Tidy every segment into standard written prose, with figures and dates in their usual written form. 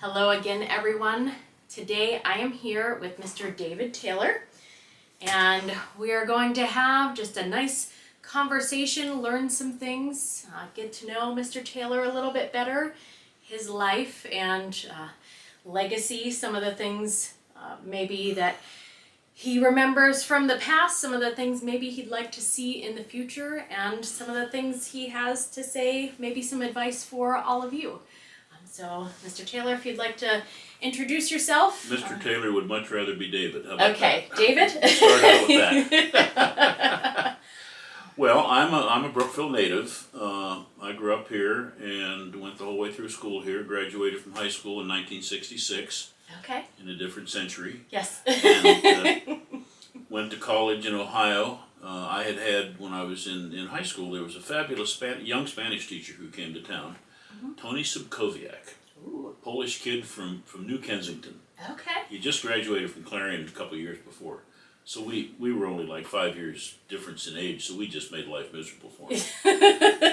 Hello again, everyone. Today I am here with Mr. David Taylor, and we are going to have just a nice conversation, learn some things, get to know Mr. Taylor a little bit better, his life and legacy, some of the things maybe that he remembers from the past, some of the things maybe he'd like to see in the future, and some of the things he has to say, maybe some advice for all of you. So, Mr. Taylor, if you'd like to introduce yourself. Mr. Taylor would much rather be David. How about okay, that? David? Start out with that. Well, I'm a Brookville native. I grew up here and went the whole way through school here. Graduated from high school in 1966. Okay. In a different century. Yes. And went to college in Ohio. I had, when I was in high school, there was a fabulous young Spanish teacher who came to town. Tony Subkowiak, a Polish kid from New Kensington. Okay. He just graduated from Clarion a couple of years before. So we were only like 5 years difference in age, so we just made life miserable for him.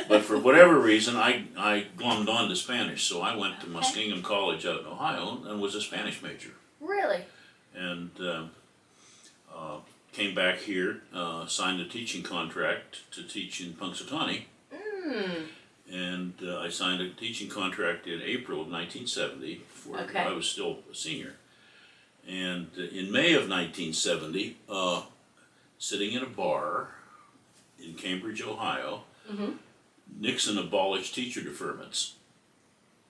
But for whatever reason, I glommed on to Spanish, so I went to Muskingum College out in Ohio and was a Spanish major. Really? And came back here, signed a teaching contract to teach in Punxsutawney. And I signed a teaching contract in April of 1970, I was still a senior. And in May of 1970, sitting in a bar in Cambridge, Ohio, Nixon abolished teacher deferments.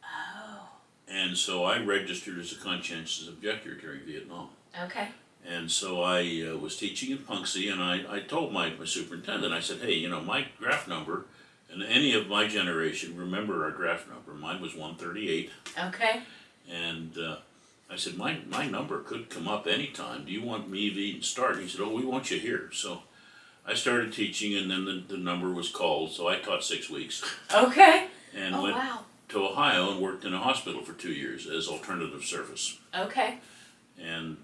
Oh. And so I registered as a conscientious objector during Vietnam. Okay. And so I was teaching in Punxsy, and I told my superintendent, I said, hey, my draft number, and any of my generation remember our draft number. Mine was 138. Okay. And I said, my number could come up anytime. Do you want me to even start? And he said, oh, we want you here. So I started teaching, and then the number was called. So I taught 6 weeks. Okay. And went to Ohio and worked in a hospital for 2 years as alternative service. Okay. And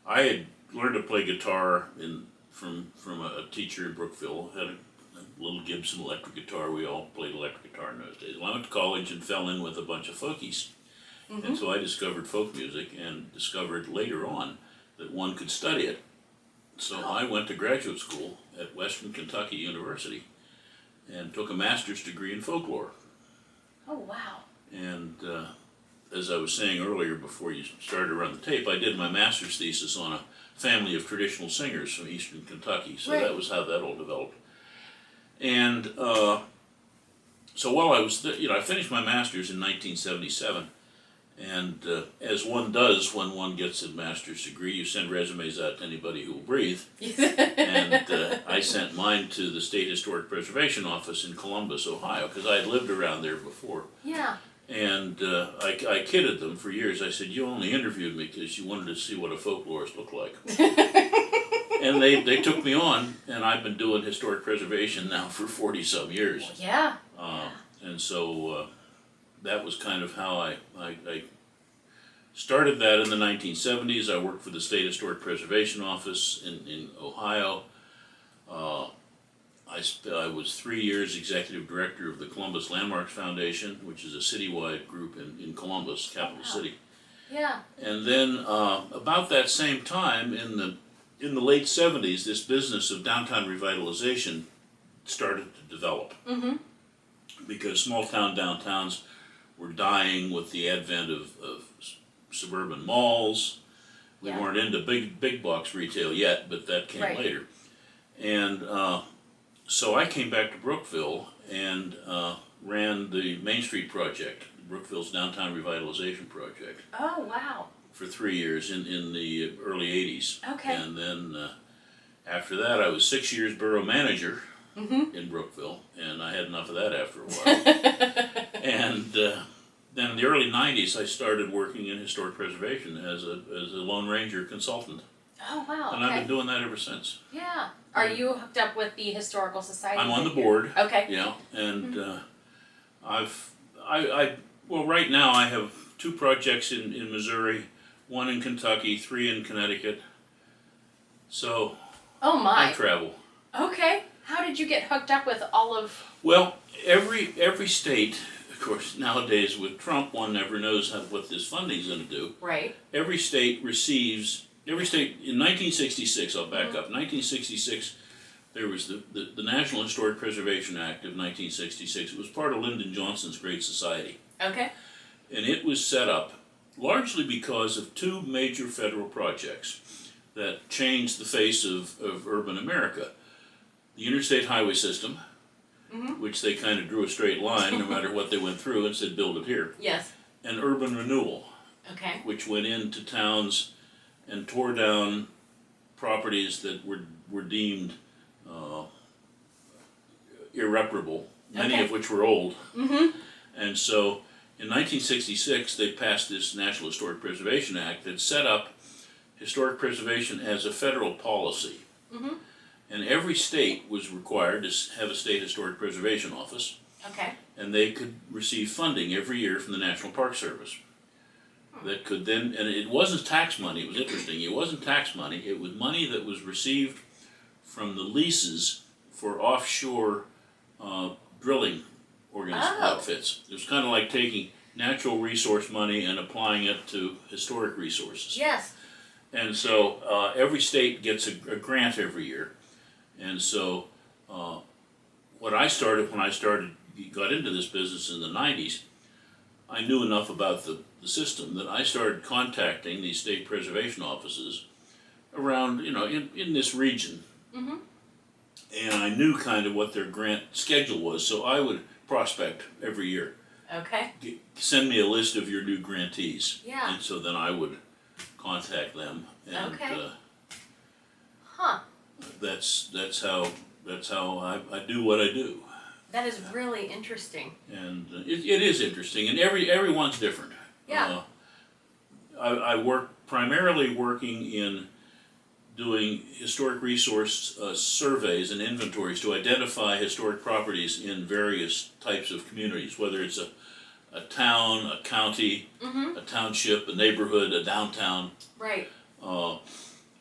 I had learned to play guitar from a teacher in Brookville. Had a little Gibson electric guitar. We all played electric guitar in those days. Well, I went to college and fell in with a bunch of folkies. And so I discovered folk music and discovered later on that one could study it. So I went to graduate school at Western Kentucky University and took a master's degree in folklore. Oh, wow. And as I was saying earlier before you started to run the tape, I did my master's thesis on a family of traditional singers from Eastern Kentucky. So that was how that all developed. And so while I was, I finished my master's in 1977, and as one does when one gets a master's degree, you send resumes out to anybody who will breathe. And I sent mine to the State Historic Preservation Office in Columbus, Ohio, because I had lived around there before. Yeah. And I kidded them for years. I said, you only interviewed me because you wanted to see what a folklorist looked like. And they took me on, and I've been doing historic preservation now for 40-some years. Well, yeah. And so that was kind of how I started that in the 1970s. I worked for the State Historic Preservation Office in Ohio. I was 3 years executive director of the Columbus Landmarks Foundation, which is a citywide group in Columbus, capital city. Yeah. And then about that same time, in the late 70s, this business of downtown revitalization started to develop. Because small town downtowns were dying with the advent of suburban malls. We weren't into big box retail yet, but that came later. And so I came back to Brookville and ran the Main Street Project, Brookville's Downtown Revitalization Project. Oh, wow. For 3 years in the early 80s. Okay. And then after that, I was 6 years borough manager in Brookville, and I had enough of that after a while. And then in the early 90s, I started working in historic preservation as a Lone Ranger consultant. Oh, wow. And I've been doing that ever since. Yeah. Are you hooked up with the Historical Society? I'm on the board. Okay. Yeah, and well, right now I have 2 projects in Missouri, 1 in Kentucky, 3 in Connecticut. So oh my. I travel. Okay. How did you get hooked up with all of? Well, every state of course, nowadays with Trump, one never knows what this funding is going to do. Right. Every state in 1966, I'll back up, 1966, there was the National Historic Preservation Act of 1966. It was part of Lyndon Johnson's Great Society. Okay. And it was set up largely because of two major federal projects that changed the face of urban America. The interstate highway system, which they kind of drew a straight line no matter what they went through and said build it here. Yes. And urban renewal, Okay. which went into towns and tore down properties that were deemed irreparable, many of which were old. And so in 1966 they passed this National Historic Preservation Act that set up historic preservation as a federal policy. And every state was required to have a state historic preservation office, Okay. and they could receive funding every year from the National Park Service. That could then, and it wasn't tax money, it was interesting, it wasn't tax money, it was money that was received from the leases for offshore drilling outfits. It was kind of like taking natural resource money and applying it to historic resources. Yes. And so every state gets a grant every year. And so when I got into this business in the 90s, I knew enough about the system that I started contacting these state preservation offices around, in this region. And I knew kind of what their grant schedule was, so I would prospect every year. Okay. Send me a list of your new grantees. Yeah. And so then I would contact them. And, Okay. That's how I do what I do. That is really interesting. And it is interesting, and everyone's different. Yeah. I work primarily working in doing historic resource surveys and inventories to identify historic properties in various types of communities, whether it's a town, a county, a township, a neighborhood, a downtown. Right.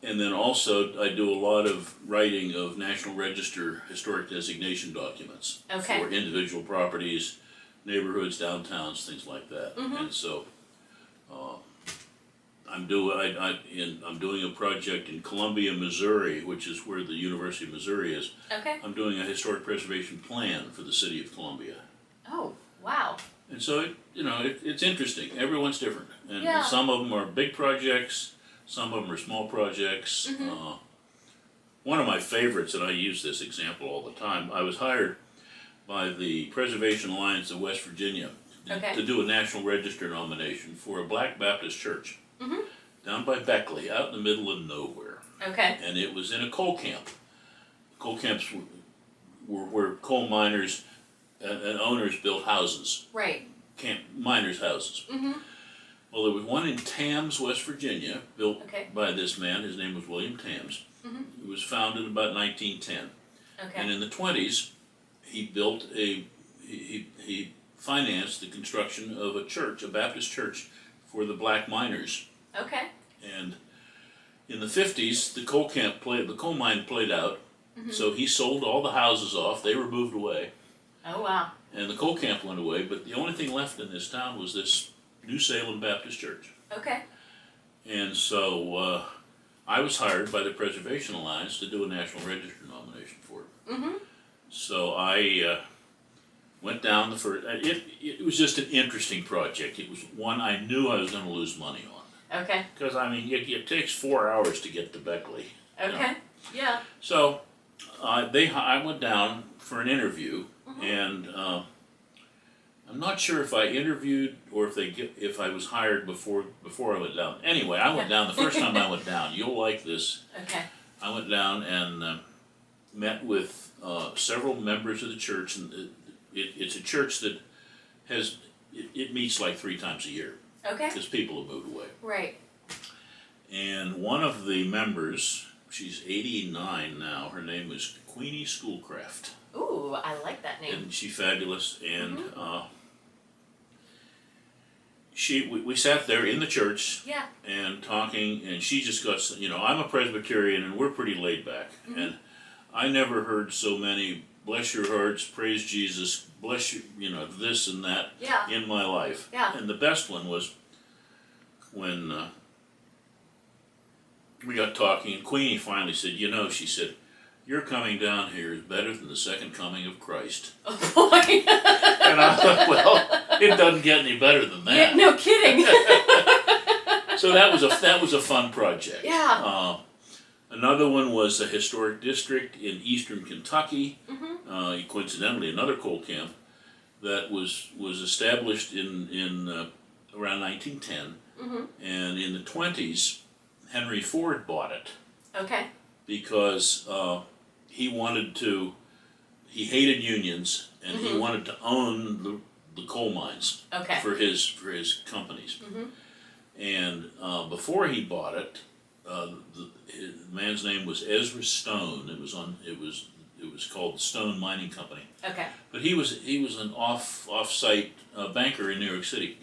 And then also I do a lot of writing of National Register historic designation documents for individual properties, neighborhoods, downtowns, things like that. And so I'm doing a project in Columbia, Missouri, which is where the University of Missouri is. Okay. I'm doing a historic preservation plan for the city of Columbia. Oh, wow. And so it's interesting. Everyone's different, and Yeah. some of them are big projects. Some of them are small projects. One of my favorites, and I use this example all the time, I was hired by the Preservation Alliance of West Virginia to do a National Register nomination for a Black Baptist church down by Beckley, out in the middle of nowhere. Okay. And it was in a coal camp. Coal camps were coal miners and owners built houses. Right. Miners' houses. Well, there was one in Tams, West Virginia, built by this man. His name was William Tams. It was founded about 1910. Okay. And in the 20s, he built he financed the construction of a church, a Baptist church, for the black miners. Okay. And in the 50s, the coal mine played out, so he sold all the houses off. They were moved away. Oh, wow. And the coal camp went away, but the only thing left in this town was this New Salem Baptist Church. Okay. And so I was hired by the Preservation Alliance to do a National Register nomination for it. So I went down the first. It was just an interesting project. It was one I knew I was going to lose money on. Okay. Because it takes 4 hours to get to Beckley. Okay. Yeah. So I went down for an interview, and I'm not sure if I interviewed or if I was hired before I went down. Anyway, I went down the first time I went down. You'll like this. Okay. I went down and met with several members of the church, and it's a church that it meets like 3 times a year. Okay. Because people have moved away. Right. And one of the members, she's 89 now. Her name is Queenie Schoolcraft. Ooh, I like that name. And she's fabulous, and we sat there in the church and talking, and she just got, I'm a Presbyterian and we're pretty laid back, and I never heard so many bless your hearts, praise Jesus, bless you, this and that Yeah. in my life. Yeah. And the best one was when we got talking, and Queenie finally said, she said, your coming down here is better than the second coming of Christ. Oh boy. And I thought, well, it doesn't get any better than that. Yeah, no kidding. So that was a fun project. Yeah. Another one was a historic district in eastern Kentucky. Coincidentally, another coal camp that was established in around 1910, and in the 20s, Henry Ford bought it. Okay. Because he hated unions, and he wanted to own the coal mines for his companies. And before he bought it, the man's name was Ezra Stone. It was called the Stone Mining Company. Okay. But he was an off-site banker in New York City.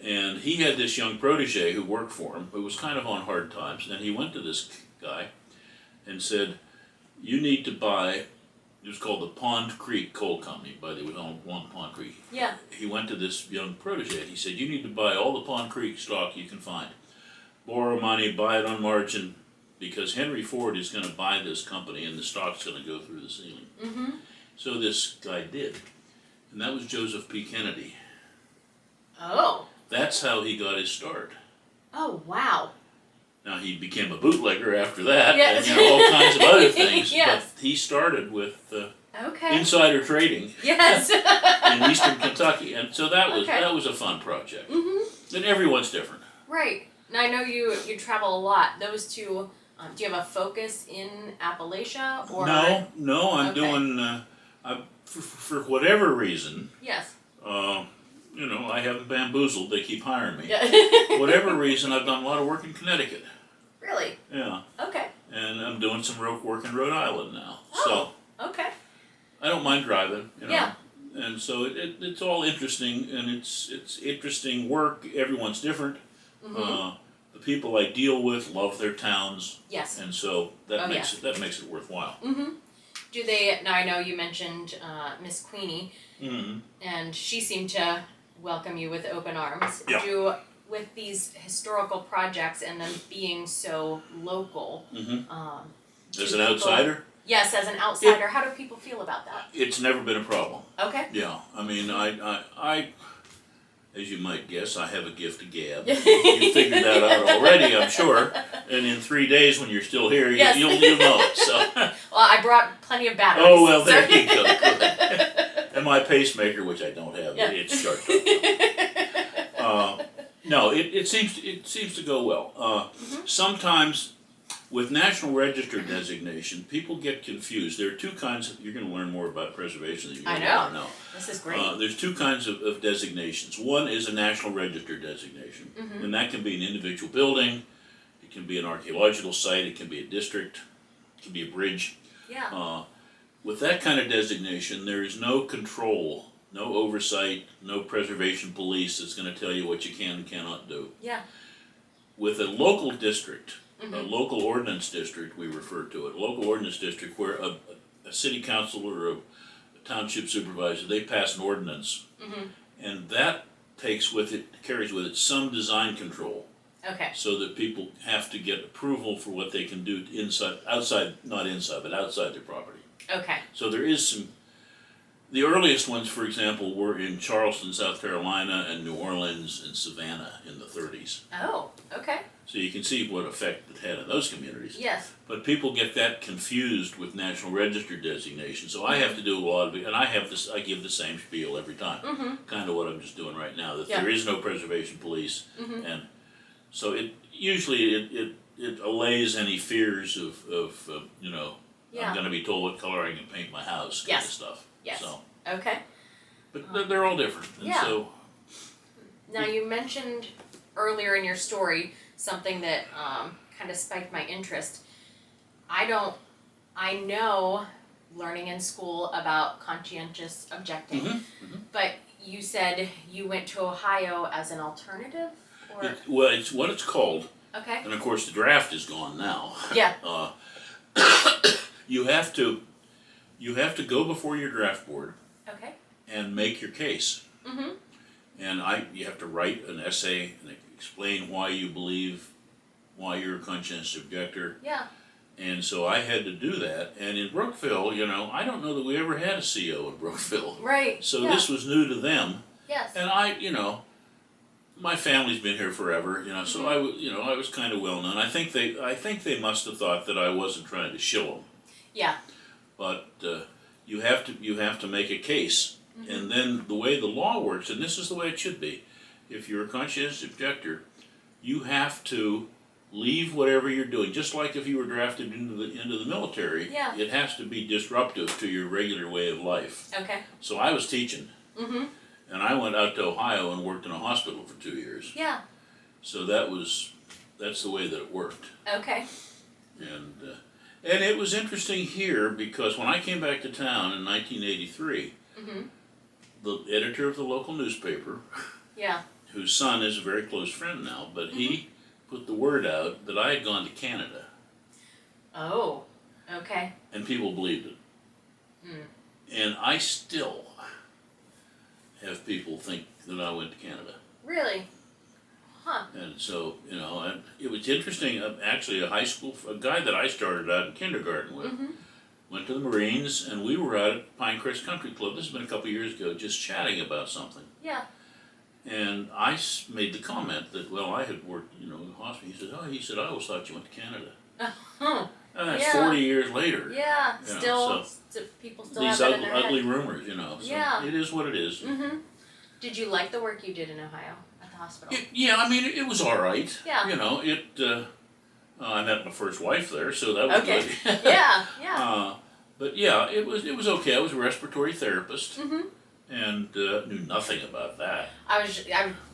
And he had this young protege who worked for him, who was kind of on hard times, and he went to this guy and said, you need to buy, it was called the Pond Creek Coal Company, by the way, on Pond Creek. Yeah. He went to this young protege, he said, you need to buy all the Pond Creek stock you can find. Borrow money, buy it on margin, because Henry Ford is going to buy this company and the stock's going to go through the ceiling. So this guy did. And that was Joseph P. Kennedy. Oh. That's how he got his start. Oh, wow. Now, he became a bootlegger after that, Yes. and all kinds of other things. Yes. But he started with Okay. insider trading Yes. in eastern Kentucky, and so that was a fun project. And everyone's different. Right. Now I know you travel a lot. Those two, do you have a focus in Appalachia or? No, I'm doing. For whatever reason, Yes. I haven't bamboozled. They keep hiring me. Yeah. Whatever reason, I've done a lot of work in Connecticut. Really? Yeah. Okay. And I'm doing some work in Rhode Island now. Oh. Okay. So I don't mind driving. Yeah. And so it's all interesting, and it's interesting work. Everyone's different. The people I deal with love their towns. Yes. And so that makes it worthwhile. Do they? Now I know you mentioned Miss Queenie, and she seemed to welcome you with open arms. Yeah. With these historical projects and them being so local. As an outsider? Yes, as an outsider. How do people feel about that? It's never been a problem. Okay. Yeah, I mean, I as you might guess, I have a gift of gab. You figured that out already, I'm sure. And in 3 days, when you're still here, Yes. you'll know it. So. Well, I brought plenty of batteries. Oh well, there you go. Good. And my pacemaker, which I don't have, it's charged up. No, it seems to go well. Sometimes with National Register designation, people get confused. There are two kinds of, you're going to learn more about preservation than you want to know. This is great. There's two kinds of designations. One is a National Register designation, and that can be an individual building, it can be an archaeological site, it can be a district, it can be a bridge. Yeah. With that kind of designation, there is no control, no oversight, no preservation police that's going to tell you what you can and cannot do. Yeah. With a local district, a local ordinance district, we refer to it, a local ordinance district where a city council or a township supervisor, they pass an ordinance, and that carries with it some design control. Okay. So that people have to get approval for what they can do outside their property. Okay. So there is some. The earliest ones, for example, were in Charleston, South Carolina, and New Orleans and Savannah in the 30s. Oh, okay. So you can see what effect it had on those communities. Yes. But people get that confused with National Register designation. So I have to do a lot of it, and I give the same spiel every time. Kind of what I'm just doing right now. That there is no preservation police, and so it usually allays any fears of I'm going to be told what color I can paint my house kind of stuff. Yes. So, okay. but they're all different. And so. Now you mentioned earlier in your story something that kind of spiked my interest. I know learning in school about conscientious objecting, but you said you went to Ohio as an alternative? Or? It's what it's called. Okay. And of course the draft is gone now. Yeah. You have to, you have to go before your draft board Okay. and make your case. Mm-hmm. And you have to write an essay and explain why you believe, why you're a conscientious objector. Yeah. And so I had to do that. And in Brookville, I don't know that we ever had a CO in Brookville. Right. So yeah. this was new to them. Yes. And my family's been here forever, so Mm-hmm. I was kind of well known. I think they must have thought that I wasn't trying to shill them. Yeah. But you have to make a case. Mm-hmm. And then the way the law works, and this is the way it should be, if you're a conscientious objector, you have to leave whatever you're doing. Just like if you were drafted into the military, Yeah. it has to be disruptive to your regular way of life. Okay. So I was teaching, Mm-hmm. and I went out to Ohio and worked in a hospital for 2 years. Yeah. So that's the way that it worked. Okay. And it was interesting here because when I came back to town in 1983, Mm-hmm. the editor of the local newspaper, Yeah. whose son is a very close friend now, but he put the word out that I had gone to Canada, Oh. Okay. and people believed it. And I still have people think that I went to Canada. Really? Huh. And so, and it was interesting. Actually, a guy that I started out in kindergarten with, Mm-hmm. went to the Marines, and we were out at Pinecrest Country Club. This has been a couple of years ago, just chatting about something. Yeah. And I made the comment that, well, I had worked, in the hospital. He said, I always thought you went to Canada. Huh. And that's Yeah. 40 years later. Yeah. So People still these have that in their ugly head. rumors, So Yeah. it is what it is. Mm-hmm. Did you like the work you did in Ohio at the hospital? Yeah, I mean, it was all right. Yeah. I met my first wife there, so that was Okay. good. Yeah. Yeah. But yeah, it was okay. I was a respiratory therapist, Mm-hmm. and knew nothing about that.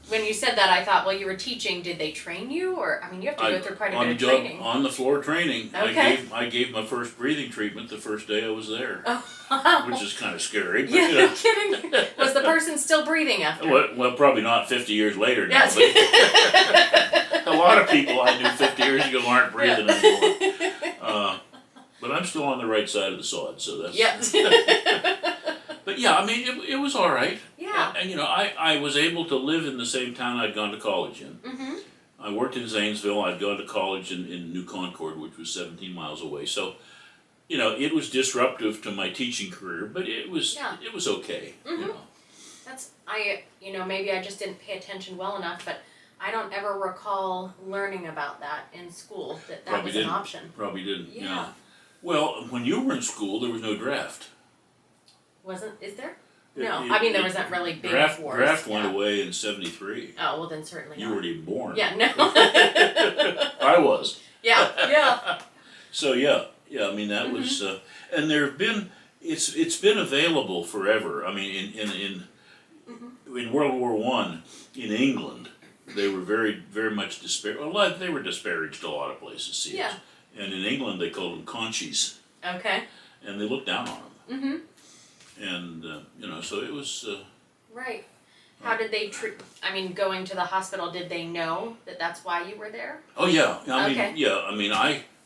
When you said that, I thought, well, you were teaching. Did they train you, or you have to go through quite a bit of training? On the floor training. Okay. I gave my first breathing treatment the first day I was there, Oh. which is kind of scary. But, Yeah, no kidding. Was the person still breathing after? Well, probably not 50 years later now. Yes. But a lot of people I knew 50 years ago aren't breathing anymore. But I'm still on the right side of the sod, so that's. Yeah. But yeah, I mean, it was all right. Yeah. And I was able to live in the same town I'd gone to college in. Mm-hmm. I worked in Zanesville. I'd gone to college in New Concord, which was 17 miles away. So, it was disruptive to my teaching career, but it was okay. Mm-hmm. Maybe I just didn't pay attention well enough, but I don't ever recall learning about that in school, that Probably was didn't. an option. Probably didn't. Yeah. Well, when you were in school, there was no draft. Is there? No, there wasn't really big wars. Draft went away in '73. Oh, well then certainly You not. weren't even born. Yeah, no. I was. Yeah. So I mean that was, and there have been, it's been available forever. I mean, in World War I, in England, they were very, very much disparaged. Well, they were disparaged a lot of places. See, Yeah. And in England, they called them conchies, Okay. and they looked down on them. Mm-hmm. And so it was. Right. How did they treat? Going to the hospital, did they know that that's why you were there? Oh yeah. Okay.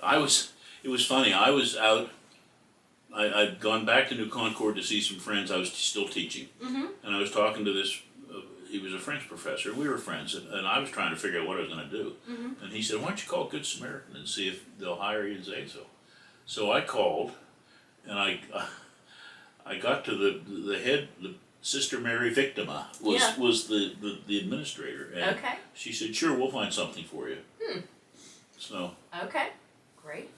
I was. It was funny. I was out. I'd gone back to New Concord to see some friends. I was still teaching, Mm-hmm. and I was talking to this. He was a French professor. We were friends, and I was trying to figure out what I was going to do. Mm-hmm. And he said, "Why don't you call Good Samaritan and see if they'll hire you in Zanesville?" So I called, and I got to the head, the Sister Mary Victima was the administrator, and Okay. she said, "Sure, we'll find something for you." So. Okay. Great.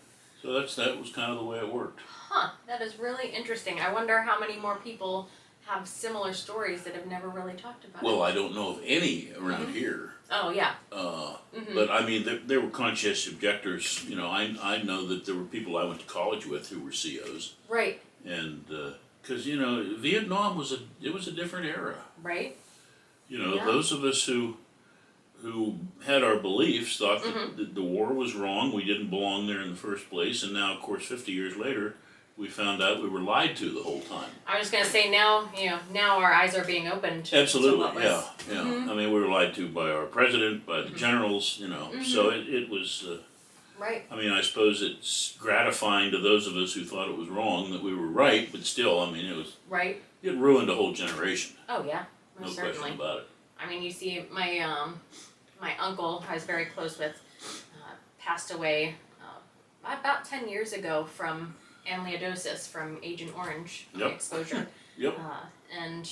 So that was kind of the way it worked. Huh. That is really interesting. I wonder how many more people have similar stories that have never really talked about Well, it. I don't know of any around here. Oh, yeah. But I mean, there were conscientious objectors. I know that there were people I went to college with who were COs. Right. And because Vietnam was a different era. Right. Yeah. Those of us who had our beliefs thought that the war was wrong. We didn't belong there in the first place. And now, of course, 50 years later, we found out we were lied to the whole time. I was going to say now our eyes are being opened. Absolutely, to what was. yeah. I mean, we were lied to by our president, by the generals, So it was. Right. I mean, I suppose it's gratifying to those of us who thought it was wrong that we were right, but still, I mean, Right. it ruined a whole generation. Oh yeah, No most question certainly. about it. I mean, you see, my uncle I was very close with passed away about 10 years ago from amyloidosis from Agent Orange Yep. exposure. Yep. And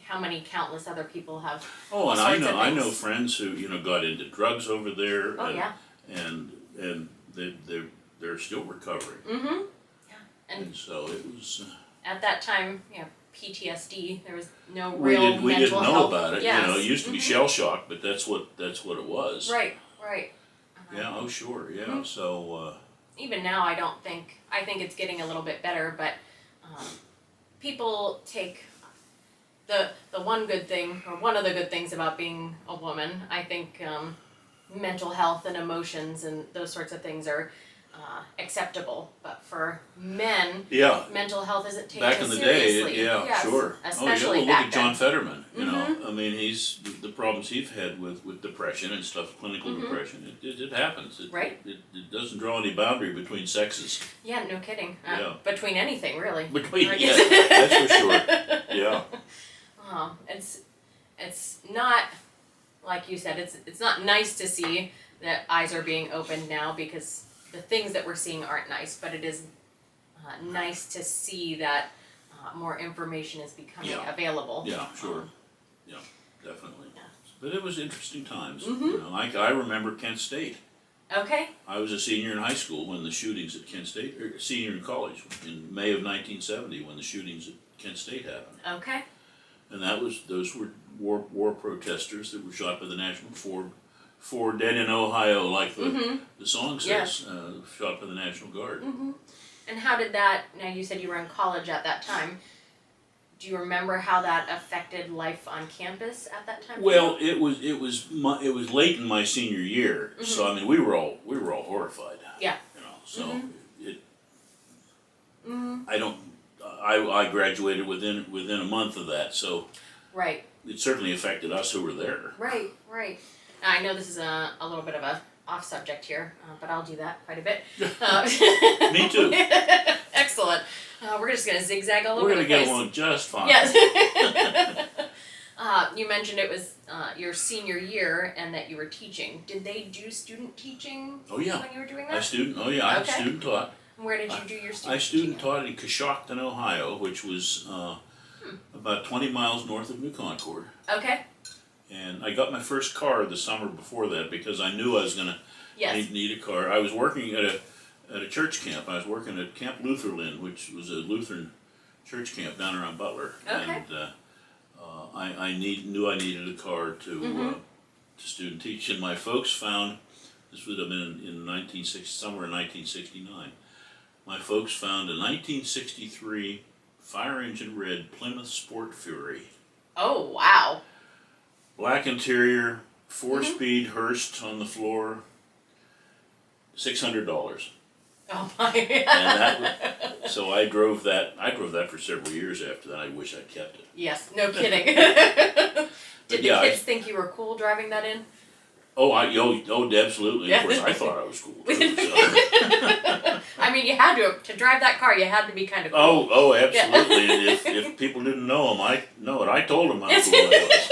how many countless other people have. Oh, and sorts of I know things. friends who got into drugs over there. Oh and, yeah. and they're still recovering. Mm-hmm. Yeah. And so it was. At that time, PTSD. There was no We real didn't mental know health. about it. Yes. It used to be shell shock, but that's what it was. Right. Yeah. Oh, sure. Yeah. Mhm. So. Even now, I think it's getting a little bit better, but people take the one good thing, or one of the good things about being a woman. I think mental health and emotions and those sorts of things are acceptable, but for men, Yeah. mental health isn't taken Back in the day, seriously. yeah, sure. Especially well, back look at John then. Fetterman. Mhm. I mean, he's the problems he's had with depression and stuff, clinical Mhm. depression. It happens. Right. It doesn't draw any boundary between sexes. Yeah, no kidding. Yeah. Between anything, really. Between, Right. yeah, that's for sure. Yeah. It's not, like you said, it's not nice to see that eyes are being opened now, because the things that we're seeing aren't nice, but it is nice to see that more information is becoming Yeah. available. Yeah, sure. Yeah, definitely. Yeah. But it was interesting times. Mhm. I remember Kent State. Okay. I was a senior in high school when the shootings at Kent State, or senior in college, in May of 1970 when the shootings at Kent State happened. Okay. And those were war protesters that were shot by the National four dead in Ohio, like the song says, shot by the National Guard. Mm-hmm. And how did that? Now you said you were in college at that time. Do you remember how that affected life on campus at that time? Well, it was late in my senior year, so I mean we were all horrified. Yeah. So I graduated within a month of that, so Right. it certainly affected us who were there. Right. Now, I know this is a little bit of a off subject here, but I'll do that quite a bit. Me too. Excellent. We're just gonna zigzag all We're over gonna the place. get along just fine. Yes. You mentioned it was your senior year and that you were teaching. Did they do student teaching Oh yeah. when you were doing I that? I Okay. student taught. Where did you do your student I student teaching? taught in Coshocton, Ohio, which was about 20 miles north of New Concord. Okay. And I got my first car the summer before that because I knew I was going to Yes. need a car. I was working at a church camp. I was working at Camp Lutherland, which was a Lutheran church camp down around Butler. Okay. And I knew I needed a car to student teach. And my folks found, this would have been in somewhere in 1969. My folks found a 1963 fire engine red Plymouth Sport Fury. Oh wow. Black interior, 4-speed Hurst on the floor, $600. Oh my. And so I drove that for several years after that. I wish I'd kept it. Yes. No kidding. Did yeah, the kids think you were cool driving that in? Oh, absolutely. Yeah. Of course, I thought I was cool too. So. I mean, you had to drive that car. You had to be kind of cool. Oh, absolutely. And if people didn't know him, I told them how cool I was.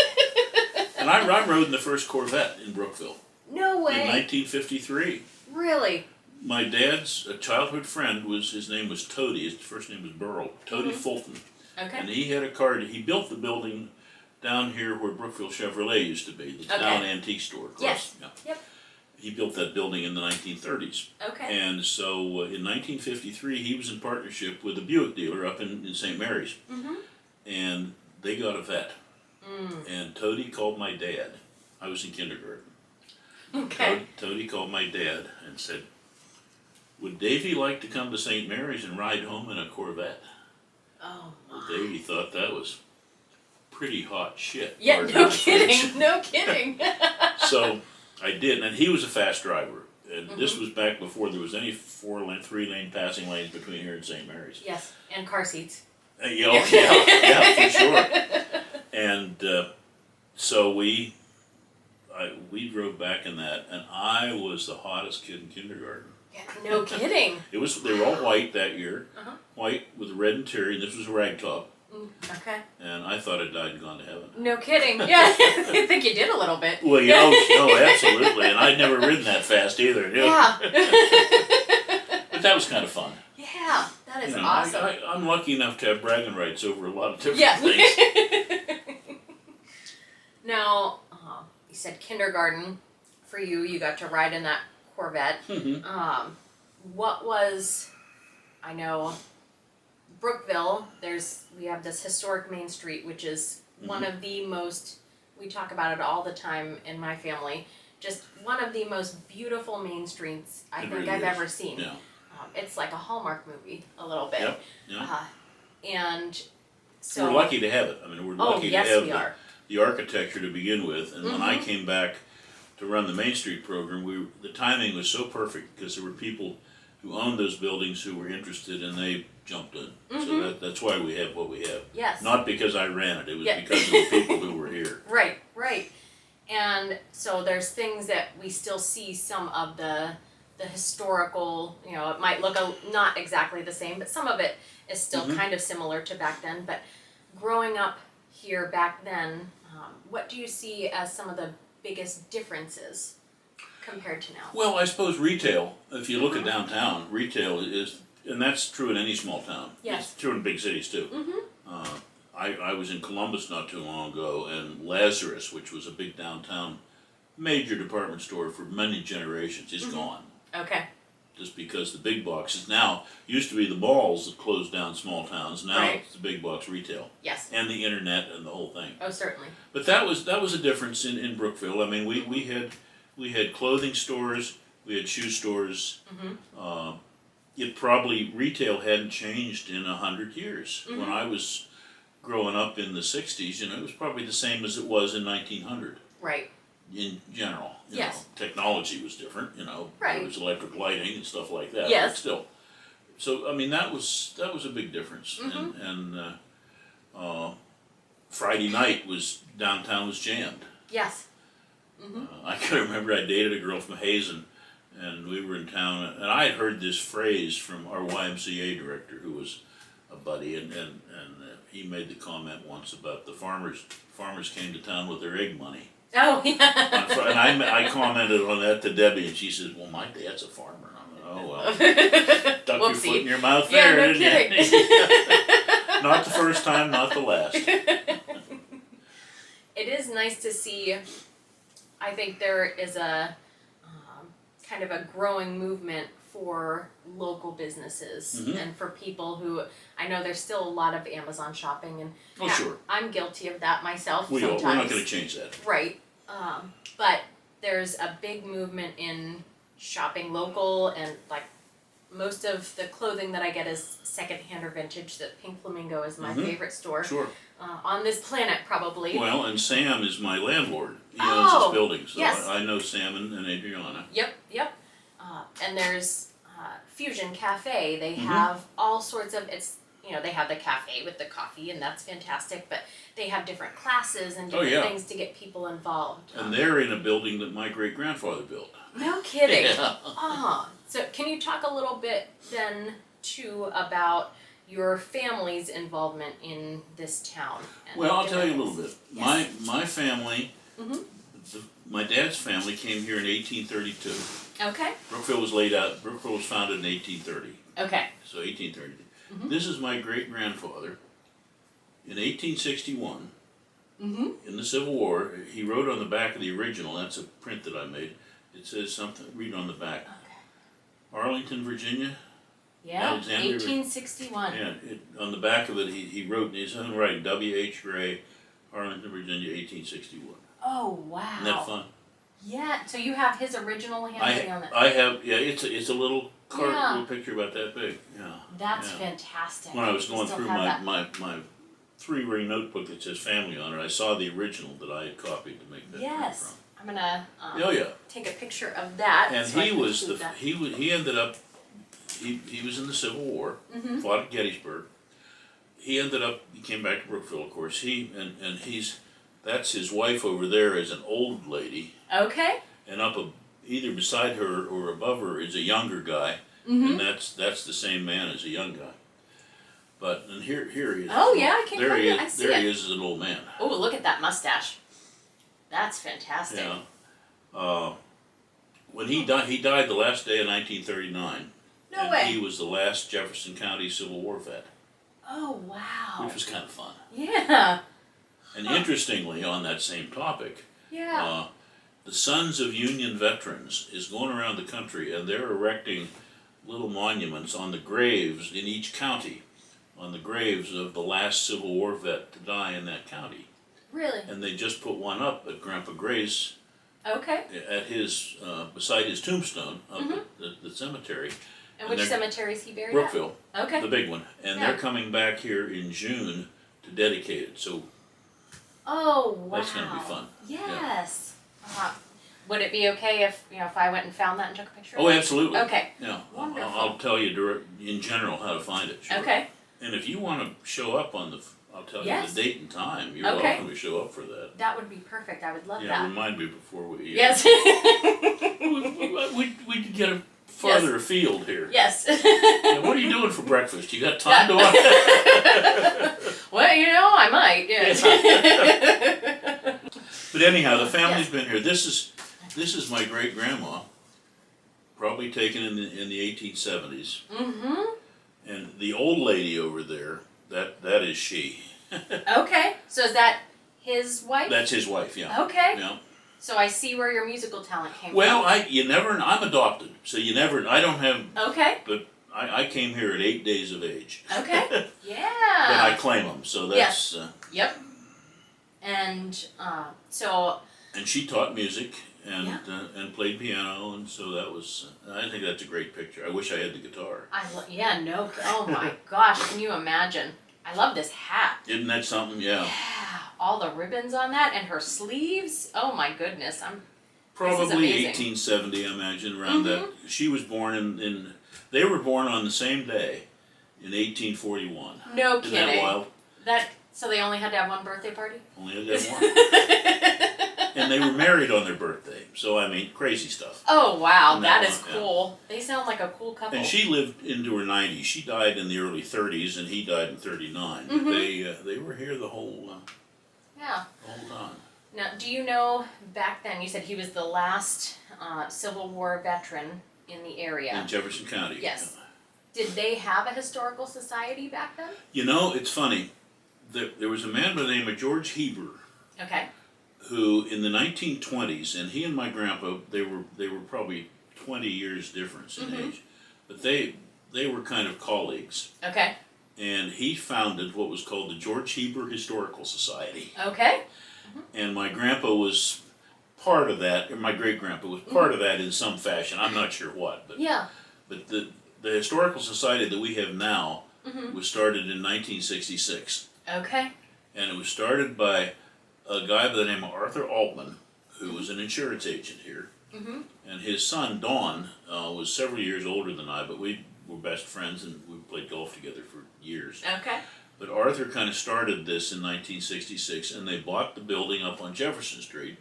And I rode in the first Corvette in Brookville. No way. In 1953. Really? My dad's childhood friend his name was Toady. His first name was Burl. Toady Fulton. Okay. And he had a car. He built the building down here where Brookville Chevrolet used to be, the town antique store. Across, Yes. Yeah. Yep. He built that building in the 1930s. Okay. And so in 1953, he was in partnership with a Buick dealer up in St. Mary's. Mm-hmm. And they got a vet. And Toady called my dad. I was in kindergarten. Okay. Toady called my dad and said, "Would Davy like to come to St. Mary's and ride home in a Corvette?" Oh. Well, Davy thought that was pretty hot shit. Yeah. Pardon No the French. kidding. No kidding. So I did, and he was a fast driver. And this was back before there was any 3-lane passing lanes between here and St. Mary's. Yes. And car seats. Yeah, for sure. And so we drove back in that, and I was the hottest kid in kindergarten. Yeah, no kidding. They were all white that year, Uh-huh. white with red interior. This was a rag top, Okay. and I thought I'd died and gone to heaven. No kidding. Yeah, I think you did a little bit. Well, yeah, oh, absolutely, and I'd never ridden that fast either. Yeah. But that was kind of fun. Yeah, that is You know, awesome. I'm lucky enough to have bragging rights over a lot of different Yeah. things. Now, you said kindergarten. For you, you got to ride in that Corvette. Mhm. What was, I know, Brookville, we have this historic Main Street, which is one of the most, we talk about it all the time in my family, just one of the most beautiful main streets I think really I've is. ever seen. Yeah. It's like a Hallmark movie, a little bit. Yep. Yeah. And so... We're lucky to have it. I mean, we're lucky yes, to we have are. the architecture to begin with. And when I came back to run the Main Street program, the timing was so perfect because there were people who owned those buildings who were interested, and they jumped in. So that's why we have what we have. Yes. Not because I ran it. It was Yeah. because of the people who were here. Right, right. And so there's things that we still see some of the historical, you know, it might look not exactly the same, but some of it is still kind of similar to back then. But growing up here back then, what do you see as some of the biggest differences compared to now? Well, I suppose retail, if you look at downtown, retail is, and that's true in any small town. Yes. It's true in big cities too. I was in Columbus not too long ago, and Lazarus, which was a big downtown major department store for many generations, is gone. Okay. Just because the big boxes now, used to be the malls that closed down small towns, now Right. it's the big box retail. Yes. And the internet and the whole thing. Oh, certainly. But that was a difference in Brookville. I mean, we had clothing stores, we had shoe stores. Retail hadn't changed in 100 years. When I was growing up in the 60s, you know, it was probably the same as it was in 1900 Right. in general. You Yes. know, technology was different, you know. Right. There was electric lighting and stuff like that. Yes. But still. So, I mean, that was a big difference. And Friday night downtown was jammed. Yes. I can remember I dated a girl from Hazen, and we were in town, and I had heard this phrase from our YMCA director, who was a buddy, and he made the comment once about the farmers came to town with their egg money. Oh, yeah. And I commented on that to Debbie, and she says, "Well, my dad's a farmer." And I went, "Oh well, duck your foot in your mouth Yeah, there, no didn't you?" kidding. Not the first time, not the last. It is nice to see. I think there is a kind of a growing movement for local businesses and for people who, I know there's still a lot of Amazon shopping, and Oh, sure. I'm guilty of that myself We're sometimes. not going to change that. Right. But there's a big movement in shopping local, and like most of the clothing that I get is secondhand or vintage. That Pink Flamingo is my favorite store. Sure. On this planet, probably. Well, and Sam is my landlord. He owns Oh, this building, so yes. I know Sam and Adriana. Yep. And there's Fusion Cafe. They have all sorts of, they have the cafe with the coffee, and that's fantastic, but they have different classes and different things to get people involved. And they're in a building that my great-grandfather built. No kidding. Yeah. So can you talk a little bit then, too, about your family's involvement in this town? Well, I'll tell you a little bit. Yes. My family, my dad's family came here in 1832. Okay. Brookville was founded in 1830. Okay. So 1830. This is my great-grandfather. In 1861, in the Civil War, he wrote on the back of the original, that's a print that I made, it says something, read on the back. Okay. Arlington, Virginia. Yeah, Alexander, 1861. Yeah, on the back of it, he wrote in his own writing, W.H. Gray, Arlington, Virginia, 1861. Oh, wow. Isn't that fun? Yeah, so you have his original handwriting on that. I have, yeah, it's a little card, Yeah. little picture about that big, yeah. That's yeah. fantastic. When I was You going still through have my that. three-ring notebook that says family on it, I saw the original that I had copied to make that print Yes. from. I'm gonna Oh yeah. take a picture of that. And so I he can was include that. he ended up he was in the Civil War, fought at Gettysburg. He came back to Brookville, of course. That's his wife over there is an old lady. Okay. And either beside her or above her is a younger guy, and that's the same man as a young guy. But and here he is. Oh yeah, I can there he is. I see There it. he is as an old man. Oh, look at that mustache. That's fantastic. Yeah. When he died the last day of 1939. No and way. He was the last Jefferson County Civil War vet, Oh wow. which was kind of fun. Yeah. And interestingly, on that same topic, Yeah. the Sons of Union Veterans is going around the country, and they're erecting little monuments on the graves in each county, on the graves of the last Civil War vet to die in that county. Really? And they just put one up at Grandpa Gray's, Okay. at his, beside his tombstone up at the cemetery. And which cemetery is he buried Brookville. at? Okay. The big one. And Yeah. they're coming back here in June to dedicate it, so Oh wow. that's going to be fun. Yes. Would it be okay if if I went and found that and took a picture? Oh, of it? absolutely. Okay. Yeah, Wonderful. I'll tell you in general how to find it. Sure. Okay. And if you want to show up I'll tell Yes. you the date and time. You're Okay. welcome to show up for that. That would be perfect. I would love Yeah, that. remind me before we. Yes. we could get farther afield here. Yes. Yeah, what are you doing for breakfast? You got time to watch? Well, I might. Yes. But anyhow, the family's been here. This is my great grandma, probably taken in the 1870s. Mm-hmm. And the old lady over there, that is she. Okay. So is that his wife? That's his wife, yeah. Okay. Yeah. So I see where your musical talent came Well, from. I'm adopted, so I don't have, Okay. but I came here at 8 days of age. Okay. Then Yeah. I claim them, so that's, Yep. And so. and she taught music and Yeah. and played piano, and so that was, I think that's a great picture. I wish I had the guitar. Oh my gosh, can you imagine? I love this hat. Isn't that something? Yeah. Yeah, all the ribbons on that and her sleeves. Oh my goodness, Probably amazing. 1870, I imagine, around that. She was born they were born on the same day in 1841. no Isn't kidding. that wild? So they only had to have one birthday party? Only had that one. And they were married on their birthday. So, I mean, crazy stuff. Oh wow, And that that is one, cool. They sound like a cool couple. And she lived into her 90s. She died in the early 30s, and he died in 39. But they were here the whole time. Now, do you know back then, you said he was the last Civil War veteran in the area. In Jefferson County. Yes. Did they have a historical society back then? You know, it's funny. There was a man by the name of George Heber Okay. who, in the 1920s, and he and my grandpa, they were probably 20 years difference in age, but they were kind of colleagues. Okay. And he founded what was called the George Heber Historical Society. Okay. And my grandpa was part of that, or my great-grandpa was part of that in some fashion. I'm not sure what, but Yeah. but the historical society that we have now was started in 1966. Okay. And it was started by a guy by the name of Arthur Altman, who was an insurance agent here. And his son, Don, was several years older than I, but we were best friends and we played golf together for years. Okay. But Arthur kind of started this in 1966, and they bought the building up on Jefferson Street,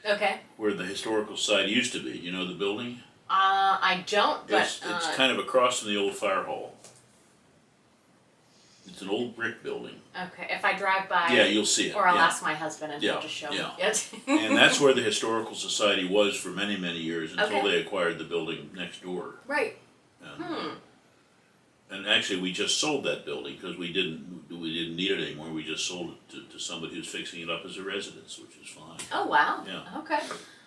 Okay. where the Historical Society used to be. You know the building? I don't, but It's kind of across from the old fire hall. It's an old brick building. okay. If I drive by, Yeah, you'll see it. or I'll yeah. ask my husband and he'll just show me. yeah. Yes. And that's where the Historical Society was for many, many years until Okay. they acquired the building next door. Right. And, and actually, we just sold that building because we didn't need it anymore. We just sold it to somebody who's fixing it up as a residence, which is fine. Oh wow. Yeah. Okay.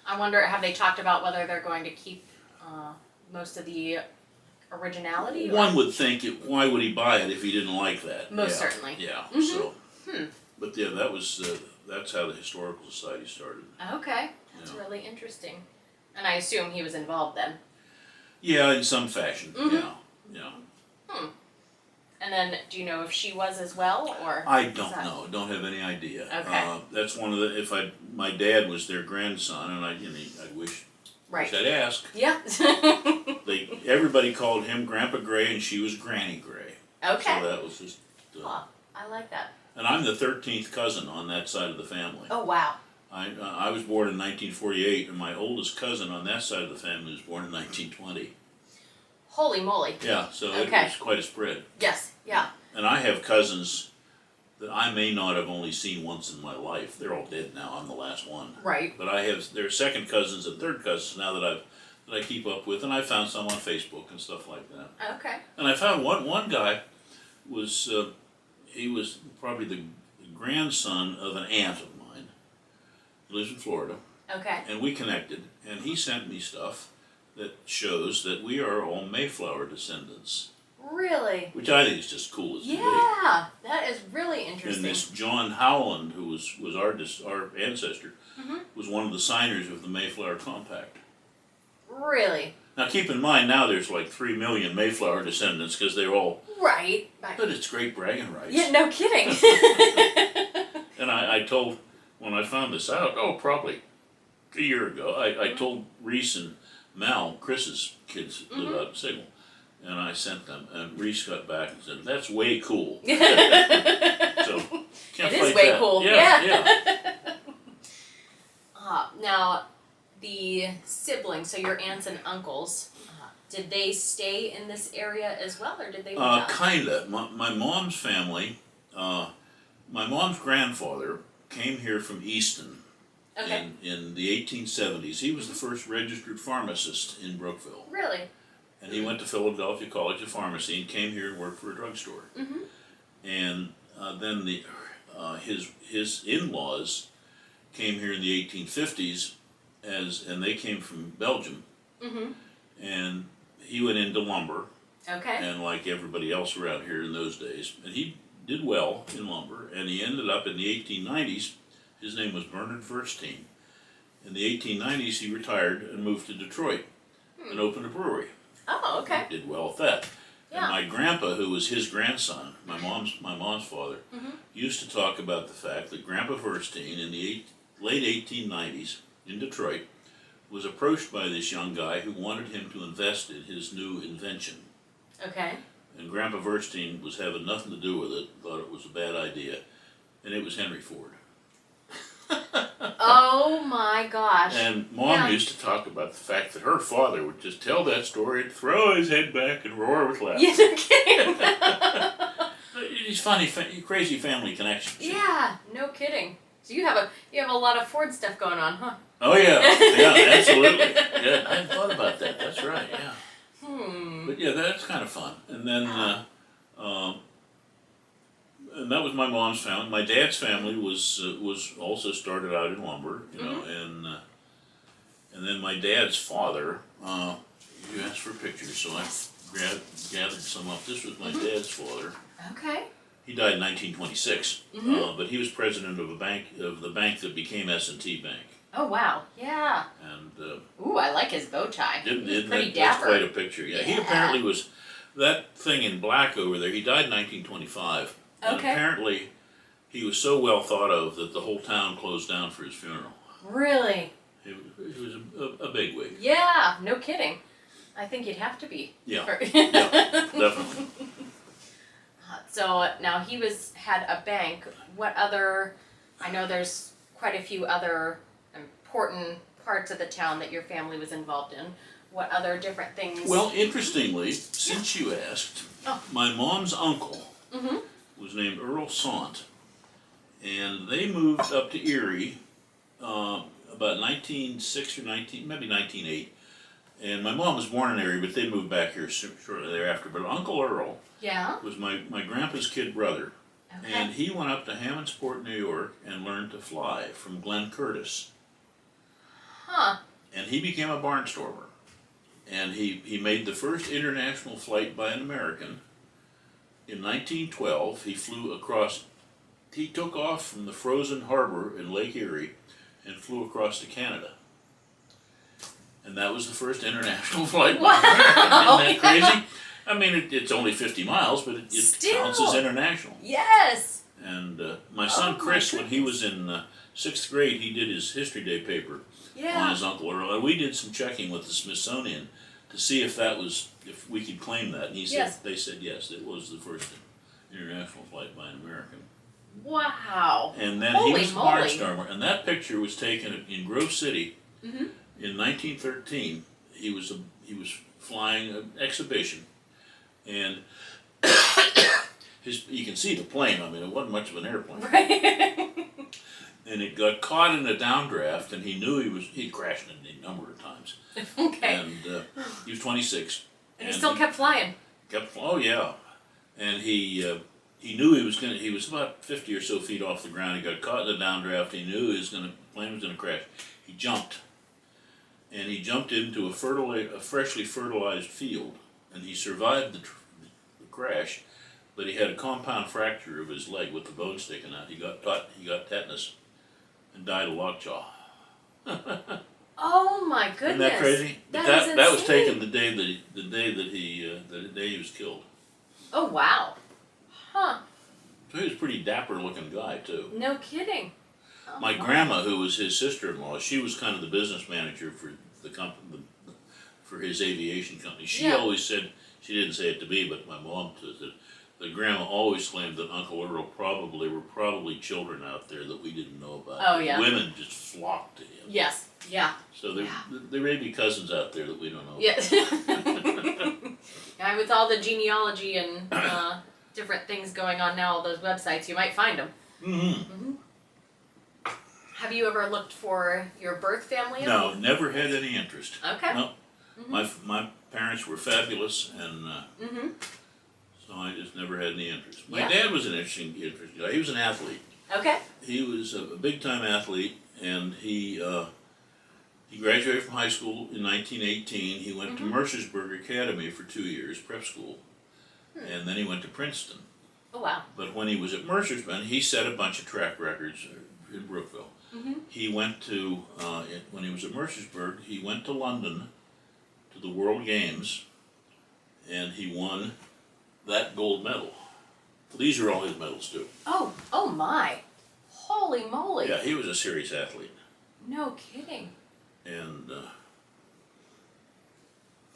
I wonder, have they talked about whether they're going to keep most of the originality? or- One would think, why would he buy it if he didn't like that? Most Yeah, certainly. Yeah. Mhm. So. Hmm. But yeah, that's how the Historical Society started. Okay. That's Yeah. really interesting. And I assume he was involved then. Yeah, in some fashion. Mhm. Yeah. Yeah. And then, do you know if she was as well, or? I is don't that- know. Don't have any idea. Okay. That's one of the. My dad was their grandson, and I wish Right. I'd ask. Yeah. Everybody called him Grandpa Gray, and she was Granny Gray. Okay. So that was just. Huh, I like that. And I'm the 13th cousin on that side of the family. Oh wow. I was born in 1948, and my oldest cousin on that side of the family was born in 1920. Holy moly. Yeah, so it Okay. was quite a spread. Yes, yeah. And I have cousins that I may not have only seen once in my life. They're all dead now. I'm the last one. Right. But there are second cousins and third cousins now that I keep up with, and I found some on Facebook and stuff like that. Okay. And I found one guy was he was probably the grandson of an aunt of mine. He lives in Florida, Okay. and we connected. And he sent me stuff that shows that we are all Mayflower descendants, Really? which I think is just cool as can be. Yeah, that is really And interesting. this John Howland, who was our ancestor, Mhm. was one of the signers of the Mayflower Compact. Really? Now keep in mind, now there's like 3 million Mayflower descendants because they're all, Right. but it's great bragging rights. Yeah, no kidding. And I told, when I found this out, probably a year ago, I told Reese and Mal, Chris's kids, live out in Sigel, and I sent them, and Reese got back and said, "That's way cool." So, can't It is fight way that. cool. Yeah. Now, the siblings, so your aunts and uncles, did they stay in this area as well, or did they move out? Kinda. My mom's family, my mom's grandfather came here from Easton Okay. in the 1870s. He was the first registered pharmacist in Brookville. Really? And he went to Philadelphia College of Pharmacy and came here and worked for a drugstore. Mm-hmm. And then his in-laws came here in the 1850s, and they came from Belgium. Mm-hmm. And he went into lumber, Okay. and like everybody else around here in those days, and he did well in lumber. And he ended up in the 1890s. His name was Bernard Verstein. In the 1890s, he retired and moved to Detroit and opened a brewery. Oh, okay. Did well at that. Yeah. And my grandpa, who was his grandson, my mom's father, used to talk about the fact that Grandpa Verstein in the late 1890s in Detroit was approached by this young guy who wanted him to invest in his new invention. Okay. And Grandpa Verstein was having nothing to do with it, thought it was a bad idea, and it was Henry Ford. Oh my gosh. And Mom Yeah. used to talk about the fact that her father would just tell that story and throw his head back and roar with laughter. Yeah, no kidding. These funny, crazy family connections. Yeah, no kidding. So you have a lot of Ford stuff going on, huh? Oh yeah, yeah, absolutely. Yeah, I hadn't thought about that. That's right. Yeah. But yeah, that's kind of fun. And then, and that was my mom's family. My dad's family was also started out in lumber, you know, and then my dad's father. You asked for pictures, so I gathered some up. This was my dad's father. Okay. He died in 1926, but he was president of the bank that became S&T Bank. Oh wow. Yeah. And Ooh, I like his bow tie. He's pretty that's dapper. quite a picture. Yeah, he Yeah. apparently was that thing in black over there. He died in 1925, and Okay. apparently he was so well thought of that the whole town closed down for his funeral. Really? He was a bigwig. Yeah. No kidding. I think you'd have to be. Yeah. For- Yeah, definitely. So now he had a bank. What other? I know there's quite a few other important parts of the town that your family was involved in. What other different things? Well, interestingly, since you asked, my mom's uncle was named Earl Sant, and they moved up to Erie about 1906 or maybe 1908. And my mom was born in Erie, but they moved back here shortly thereafter. But Uncle Earl Yeah. was my grandpa's kid brother, Okay. and he went up to Hammondsport, New York, and learned to fly from Glenn Curtis. Huh. And he became a barnstormer. And he made the first international flight by an American. In 1912, he took off from the frozen harbor in Lake Erie and flew across to Canada. And that was the first international flight by an American. Isn't that crazy? I mean, it's only 50 miles, but it counts as international. Yes. And my son Chris, when he was in 6th grade, he did his History Day paper on his Uncle Earl. And we did some checking with the Smithsonian to see if we could claim that. And they said yes, it was the first international flight by an American. Wow. And then Holy he was a moly. barnstormer, and that picture was taken in Grove City Mhm. in 1913. He was flying an exhibition, and you can see the plane. I mean, it wasn't much of an airplane. Right. And it got caught in a downdraft, and he knew he crashed a number of times. Okay. And he was 26. And he still kept flying. Oh yeah, and he knew he was about 50 or so feet off the ground. He got caught in the downdraft. He knew the plane was gonna crash. He jumped, and he jumped into a freshly fertilized field, and he survived the crash, but he had a compound fracture of his leg with the bone sticking out. He got tetanus, and died of lockjaw. Oh my goodness. Isn't that crazy? That was taken the day that he was killed. Oh wow. Huh. So he was a pretty dapper looking guy too. No kidding. Oh, My grandma, who was his sister-in-law, she was kind of the business manager for the company, for his aviation company. She Yeah. always said, she didn't say it to me, but my mom said that grandma always claimed that Uncle Earl were probably children out there that we didn't know about. Oh, yeah. Women just flocked to him. Yes. Yeah. So there may be cousins out there that we don't know. Yes. Yeah, with all the genealogy and different things going on now, all those websites, you might find them. Mm-hmm. Have you ever looked for your birth family? at all? No, never had any interest. Okay. No. My parents were fabulous, and Mm-hmm. so I just never had any interest. My Yeah. dad was an interesting guy. He was an athlete. Okay. He was a big-time athlete, and he graduated from high school in 1918. He went to Mercersburg Academy for 2 years, prep school, and then he went to Princeton. Oh wow. But when he was at Mercersburg, he set a bunch of track records in Brookville. Mm-hmm. He went to, when he was at Mercersburg, he went to London to the World Games, and he won that gold medal. These are all his medals too. Oh my. Holy moly. Yeah, he was a serious athlete. No kidding. And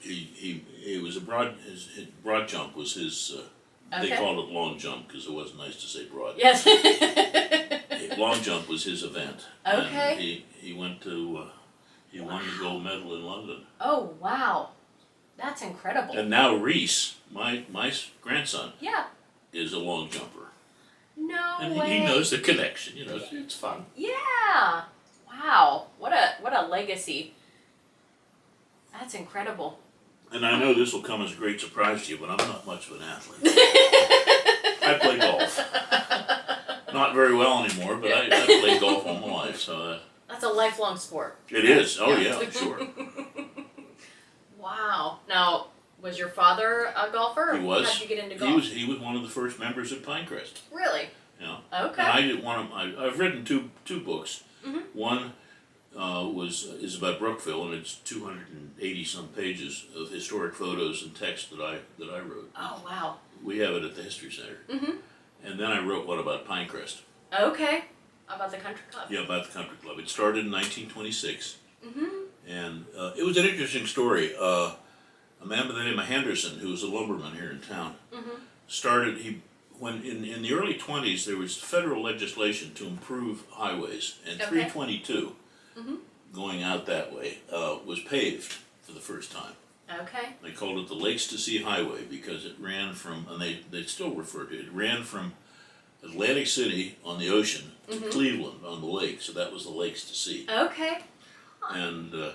he was his broad jump was his, they Okay. called it long jump because it wasn't nice to say broad. Yes. Long jump was his event. Okay. And he went to, he won the gold medal in London. Oh wow. That's incredible. And now Reese, my grandson, Yeah. is a long jumper. No And way. he knows the connection, it's fun. Yeah. Wow. What a legacy. That's incredible. And I know this will come as a great surprise to you, but I'm not much of an athlete. I play golf. Not very well anymore, but I played golf all my life, so That's a lifelong sport. it is. Oh yeah, sure. Wow. Now, was your father a golfer? Or He was. How did you get into golf? He was one of the first members at Pinecrest. Really? Yeah. Okay. And I did I've written two books. Mhm. One is about Brookville, and it's 280 some pages of historic photos and text that I wrote. Oh wow. We have it at the History Center. Mhm. And then I wrote one about Pinecrest. Okay. How about the country club? Yeah, about the country club. It started in 1926, Mhm. and it was an interesting story. A man by the name of Henderson, who was a lumberman here in town, Mhm. when in the early 20s there was federal legislation to improve highways, and Okay. 322 Mhm. going out that way was paved for the first time. Okay. They called it the Lakes to Sea Highway because it ran from, and they still refer to it, it ran from Atlantic City on the ocean to Cleveland on the lake, so that was the Lakes to Sea. Okay. And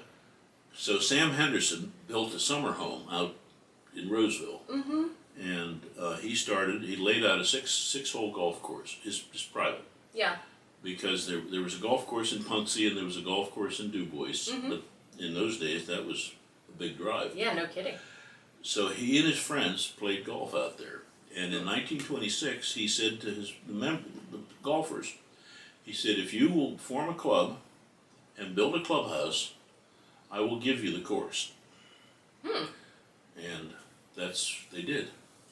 so Sam Henderson built a summer home out in Roseville, Mhm. and he laid out a six-hole golf course, his private, Yeah. because there was a golf course in Punxsutawney and there was a golf course in Du Bois, but in those days that was a big drive. Yeah. No kidding. So he and his friends played golf out there, and in 1926 he said to the golfers, he said, if you will form a club and build a clubhouse, I will give you the course. And they did.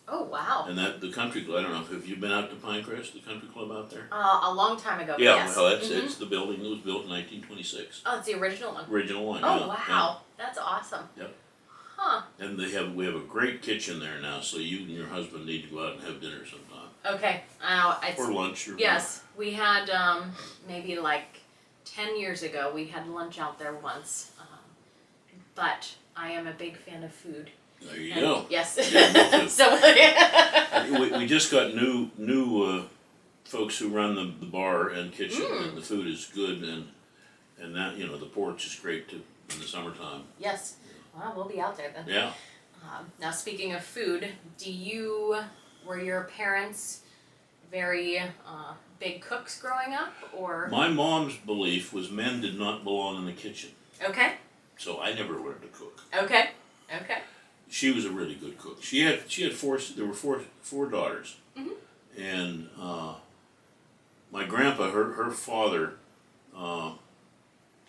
Oh wow. And the country club, I don't know, have you been out to Pinecrest, the country club out there? A long time ago. Yeah, Yes. well, Mhm. it's the building that was built in 1926. Oh, it's the original one. Original one. Oh yeah, wow. That's awesome. Yep. Huh. And we have a great kitchen there now, so you and your husband need to go out and have dinner sometime. Okay. Or lunch or yes, we had maybe like 10 years ago we had lunch out there once. But I am a big fan of food. There you go. Yes. Yeah, me too. So we just got new folks who run the bar and kitchen, and the food is good, and that, you know, the porch is great too in the summertime. yes. Well, we'll be out there then. Yeah. Now, speaking of food, were your parents very big cooks growing up, or? My mom's belief was men did not belong in the kitchen, Okay. so I never learned to cook. Okay. She was a really good cook. She had there were four daughters, and my grandpa, her father,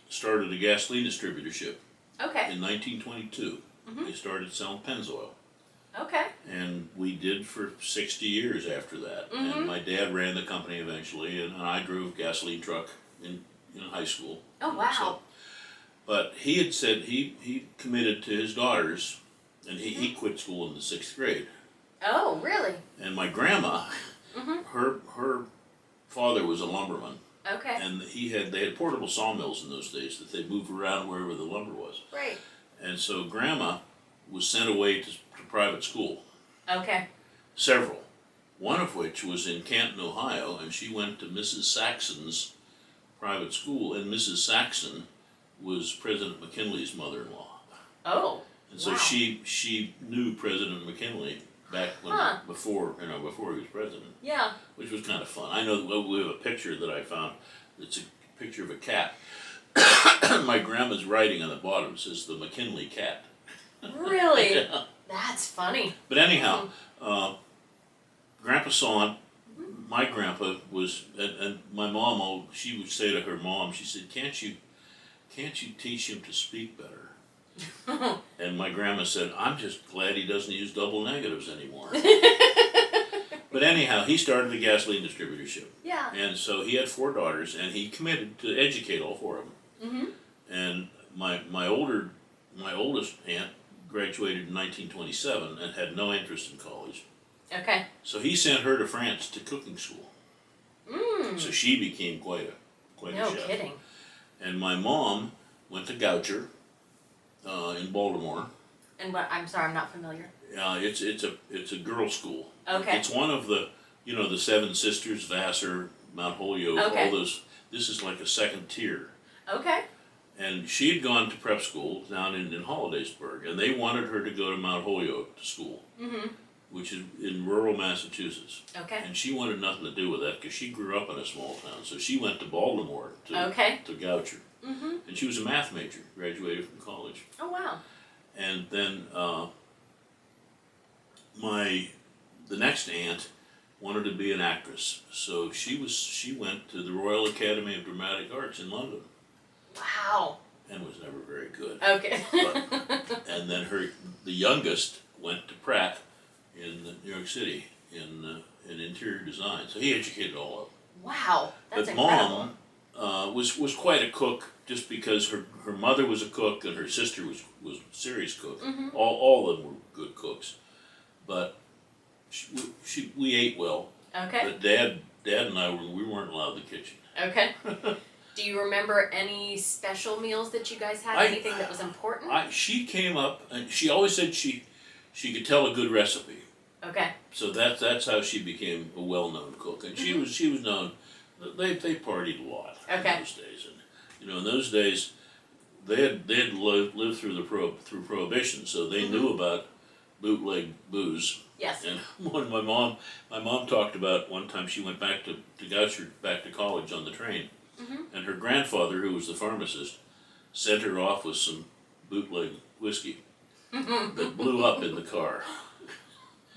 started a gasoline distributorship Okay. in 1922. They started selling Pennzoil, Okay. and we did for 60 years after that. And my dad ran the company eventually, and I drove a gasoline truck in high school. Oh, wow. So, but he had said he committed to his daughters, and he quit school in the 6th grade. Oh, really? And my grandma, her father was a lumberman, Okay. and they had portable sawmills in those days that they moved around wherever the lumber was. Right. And so grandma was sent away to private school, Okay. several, one of which was in Canton, Ohio, and she went to Mrs. Saxon's private school, and Mrs. Saxon was President McKinley's mother-in-law. Oh. And so wow. she knew President McKinley back when before he was president. Yeah. Which was kind of fun. I know we have a picture that I found. It's a picture of a cat. My grandma's writing on the bottom says the McKinley cat. Really? Yeah. That's funny. But anyhow, Grandpa saw it. My grandpa was, and my mom, she would say to her mom, she said, can't you teach him to speak better? And my grandma said, I'm just glad he doesn't use double negatives anymore. But anyhow, he started the gasoline distributorship. Yeah. And so he had 4 daughters, and he committed to educate all 4 of them. And my oldest aunt graduated in 1927 and had no interest in college. Okay. So he sent her to France to cooking school. So she became quite a No chef. kidding. And my mom went to Goucher in Baltimore. And what? I'm sorry, I'm not familiar. It's a girls' school. Okay. It's one of the the Seven Sisters, Vassar, Mount Holyoke, Okay. all those. This is like a second tier. Okay. And she had gone to prep school down in Hollidaysburg, and they wanted her to go to Mount Holyoke to school, which is in rural Massachusetts. Okay. And she wanted nothing to do with that because she grew up in a small town. So she went to Baltimore to Goucher. And she was a math major, graduated from college. Oh, wow. And then the next aunt wanted to be an actress, so she went to the Royal Academy of Dramatic Arts in London. Wow. And was never very good. Okay. And then the youngest went to Pratt in New York City in interior design. So he educated all of them. Wow, that's but incredible. Mom was quite a cook, just because her mother was a cook and her sister was a serious cook. All of them were good cooks, but we ate well. Okay. But Dad and I we weren't allowed in the kitchen. Okay. Do you remember any special meals that you guys had? Anything that was important? She came up and she always said she could tell a good recipe. Okay. So that's how she became a well-known cook, and she was known. They partied a lot in those days, and in those days they had lived through through Prohibition, so they knew about bootleg booze. Yes. And when my mom talked about one time she went back to Goucher, back to college on the train, and her grandfather, who was the pharmacist, sent her off with some bootleg whiskey that blew up in the car.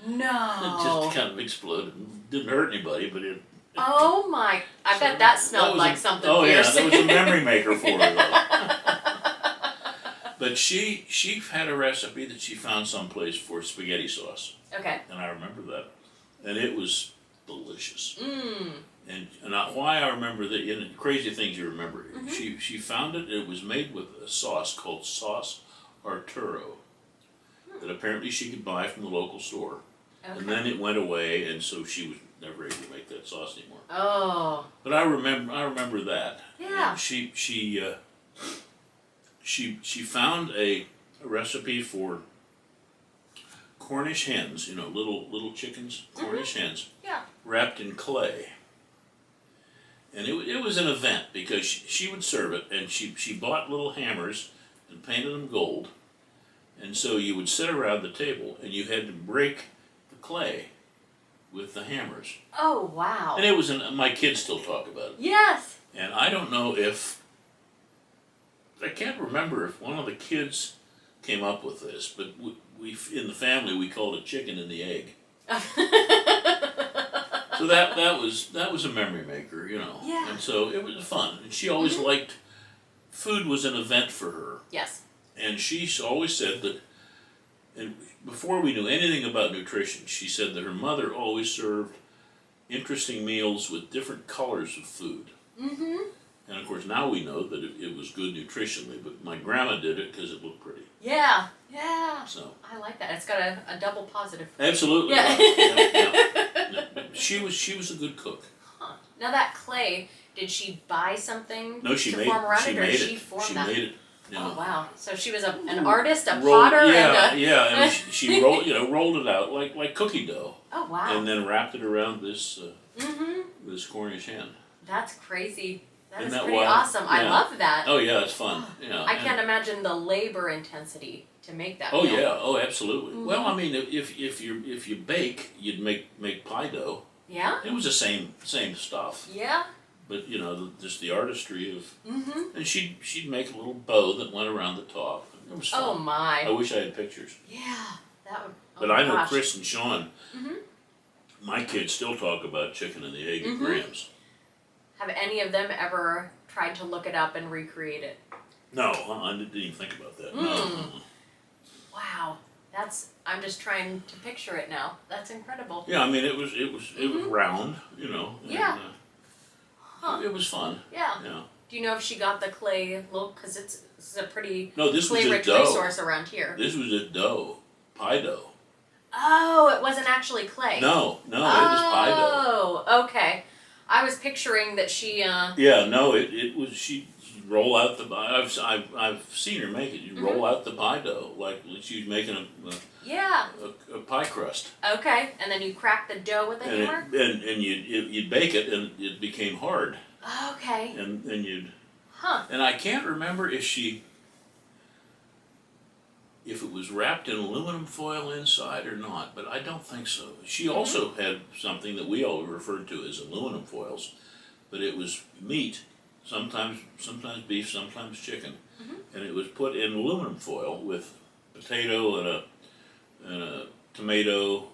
No. It just kind of exploded. Didn't hurt anybody, but it. Oh my! I bet that smelled like something Oh fierce. yeah, that was a memory maker for her though. But she had a recipe that she found someplace for spaghetti sauce. Okay. And I remember that, and it was delicious. And why I remember that, and crazy things you remember. She found it. It was made with a sauce called sauce Arturo. that apparently she could buy from the local store. Okay. And then it went away, and so she was never able to make that sauce anymore. Oh. But I remember that. Yeah. And she found a recipe for Cornish hens, little chickens, Cornish hens, Yeah. wrapped in clay. And it was an event because she would serve it, and she bought little hammers and painted them gold. And so you would sit around the table, and you had to break the clay with the hammers. Oh, wow. And it was my kids still talk about it. Yes. And I don't know I can't remember if one of the kids came up with this, but we in the family we called it chicken and the egg. So that was a memory maker, Yeah. And so it was fun. And she always liked food was an event for her. Yes. And she always said that, and before we knew anything about nutrition, she said that her mother always served interesting meals with different colors of food. Mm-hmm. And of course now we know that it was good nutritionally, but my grandma did it because it looked pretty. Yeah. Yeah. So I like that. It's got a double positive. absolutely. Yeah. Yeah. She was a good cook. Huh. Now that clay, did she buy something No, she to made form around it, or made did it. she form She that? made it. Oh wow! So she was an artist, a Rolled- potter, yeah, and a... yeah, and she rolled it out like cookie dough, Oh wow! and then wrapped it around this this Cornish hen. That's crazy. That Isn't is that pretty wild? awesome. I Yeah. love that. Oh yeah, it's fun. Yeah, I can't imagine the labor intensity to make that. Oh meal. yeah, oh absolutely. Well, I mean, if you bake, you'd make pie dough. Yeah. It was the same stuff, Yeah. but just the artistry of. And she'd make a little bow that went around the top. It was fun. Oh my. I wish I had pictures. Yeah. That would. Oh But my I know gosh. Chris and Sean. My kids still talk about chicken and the egg at Graham's. Have any of them ever tried to look it up and recreate it? No, I didn't even think about that. No. Wow. I'm just trying to picture it now. That's incredible. Yeah, I mean it was round, and, Yeah. Huh. it was fun. Yeah. Yeah. Do you know if she got the clay look? Because this is a pretty No, this was a clay-rich dough. resource around here. This was a dough, pie dough. Oh, it wasn't actually clay. No, it was pie dough. Oh, okay. I was picturing that she. Yeah, no, it was she roll out the. I've seen her make it. You roll out the pie dough like she was making Yeah. a pie crust. Okay, and then you crack the dough with a hammer. And you'd bake it and it became hard. Okay. And you'd. Huh. And I can't remember if it was wrapped in aluminum foil inside or not, but I don't think so. She also had something that we all referred to as aluminum foils, but it was meat, sometimes beef, sometimes chicken, and it was put in aluminum foil with potato and a tomato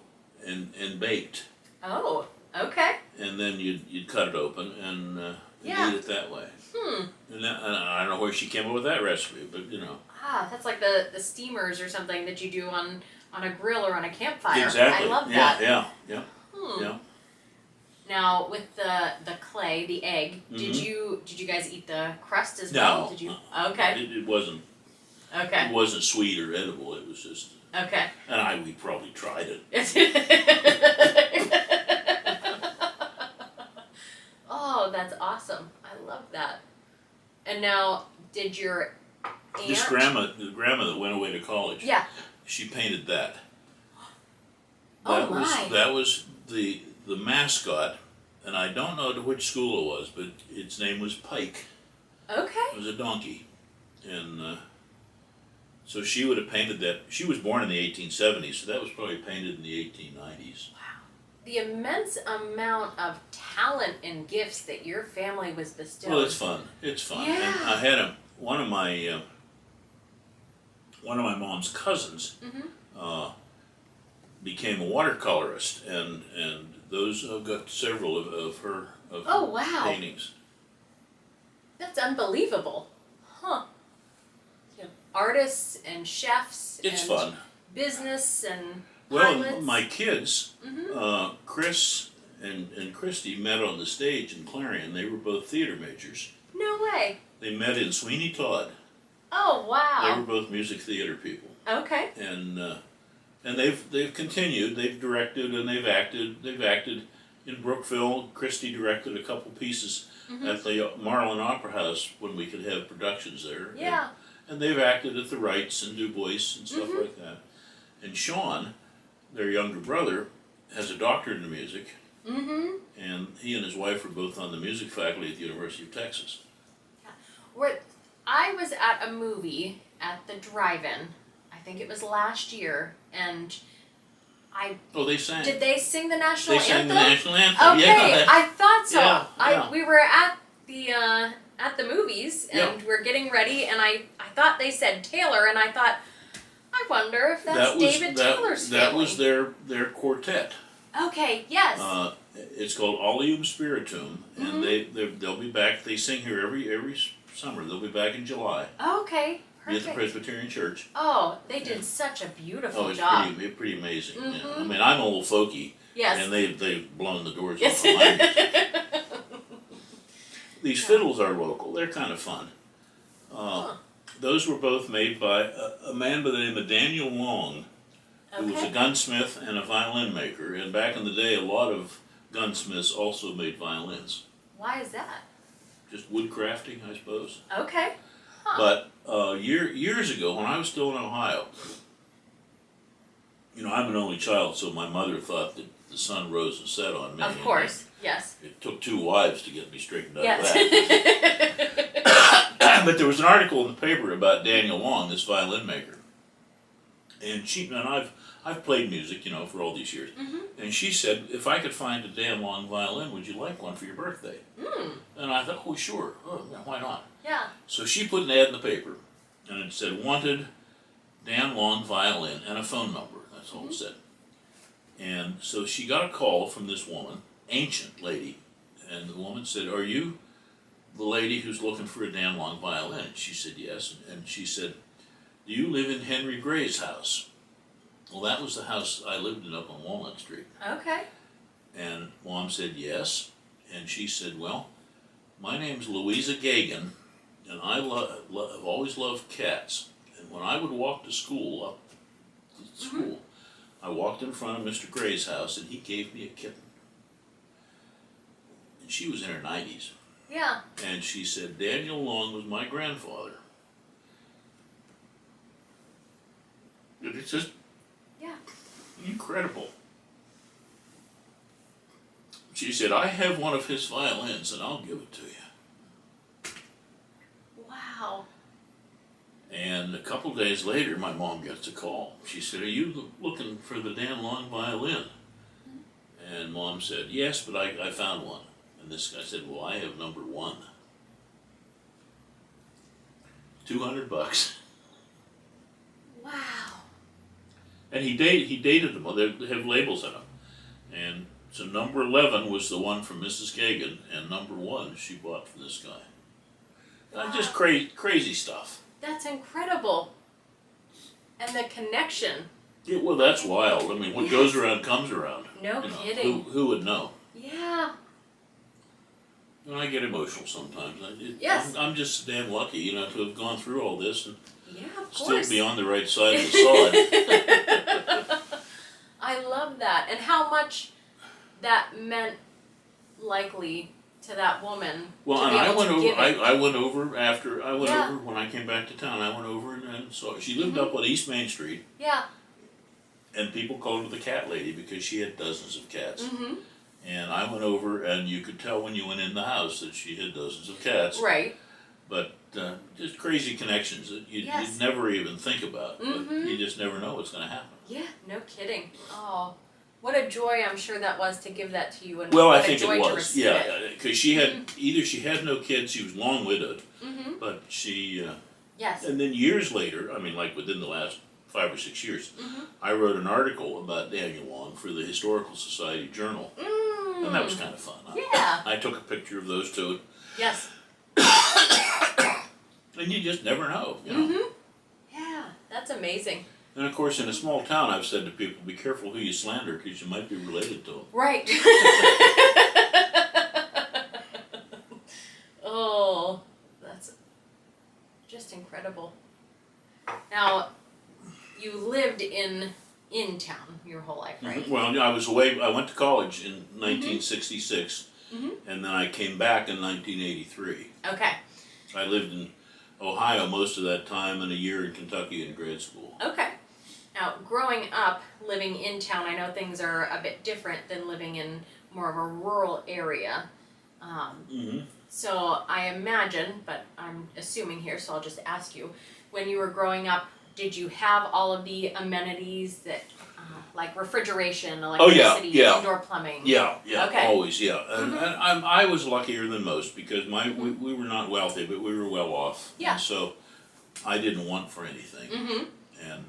and baked, Oh. Okay. and then you'd cut it open and Yeah. eat it that way. And I don't know where she came up with that recipe, but Ah, that's like the steamers or something that you do on a grill or on a campfire. Exactly. I love Yeah, that. yeah. Yeah. Now with the clay, the egg, did you guys eat the crust as well? No. Did you? Okay. It wasn't. Okay. It wasn't sweet or edible. It was just. Okay. And we probably tried it. Oh, that's awesome. I love that. And now, did your aunt... The grandma that went away to college. Yeah. She painted that. Oh, my. That was the mascot, and I don't know to which school it was, but its name was Pike. Okay. It was a donkey, and so she would have painted that. She was born in the 1870s, so that was probably painted in the 1890s. Wow. The immense amount of talent and gifts that your family was bestowed. Well, it's fun. It's fun. Yeah. And I had one of my mom's cousins became a watercolorist, and those got several of her Oh, wow. paintings. That's unbelievable. Huh. You know, artists and chefs It's and fun. business and Well, pilots. my kids, Chris and Christy, met on the stage in Clarion. They were both theater majors. No way. They met in Sweeney Todd. Oh, They were wow. both music theater people. Okay. And And they've continued. They've directed and they've acted. They've acted in Brookville. Christie directed a couple pieces at the Marlin Opera House when we could have productions there. Yeah. And they've acted at the Wrights and Du Bois and stuff like that. And Sean, their younger brother, has a doctorate in music. And he and his wife are both on the music faculty at the University of Texas. I was at a movie at the drive-in. I think it was last year, and they sang. Did they sing the national anthem? They sang the national anthem. Okay, Yeah. I thought so. Yeah. We were at the movies, and we're getting ready, and I thought they said Taylor, and I thought, I wonder if that's David Taylor's family. That was their quartet. Okay. Yes. It's called Oleum Spiritum, and they'll be back. They sing here every summer. They'll be back in July. Okay. Perfect. At the Presbyterian Church. Oh, they did such a beautiful job. Oh, it's pretty amazing. Yeah. I mean, I'm a little folky. Yes. And they've blown the doors off behind me. These fiddles are local. They're kind of fun. Those were both made by a man by the name of Daniel Long, who was a gunsmith and a violin maker. And back in the day, a lot of gunsmiths also made violins. Why is that? Just woodcrafting, I suppose. Okay. Huh. But years ago, when I was still in Ohio, I'm an only child, so my mother thought that the sun rose and set on me. Of course, yes. It took 2 wives to get me straightened out yes. of that. But there was an article in the paper about Daniel Long, this violin maker. And I've played music, for all these years. And she said, if I could find a Dan Long violin, would you like one for your birthday? And I thought, oh, sure. Oh, yeah, why not? Yeah. So she put an ad in the paper, and it said, wanted Dan Long violin, and a phone number. That's all it said. And so she got a call from this woman, ancient lady, and the woman said, are you the lady who's looking for a Dan Long violin? And she said, yes. And she said, do you live in Henry Gray's house? Well, that was the house I lived in up on Walnut Street. Okay. And Mom said, yes. And she said, well, my name's Louisa Gagan, and I have always loved cats. And when I would walk to school, up to school, I walked in front of Mr. Gray's house, and he gave me a kitten. And she was in her 90s. Yeah. And she said, Daniel Long was my grandfather. And it's just incredible. She said, I have one of his violins, and I'll give it to you. Wow. And a couple days later, my mom gets a call. She said, are you looking for the Dan Long violin? And Mom said, yes, but I found one. And this guy said, well, I have number 1. $200. Wow. And he dated them. They have labels on them. And so number 11 was the one from Mrs. Gagan, and number 1 she bought from this guy. Wow. Just crazy stuff. That's incredible. And the connection. Yeah, well, that's wild. I mean, what goes around comes around. No kidding. Who would know? Yeah. And I get emotional sometimes. Yes. I'm just damn lucky, to have gone through all this and of still course. be on the right side of the sod. I love that. And how much that meant likely to that woman. Well, to and be I able went to over. give it. I went over after. I went over when I came back to town. I went over and saw her. She lived up on East Main Street. Yeah. And people called her the cat lady because she had dozens of cats. And I went over, and you could tell when you went in the house that she had dozens of cats. Right. But just crazy connections that you'd never even think about. But you just never know what's going to happen. Yeah, no kidding. Oh, what a joy I'm sure that was to give that to you. And Well, what I think a joy it to was. receive Yeah, it. because she had either she had no kids, she was long widowed, but she. Yes. And then years later, I mean, like within the last 5 or 6 years, I wrote an article about Daniel Long for the Historical Society Journal. And that was kind of fun. Yeah. I took a picture of those two. Yes. And you just never know, Yeah, that's amazing. And of course, in a small town, I've said to people, be careful who you slander because you might be related to them. Right. Oh, that's just incredible. Now, you lived in in town your whole life, right? Well, I was away. I went to college in 1966, and then I came back in 1983. Okay. I lived in Ohio most of that time, and a year in Kentucky in grad school. Okay. Now, growing up, living in town, I know things are a bit different than living in more of a rural area. So I imagine, but I'm assuming here, so I'll just ask you, when you were growing up, did you have all of the amenities that, like refrigeration, electricity, indoor plumbing? Yeah, Okay. always, yeah. And I was luckier than most because we were not wealthy, but we were well off. Yeah. And so I didn't want for anything. And,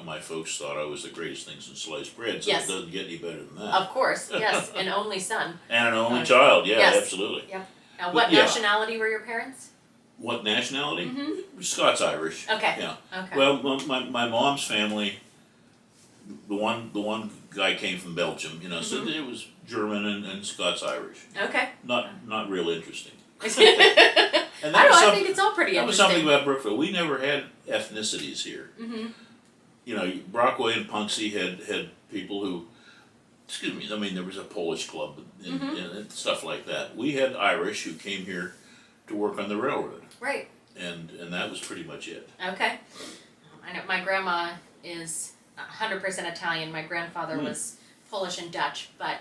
my folks thought I was the greatest thing since sliced bread, so Yes. it doesn't get any better than that. Of course, yes, an only son. And an only child, yeah, yes. absolutely. Yep. Now, what nationality were your parents? What nationality? Scots-Irish. Okay. Yeah. Okay. Well, my mom's family, the one guy came from Belgium, so it was German and Scots-Irish. Okay. Not real interesting. And I think it's all pretty that interesting. was something about Brookville. We never had ethnicities here. Brockway and Punxsy had people who, there was a Polish club and stuff like that. We had Irish who came here to work on the railroad. Right. And that was pretty much it. Okay. I know my grandma is 100% Italian. My grandfather was Polish and Dutch, but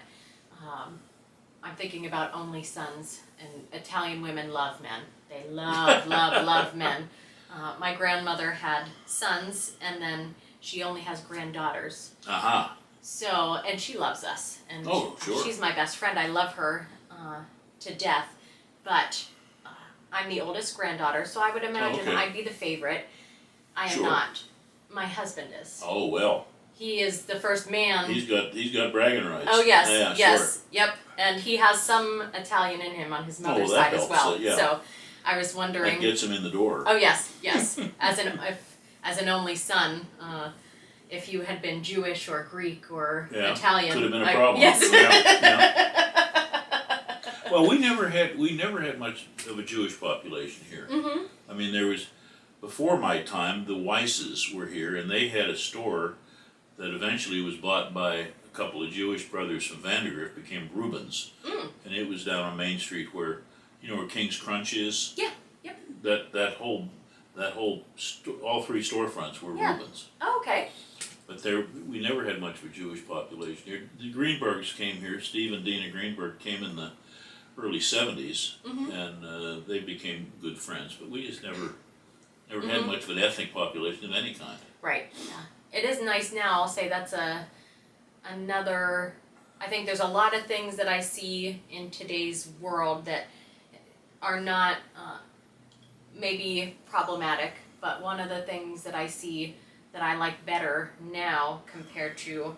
I'm thinking about only sons, and Italian women love men. They love men. My grandmother had sons, and then she only has granddaughters. So, and she loves us, and she's my best friend. I love her to death, but I'm the oldest granddaughter, so I would imagine I'd be the favorite. I am not. My husband is. Oh, well. He is the first man. He's got bragging rights. Oh yes, yeah, yes, sure. Yep. And he has some Italian in him on his mother's side as well. Yeah. So I was wondering. That gets him in the door. Oh yes. As an only son, if you had been Jewish or Greek or Italian, could have been a problem. Yes. Well, we never had much of a Jewish population here. There was, before my time, the Weisses were here, and they had a store that eventually was bought by a couple of Jewish brothers from Vandergrift, became Rubens, and it was down on Main Street where King's Crunch is. Yeah. Yep. That whole all three storefronts were Rubens. Oh, okay. But we never had much of a Jewish population here. The Greenbergs came here. Steve and Dina Greenberg came in the early 70s, and they became good friends. But we just never had much of an ethnic population of any kind. Right. Yeah. It is nice now. I'll say that's another. I think there's a lot of things that I see in today's world that are not maybe problematic, but one of the things that I see that I like better now compared to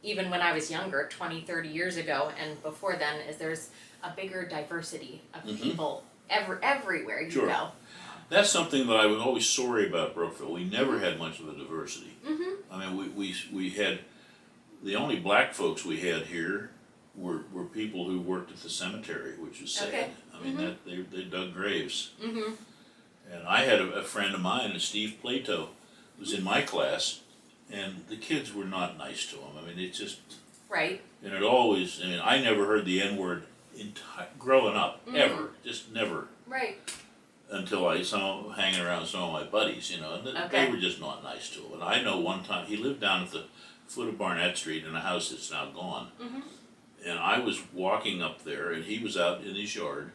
even when I was younger, 20, 30 years ago, and before then, is there's a bigger diversity of people everywhere you go. That's something that I was always sorry about Brookville. We never had much of a diversity. We had, the only black folks we had here were people who worked at the cemetery, which is sad. Okay. They dug graves. And I had a friend of mine, Steve Plato, was in my class, and the kids were not nice to him. It's just... Right. And it always, I never heard the N-word growing up, ever. Just never. Right. Until I saw him hanging around with some of my buddies, and they were just not nice to him. And I know one time, he lived down at the foot of Barnett Street in a house that's now gone. And I was walking up there, and he was out in his yard,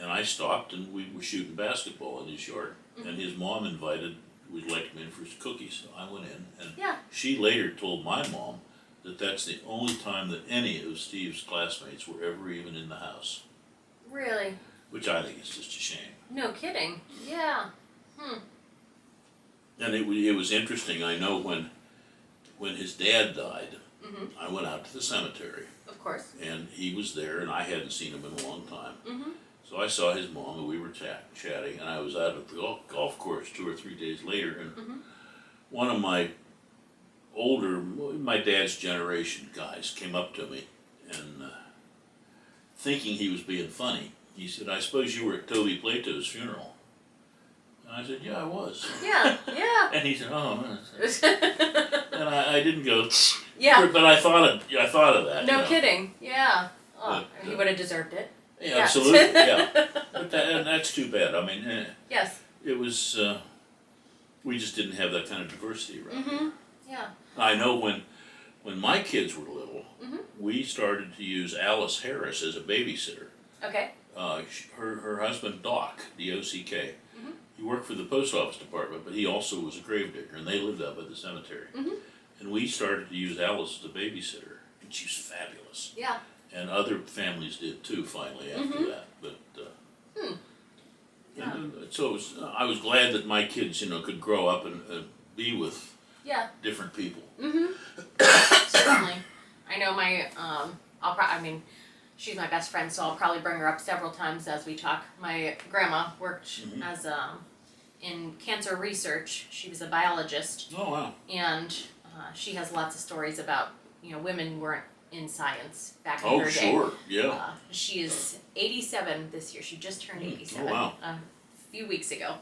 and I stopped, and we were shooting basketball in his yard. And his mom would like to come in for cookies, so I went in, and she later told my mom that that's the only time that any of Steve's classmates were ever even in the house. Really? Which I think is just a shame. No kidding. Yeah. And it was interesting. I know when his dad died, I went out to the cemetery. Of course. And he was there, and I hadn't seen him in a long time. So I saw his mom, and we were chatting, and I was out at the golf course 2 or 3 days later, and one of my dad's generation guys came up to me, and thinking he was being funny, he said, "I suppose you were at Toby Plato's funeral?" And I said, "Yeah, I was." Yeah. And he said, "Oh, man." And I didn't go. Yeah. But I thought of that. No you know. kidding. Yeah. Oh, But, he would have deserved it. Yeah, Yeah. absolutely. Yeah. But and that's too bad. I mean, Yes. it was. We just didn't have that kind of diversity around. Mm-hmm. Yeah. I know when my kids were little, Mm-hmm. we started to use Alice Harris as a babysitter. Okay. Her husband Doc, D-O-C-K, Mhm. he worked for the post office department, but he also was a gravedigger, and they lived up at the cemetery. Mhm. And we started to use Alice as a babysitter, and she was fabulous. Yeah. And other families did too. Finally, after Mhm. that, but. Yeah. And so it was, I was glad that my kids, could grow up and be with Yeah. different people. Mm-hmm. Certainly. I know my, she's my best friend, so I'll probably bring her up several times as we talk. My grandma worked Mhm. as, in cancer research. She was a biologist, Oh wow! and she has lots of stories about, women weren't in science back in Oh her day. sure, yeah. She is 87 this year. She just turned 87 Oh, wow. a few weeks ago.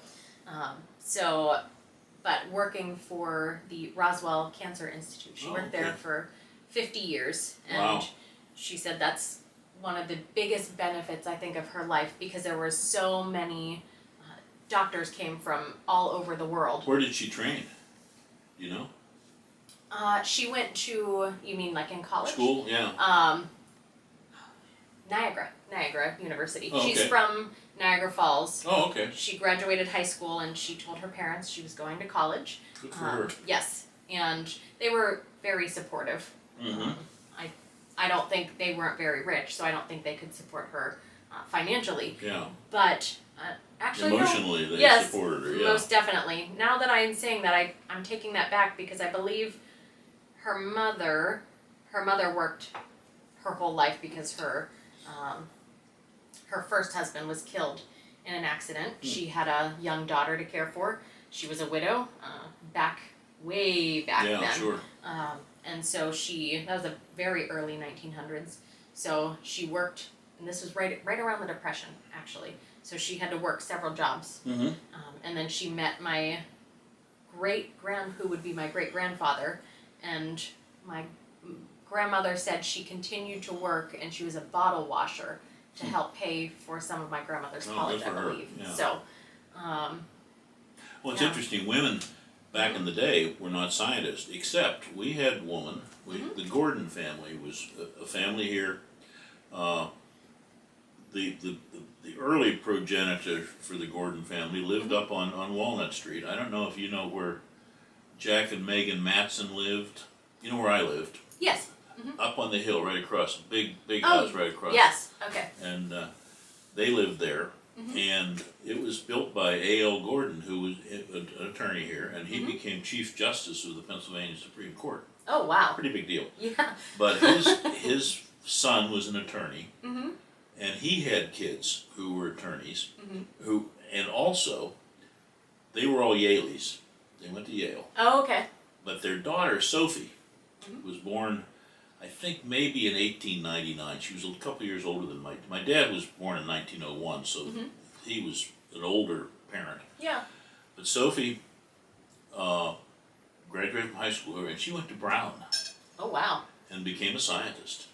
But working for the Roswell Cancer Institute. She Oh, worked there okay. for 50 years. And Wow. she said that's one of the biggest benefits, I think, of her life, because there were so many doctors came from all over the world. Where did she train? You know, She went to, you mean like in college? school. Yeah. Niagara University. Oh, She's okay. from Niagara Falls. Oh okay. She graduated high school and she told her parents she was going to college. Good for her. Yes, and they were very supportive. Mm-hmm. I don't think they weren't very rich, so I don't think they could support her financially. Yeah. But actually, Emotionally, they yes, supported her. Yeah. most definitely. Now that I'm saying that, I'm taking that back, because I believe her mother worked her whole life because her first husband was killed in an accident. She had a young daughter to care for. She was a widow way back Yeah, then. sure. And so that was a very early 1900s. So she worked, and this was right around the Depression, actually. So she had to work several jobs. Mm-hmm. And then she met my who would be my great-grandfather, and my grandmother said she continued to work, and she was a bottle washer to help pay for some of my grandmother's Oh, college, good I for her, believe. yeah. So, Well, it's Yeah. interesting. Women back in the day were not scientists, except we had women. The Gordon family was a family here. The early progenitor for the Gordon family lived up on Walnut Street. I don't know if you know where Jack and Megan Matson lived. You know where I lived? yes. Up on the hill, right across, big Oh, house right across. Yes. Okay. And they lived there, and it was built by A.L. Gordon, who was an attorney here, and he became Chief Justice of the Pennsylvania Supreme Court. Oh, wow. Pretty big deal. Yeah. But his son was an attorney, Mm-hmm. and he had kids who were attorneys, Mm-hmm. and also, they were all Yaleys. They went to Yale. Oh, okay. But their daughter, Sophie, was born, I think maybe in 1899. She was a couple years older than my dad was born in 1901, so he was an older parent. Yeah. But Sophie graduated from high school, and she went to Brown Oh, wow. and became a scientist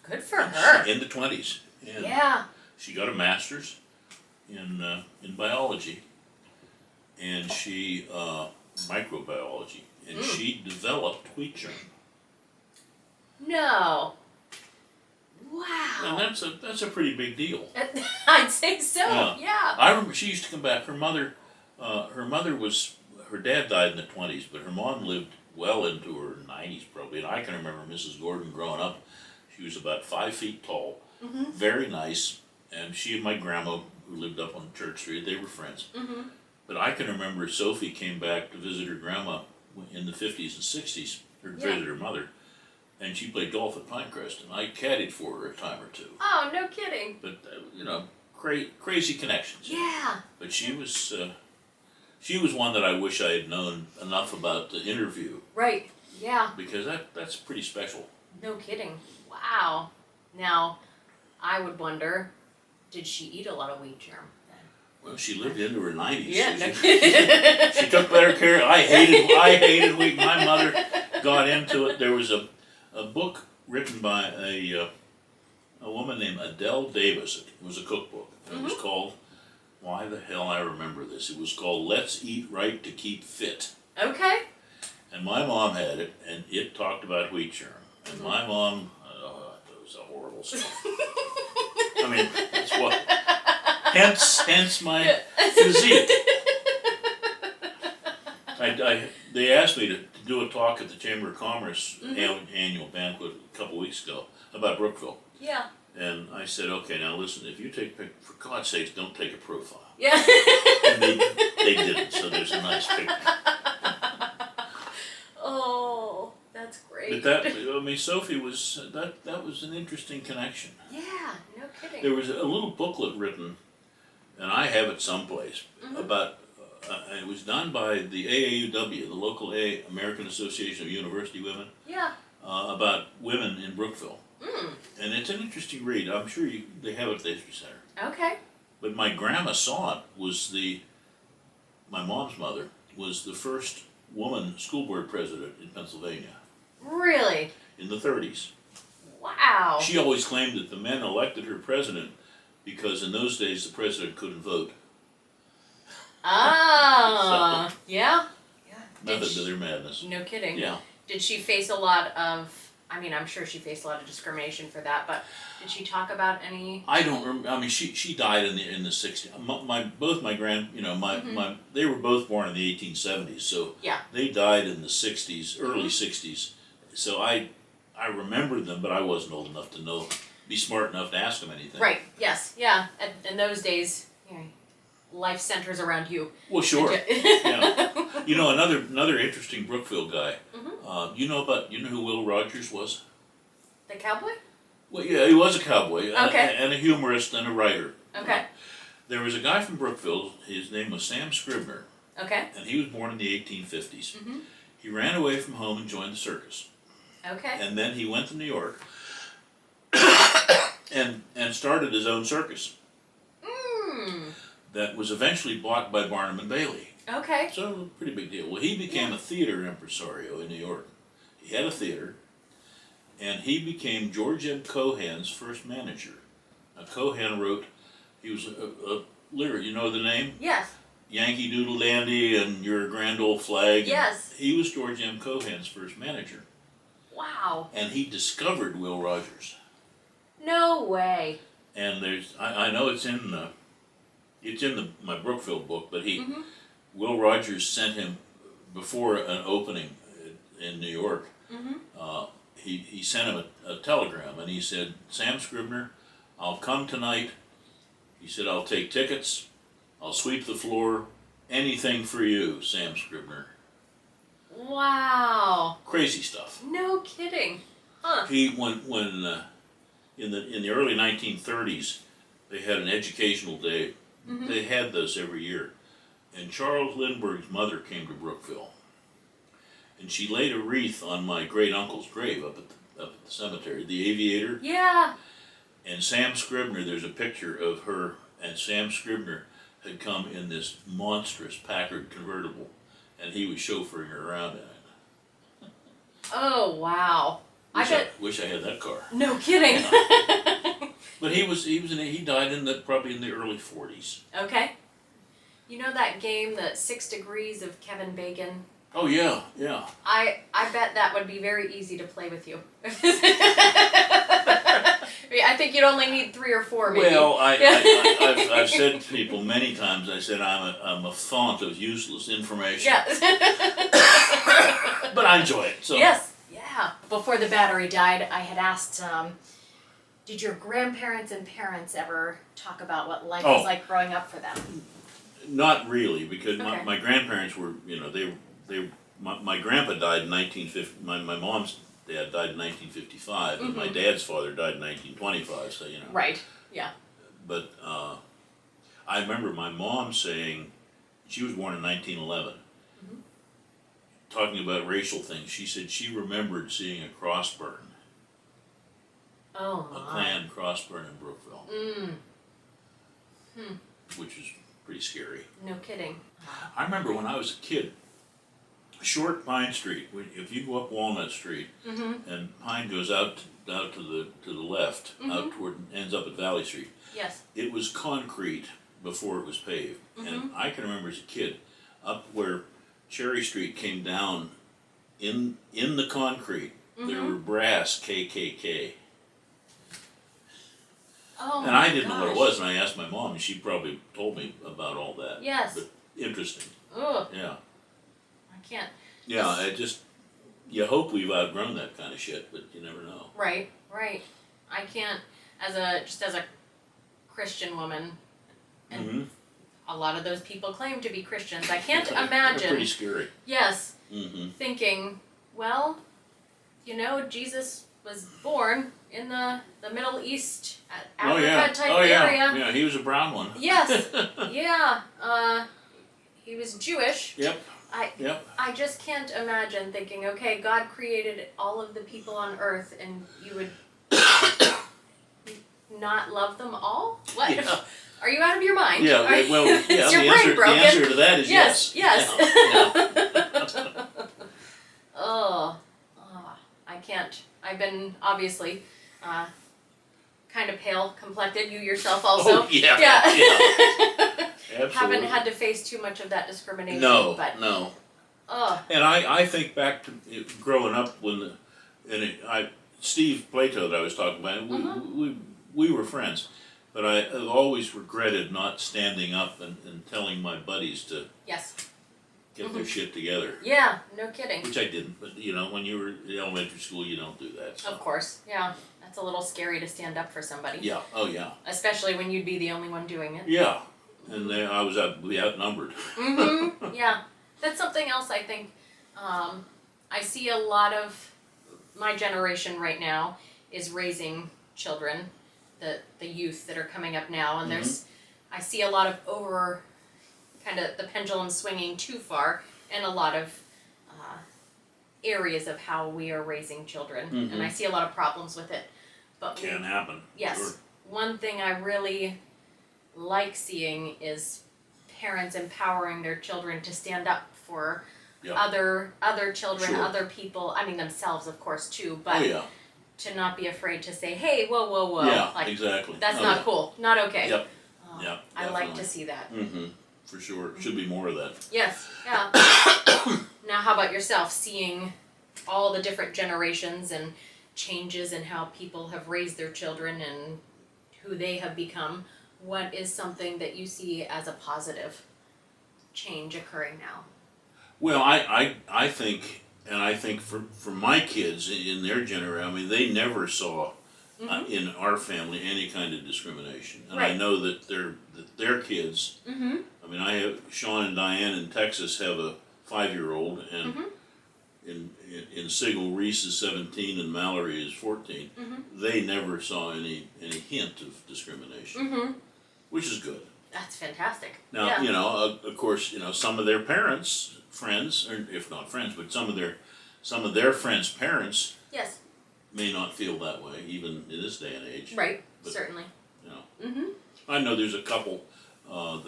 Good for her. in the 20s. And Yeah. she got a master's in biology, and she microbiology, and she developed wheat germ. No. And Wow. that's a pretty big deal. I'd say so. Yeah. Yeah. I remember she used to come back. Her dad died in the 20s, but her mom lived well into her 90s probably. And I can remember Mrs. Gordon growing up. She was about 5 feet tall, very nice. And she and my grandma, who lived up on Church Street, they were friends. But I can remember Sophie came back to visit her grandma in the 50s and 60s, or visit her mother. And she played golf at Pinecrest, and I caddied for her a time or two. Oh, no kidding. But crazy connections. Yeah. But she was one that I wish I had known enough about to interview, Right. Yeah. because that's pretty special. No kidding. Wow. Now, I would wonder, did she eat a lot of wheat germ then? Well, she lived into her 90s. Yeah. so No she, kidding. she took better care. I hated wheat. My mother got into it. There was a book written by a woman named Adele Davis. It was a cookbook. And it was called, why the hell I remember this? It was called Let's Eat Right to Keep Fit. Okay. And my mom had it, and it talked about wheat germ. And my mom, it was a horrible stuff. I mean, that's what. Hence my physique. They asked me to do a talk at the Chamber of Commerce annual banquet a couple weeks ago about Brookville. Yeah. And I said, okay, now listen, if you take, for God's sakes, don't take a profile. Yeah. And they didn't, so there's a nice picture. Oh, that's great. But Sophie was, that was an interesting connection. Yeah, no kidding. There was a little booklet written, and I have it someplace, about, it was done by the AAUW, the local American Association of University Women, Yeah. about women in Brookville. And it's an interesting read. I'm sure they have it at the History Center. Okay. But my grandma saw it, my mom's mother, was the first woman school board president in Pennsylvania. Really? In the 30s. Wow. She always claimed that the men elected her president because in those days the president couldn't vote. Ah, yeah. Method to their madness. No kidding. Yeah. Did she face a lot of, I mean, I'm sure she faced a lot of discrimination for that, but did she talk about any? I don't remember. I mean, she died in the 60s. They were both born in the 1870s, so Yeah. they died in the 60s, early 60s. So I remember them, but I wasn't old enough to be smart enough to ask them anything. Right. Yes. Yeah. In those days, life centers around you. Well, sure. Yeah. You know, another interesting Brookville guy. You know who Will Rogers was? The cowboy? Well, yeah, he was a cowboy. Okay. And a humorist and a writer. Okay. There was a guy from Brookville. His name was Sam Scribner. Okay. And he was born in the 1850s. He ran away from home and joined the circus. Okay. And then he went to New York and started his own circus. That was eventually bought by Barnum and Bailey. Okay. So, a pretty big deal. Well, he became a theater impresario in New York. He had a theater, and he became George M. Cohan's first manager. Now, Cohan wrote, he was a lyric, you know the name? Yes. Yankee Doodle Dandy and Your Grand Old Flag. Yes. He was George M. Cohan's first manager. Wow. And he discovered Will Rogers. No way. And I know it's in my Brookville book, but Will Rogers sent him, before an opening in New York, he sent him a telegram, and he said, Sam Scribner, I'll come tonight. He said, I'll take tickets, I'll sweep the floor, anything for you, Sam Scribner. Wow. Crazy stuff. No kidding. Huh. When in the early 1930s, they had an educational day. They had those every year. And Charles Lindbergh's mother came to Brookville. And she laid a wreath on my great uncle's grave up at the cemetery, the aviator. Yeah. And Sam Scribner, there's a picture of her, and Sam Scribner had come in this monstrous Packard convertible, and he was chauffeuring her around in it. Oh, wow. Wish I had that car. No kidding. Yeah. But he died probably in the early 40s. Okay. You know that game, the 6 Degrees of Kevin Bacon? Oh yeah, yeah. I bet that would be very easy to play with you. I think you'd only need 3 or 4 maybe. Well, I've said to people many times, I said I'm a font of useless information. Yes. But I enjoy it. So. Yes. Yeah. Before the battery died, I had asked, did your grandparents and parents ever talk about what life was like growing up for them? Not really, because Okay. my grandparents were, my grandpa died in 1950. My mom's dad died in 1955, and my dad's father died in 1925. So Right. Yeah. But I remember my mom saying, she was born in 1911. Talking about racial things, she said she remembered seeing a cross burn. Oh A my. Klan cross burn in Brookville. Which is pretty scary. No kidding. I remember when I was a kid, Short Pine Street. If you go up Walnut Street, and Pine goes out to the left, out toward ends up at Valley Street. Yes. It was concrete before it was paved, and I can remember as a kid, up where Cherry Street came down, in the concrete, there were brass KKK. Oh, and I didn't know what it was, and I asked my mom, and she probably told me about all that. Yes. But interesting. Ugh. Yeah. I can't. Yeah, you hope we've outgrown that kind of shit, but you never know. Right, right. I can't, as a Christian woman, and a lot of those people claim to be Christians, I can't imagine. They're pretty scary. Yes. Thinking, well, Jesus was born in the Middle East, Africa type area. Yeah, he was a brown one. Yes. Yeah. He was Jewish. Yep. I just can't imagine thinking, okay, God created all of the people on earth and you would not love them all? What? Yeah. Are you out of your mind? Yeah, well, yeah, Is your brain broken? The answer to that is yes. Yes. Yeah. Oh, I can't. I've been obviously kind of pale complected. You yourself also. Oh, yeah. Absolutely. Haven't had to face too much of that discrimination. No, but, no. And I think back to growing up when Steve Plato that I was talking about, we were friends, but I've always regretted not standing up and telling my buddies to get their shit together. Yeah, no kidding. Which I didn't, but when you were in elementary school, you don't do that. So. Of course, yeah. That's a little scary to stand up for somebody. Yeah, oh yeah. Especially when you'd be the only one doing it. Yeah, and I was outnumbered. Yeah, that's something else I think. I see a lot of my generation right now is raising children, the youth that are coming up now, and I see a lot of kind of the pendulum swinging too far in a lot of areas of how we are raising children, and I see a lot of problems with it. But can happen. Yes. Sure. One thing I really like seeing is parents empowering their children to stand up for other children, other people. I mean themselves, of course, too. But to not be afraid to say, "Hey, whoa, whoa, whoa!" Yeah, like, exactly. That's not cool. Not okay. Yep. I like to see that. For sure. Should be more of that. Yes. Yeah. Now, how about yourself? Seeing all the different generations and changes in how people have raised their children and who they have become, what is something that you see as a positive change occurring now? Well, I think, and I think for my kids in their generation, I mean, they never saw in our family any kind of discrimination, and I know that their kids. I mean, I have Sean and Diane in Texas have a 5-year-old, and in Sigel, Reese is 17 and Mallory is 14. They never saw any hint of discrimination, which is good. That's fantastic. Now, of course, some of their parents, friends, or if not friends, but some of their friends' parents, may not feel that way, even in this day and age. Right. But, certainly. I know there's a couple at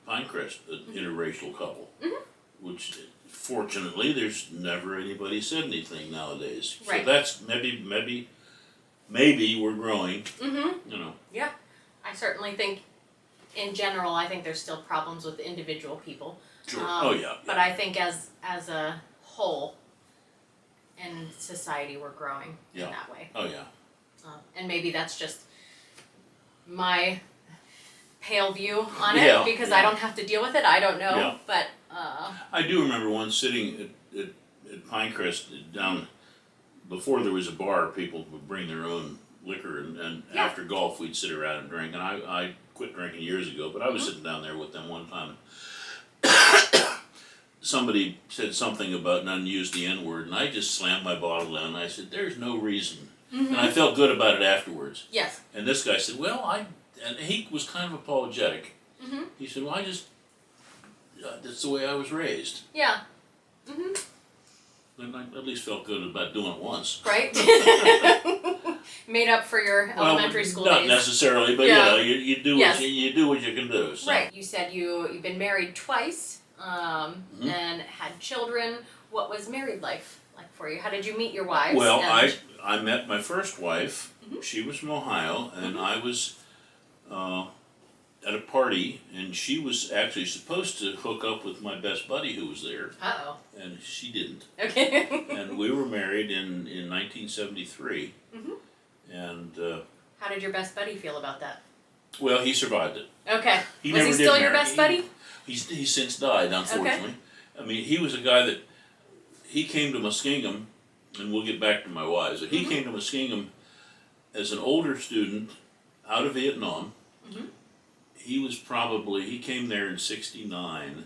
Pinecrest, an interracial couple, which fortunately there's never anybody said anything nowadays. Right. So that's maybe we're growing. Yeah, I certainly think, in general, I think there's still problems with individual people. Sure. But I think as a whole, in society, we're growing in that way. Oh yeah. And maybe that's just my pale view on it because I don't have to deal with it. I don't know, but I do remember once sitting at Pinecrest down before there was a bar. People would bring their own liquor, and after golf we'd sit around and drink. And I quit drinking years ago, but I was sitting down there with them one time. Somebody said something about none used the N-word, and I just slammed my bottle down and I said, "There's no reason." And I felt good about it afterwards. Yes. And this guy said, and he was kind of apologetic. He said, "Well, that's the way I was raised." Yeah. And I at least felt good about doing it once. Right. Made up for your elementary school not days. Not necessarily, but you do what you can do. So. Right. You said you've been married twice. and had children. What was married life like for you? How did you meet your wives? Well, and... I met my first wife. She was from Ohio, and I was at a party, and she was actually supposed to hook up with my best buddy who was there. Uh-oh. And she didn't. Okay. And we were married in 1973. And how did your best buddy feel about that? well, he survived it. Okay. He was never he did still your marry. best buddy? He's since died, unfortunately. I mean, he was a guy that he came to Muskingum, and we'll get back to my wives. But he came to Muskingum as an older student out of Vietnam. He came there in '69.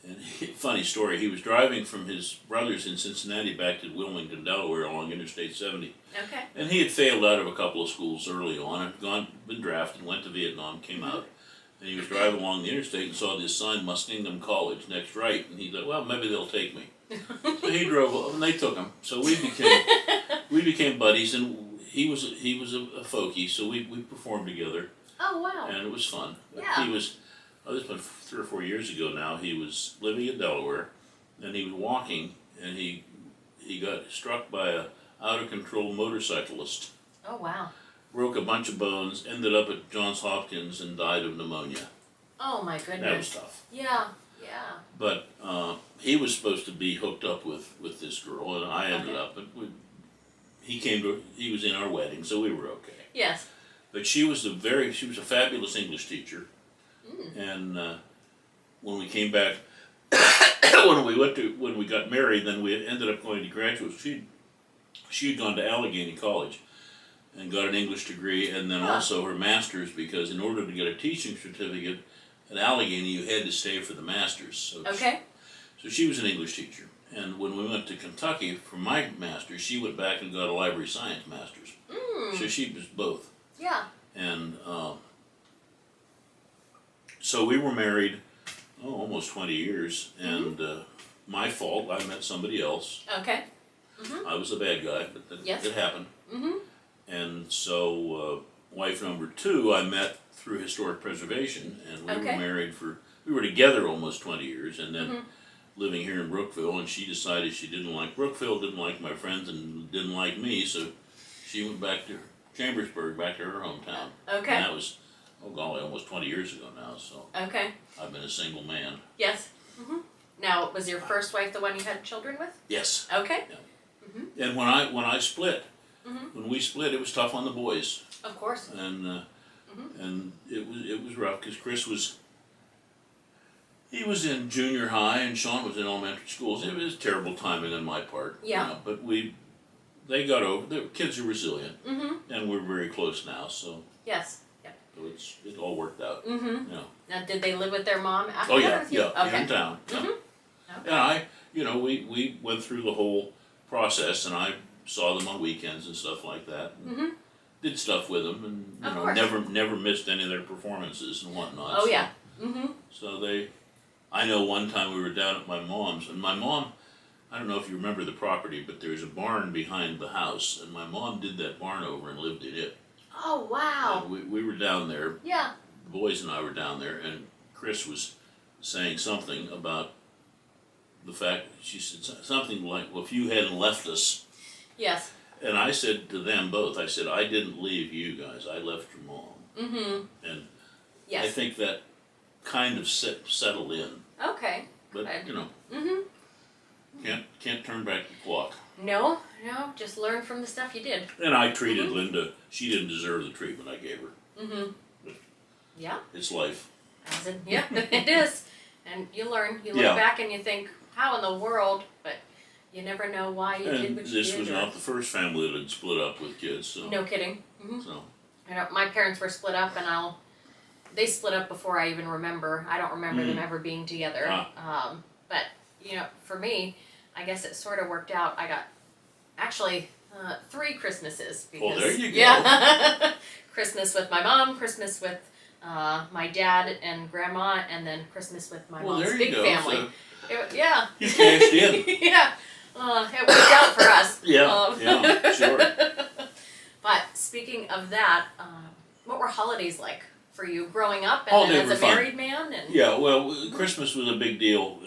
And funny story, he was driving from his brothers in Cincinnati back to Wilmington, Delaware along Interstate 70. Okay. And he had failed out of a couple of schools early on and been drafted, went to Vietnam, came out. And he was driving along the interstate and saw this sign, Muskingum College, next right. And he thought, well, maybe they'll take me. So he drove, and they took him. So we became buddies, and he was a folkie, so we performed together. Oh, wow. And it was fun. Yeah. He was, this was 3 or 4 years ago now, he was living in Delaware, and he was walking, and he got struck by a out-of-control motorcyclist. Oh, wow. Broke a bunch of bones, ended up at Johns Hopkins, and died of pneumonia. Oh, my goodness. That was tough. Yeah. But he was supposed to be hooked up with this girl, and I ended up, but he was in our wedding, so we were okay. Yes. But she was a fabulous English teacher. And when we came back, when we got married, then we ended up going to graduate. She had gone to Allegheny College and got an English degree, and then also her master's, because in order to get a teaching certificate at Allegheny, you had to stay for the master's. So she was an English teacher. And when we went to Kentucky for my master's, she went back and got a library science master's. So she was both. Yeah. And so we were married, almost 20 years, and my fault, I met somebody else. Okay. I was the bad guy, but it happened. And so wife number 2 I met through historic preservation, and we were married we were together almost 20 years, and then living here in Brookville, and she decided she didn't like Brookville, didn't like my friends, and didn't like me, so she went back to Chambersburg, back to her hometown. Okay. And that was, almost 20 years ago now, so Okay. I've been a single man. Yes. Now, was your first wife the one you had children with? Yes. Okay. Yeah. And when we split, it was tough on the boys. Of course. And and it was rough, because Chris was in junior high and Sean was in elementary schools. It was terrible timing on my part. Yeah. But they got over. The kids are resilient, and we're very close now. So Yes. Yep. so it all worked out. Now, did they live with their mom after Oh that yeah, with you? yeah, Okay. in town. Yeah. And we went through the whole process, and I saw them on weekends and stuff like that. And did stuff with them, and Of course. never missed any of their performances and whatnot. Oh so, yeah. So I know one time we were down at my mom's, and my mom, I don't know if you remember the property, but there's a barn behind the house, and my mom did that barn over and lived in it. Oh wow. And we were down there, Yeah. the boys and I were down there, and Chris was saying something about the fact, she said something like, well, if you hadn't left us. Yes. And I said to them both, I said, I didn't leave you guys, I left your mom. And Yes. I think that kind of settled in. Okay. But, can't turn back the clock. No, just learn from the stuff you did. And I treated Linda, she didn't deserve the treatment I gave her. Yeah. It's life. Yeah, it is. And you learn. You look back and you think, how in the world? But you never know why you did what you did. This was not the first family that had split up with kids. So. No kidding. So. My parents were split up, and they split up before I even remember. I don't remember them ever being together. But for me, I guess it sort of worked out. I got actually 3 Christmases. Because, there you go. Yeah. Christmas with my mom, Christmas with my dad and grandma, and then Christmas with my mom's big family. So yeah. You cashed in. Yeah. It worked out for us. Yeah, sure. But speaking of that, what were holidays like for you growing up Oh, and they then were as a fun. married man? And Yeah, well, Christmas was a big deal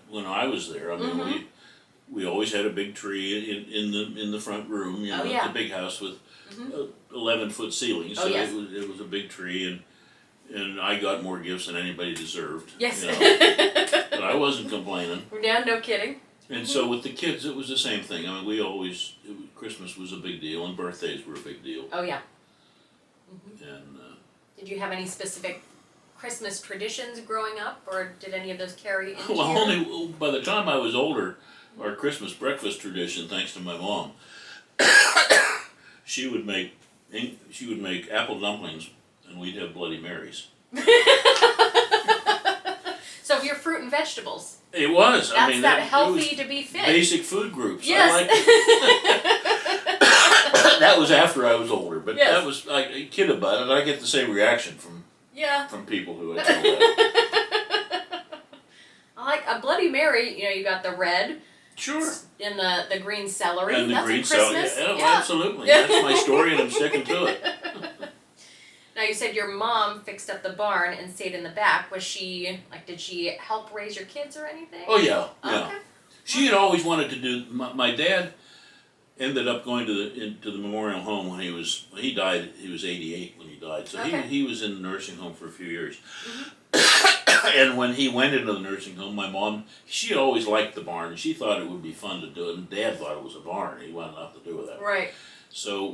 when I was there. I mean, we always had a big tree in the front room. You know, yeah. it's a big house with 11-foot ceilings, so yes. it was a big tree, and I got more gifts than anybody deserved. Yes. You know, but I wasn't complaining. Yeah, no kidding. And so with the kids, it was the same thing. I mean, Christmas was a big deal, and birthdays were a big deal. Oh yeah. And did you have any specific Christmas traditions growing up, or did any of those carry into well, your... only by the time I was older, our Christmas breakfast tradition, thanks to my mom, she would make apple dumplings, and we'd have Bloody Marys. So if you're fruit and vegetables. It was. That's I mean, that healthy to be fit. Basic food groups. Yes. I liked that was after I was older, but Yes. that was I kid about it. I get the same reaction from people who I tell that. I like a Bloody Mary. You know, you got the red. Sure. And the green celery. And the That's green in Christmas. celery. Yeah, absolutely. That's my story, and I'm sticking to it. Now you said your mom fixed up the barn and stayed in the back. Was she did she help raise your kids or anything? Oh yeah. Okay. She had always wanted to do. My dad ended up going to the memorial home when he died. He was 88 when he died, so he was in the nursing home for a few years. And when he went into the nursing home, my mom, she had always liked the barn. She thought it would be fun to do it, and Dad thought it was a barn. He wanted nothing to do with that. Right. So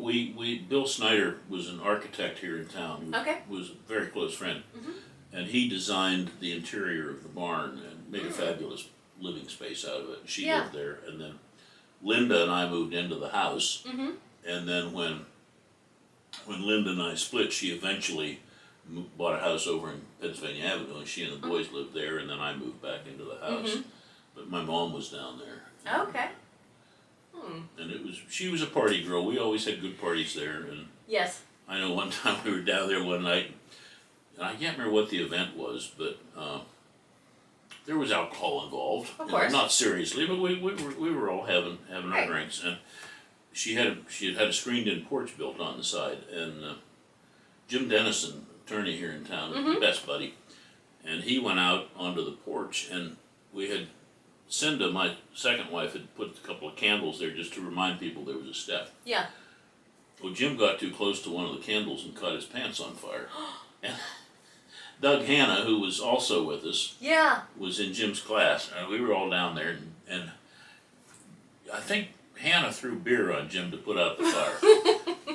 Bill Snyder was an architect here in town. Was a very close friend, and he designed the interior of the barn and made a fabulous living space out of it. She lived there, and then Linda and I moved into the house, and then when Linda and I split, she eventually bought a house over in Pennsylvania Avenue, and she and the boys lived there, and then I moved back into the house. But my mom was down there. Okay. And she was a party girl. We always had good parties there, and yes. I know one time we were down there one night, and I can't remember what the event was, but there was alcohol involved. Of course. Not seriously, but we were all having our drinks, and she had a screened-in porch built on the side, and Jim Dennison, attorney here in town, best buddy, and he went out onto the porch, and we had Cinda, my second wife, had put a couple of candles there just to remind people there was a step. Yeah. Well, Jim got too close to one of the candles and caught his pants on fire. And Doug Hanna, who was also with us, was in Jim's class, and we were all down there, and I think Hannah threw beer on Jim to put out the fire.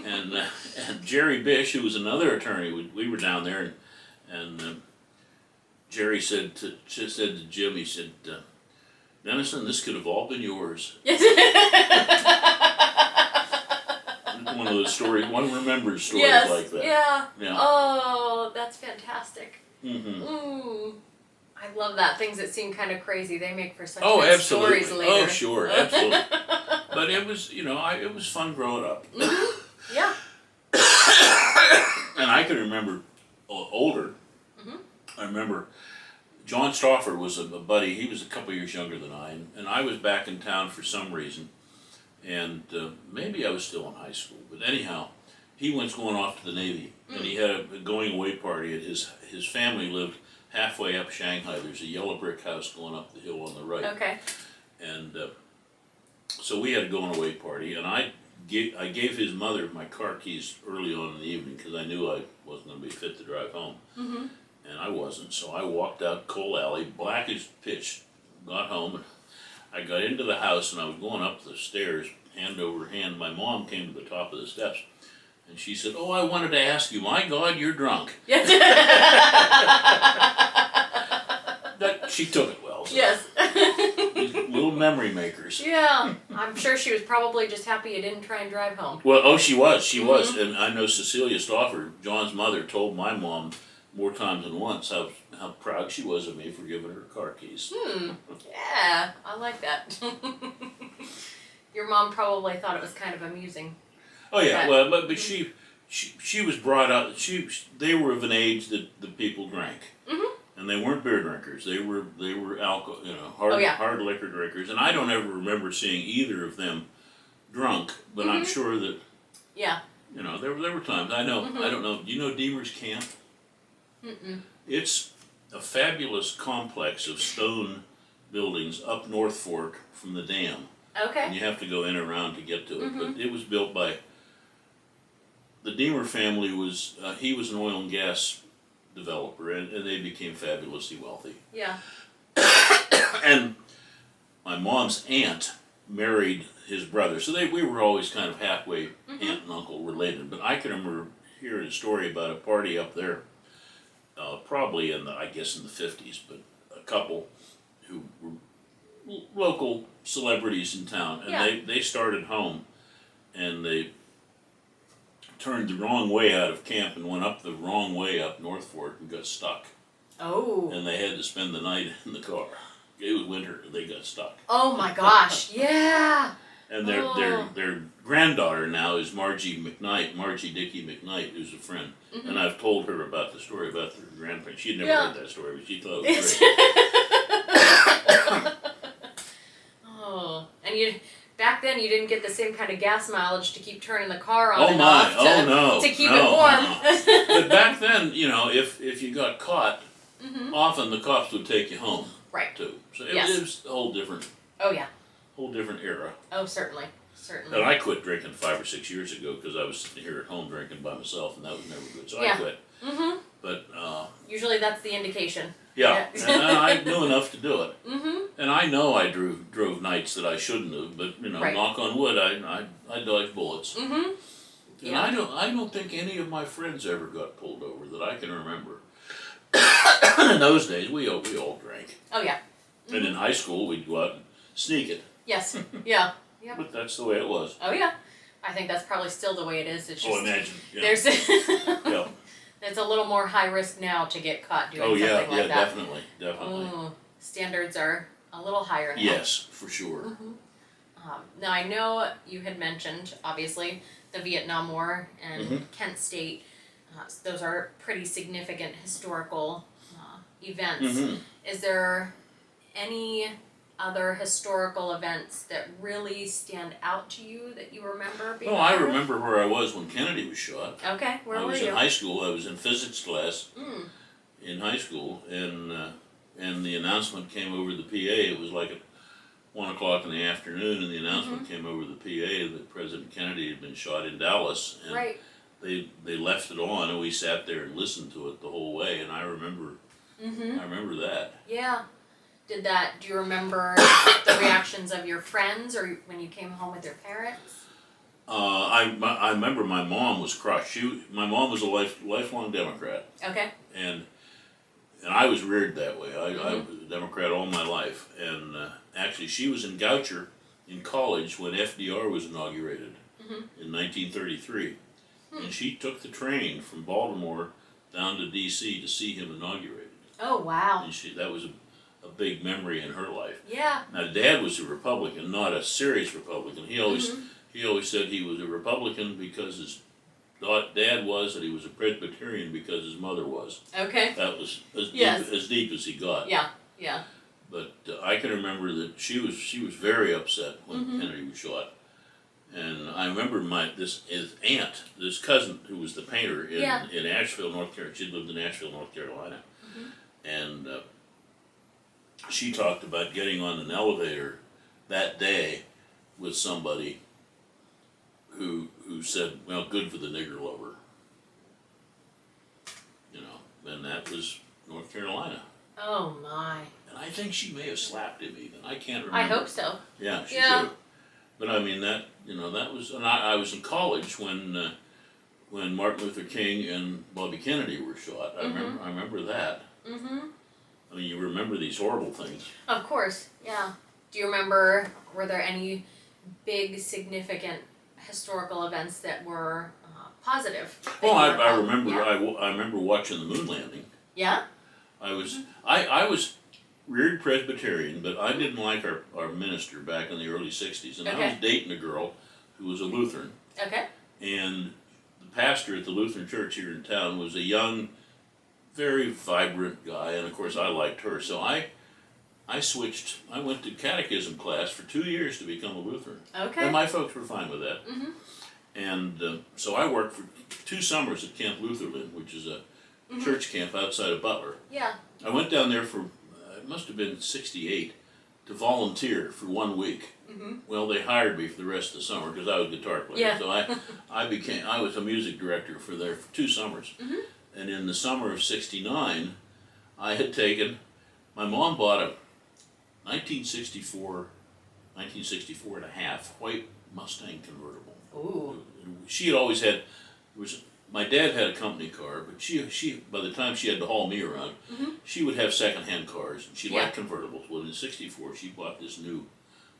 and Jerry Bish, who was another attorney, we were down there, and Jerry said to Jim, he said, Dennison, this could have all been yours. One of those stories, one remembers stories like that. Yeah. Oh, that's fantastic. Mm-hmm. Ooh. I love that. Things that seem kind of crazy, they make for such good stories later. Oh, sure, absolutely. But it was, it was fun growing up. Yeah. And I can remember older. I remember John Stauffer was a buddy. He was a couple years younger than I, and I was back in town for some reason, and maybe I was still in high school. But anyhow, he was going off to the Navy, and he had a going away party. At his family lived halfway up Shanghai. There's a yellow brick house going up the hill on the right. Okay. And so we had a going away party, and I gave his mother my car keys early on in the evening because I knew I wasn't going to be fit to drive home. And I wasn't, so I walked out Coal Alley, black as pitch, got home, and I got into the house, and I was going up the stairs, hand over hand. My mom came to the top of the steps, and she said, "Oh, I wanted to ask you, my God, you're drunk." Yes. She took it well. So. Yes. These little memory makers. Yeah. I'm sure she was probably just happy you didn't try and drive home. Well, she was, and I know Cecilia Stauffer, John's mother, told my mom more times than once how proud she was of me for giving her car keys. Yeah, I like that. Your mom probably thought it was kind of amusing. Oh yeah, well, but she was brought up. They were of an age that the people drank, and they weren't beer drinkers. They were alcohol, hard liquor drinkers. And I don't ever remember seeing either of them drunk. But I'm sure that there were times. I know. I don't know. Do you know Deemer's Camp? Mm-mm. It's a fabulous complex of stone buildings up North Fork from the dam. And Okay. you have to go in and around to get to it. Mhm. But it was built by the Deemer family. He was an oil and gas developer, and they became fabulously wealthy. Yeah. And my mom's aunt married his brother, so we were always kind of halfway aunt and uncle related. But I can remember hearing a story about a party up there, probably in the 50s, but a couple who were local celebrities in town, and Yeah. they started home, and they turned the wrong way out of camp and went up the wrong way up North Fork and got stuck, Oh. and they had to spend the night in the car. It was winter, they got stuck. Oh my gosh. Yeah. And Oh. their granddaughter now is Margie Dickey McKnight, who's a friend. And I've told her about the story about their grandparents. She'd never heard that story, but she thought it was great. Oh, and back then you didn't get the same kind of gas mileage to keep turning the car on Oh and my! off Oh no! to keep no, it warm. But back then, if you got caught, often the cops would take you home. Right. Too. So Yes. it was a whole different era. Oh, certainly. And I quit drinking 5 or 6 years ago because I was sitting here at home drinking by myself, and that was never good. So I quit. Mm-hmm. But Usually that's the indication. yeah, and I knew enough to do it. Mm-hmm. And I know I drove nights that I shouldn't have, but Right. knock on wood, I dodged bullets. Mm-hmm. And I don't think any of my friends ever got pulled over that I can remember. In those days, we all drank. Oh yeah. And in high school, we'd go out and sneak it. Yes. Yeah. Yeah. But that's the way it was. Oh yeah. I think that's probably still the way it is. It's just Imagine. Yeah. there's Yeah. it's a little more high risk now to get caught doing Oh yeah, something like that. definitely. Oh, standards are a little higher now. Yes, for sure. Now I know you had mentioned obviously the Vietnam War and Kent State. Those are pretty significant historical events. Is there any other historical events that really stand out to you that you remember being Well, I part of? remember where I was when Kennedy was shot. Okay, where I were was you? in high school. I was in physics class Mm. in high school, and the announcement came over the PA. It was like at 1 o'clock in the afternoon, and the announcement came over the PA that President Kennedy had been shot in Dallas. And Right. they left it on, and we sat there and listened to it the whole way. And I remember that. Yeah. Do you remember the reactions of your friends or when you came home with your parents? I remember my mom was crushed. My mom was a lifelong Democrat, Okay. and I was reared that way. I was a Democrat all my life, and actually she was in Goucher in college when FDR was inaugurated in 1933, and she took the train from Baltimore down to D.C. to see him inaugurated. Oh, wow. And that was a big memory in her life. Yeah. Now, Dad was a Republican, not a serious Republican. He always said he was a Republican because his dad was, and he was a Presbyterian because his mother was. Okay. That was as deep as he got. Yeah. Yeah. But I can remember that she was very upset when Kennedy was shot, and I remember his aunt, this cousin who was the painter in Asheville, North Carolina. She lived in Asheville, North Carolina, and she talked about getting on an elevator that day with somebody who said, "Well, good for the nigger lover," and that was North Carolina. Oh my. And I think she may have slapped him even. I can't remember. I hope so. Yeah, she Yeah. did. But I mean that was, and I was in college when Martin Luther King and Bobby Kennedy were shot. I remember that. I mean, you remember these horrible things. Of course. Yeah. Do you remember? Were there any big significant historical events that were positive? Well, I remember. Yeah. I remember watching the moon landing. Yeah. I was reared Presbyterian, but I didn't like our minister back in the early '60s, and I was dating a girl who was a Lutheran. Okay. And the pastor at the Lutheran church here in town was a young, very vibrant guy, and of course I liked her. So I switched. I went to catechism class for 2 years to become a Lutheran. Okay. And my folks were fine with that. And so I worked for 2 summers at Camp Lutherland, which is a church camp outside of Butler. Yeah. I went down there for, it must have been '68, to volunteer for 1 week. Well, they hired me for the rest of the summer because I was a guitar player. Yeah. So I was a music director for there for 2 summers. And in the summer of '69, I had taken, my mom bought a 1964 and a half white Mustang convertible. Ooh. She had always had, my dad had a company car, but she by the time she had to haul me around, she would have secondhand cars, and she liked convertibles. Well, in '64, she bought this new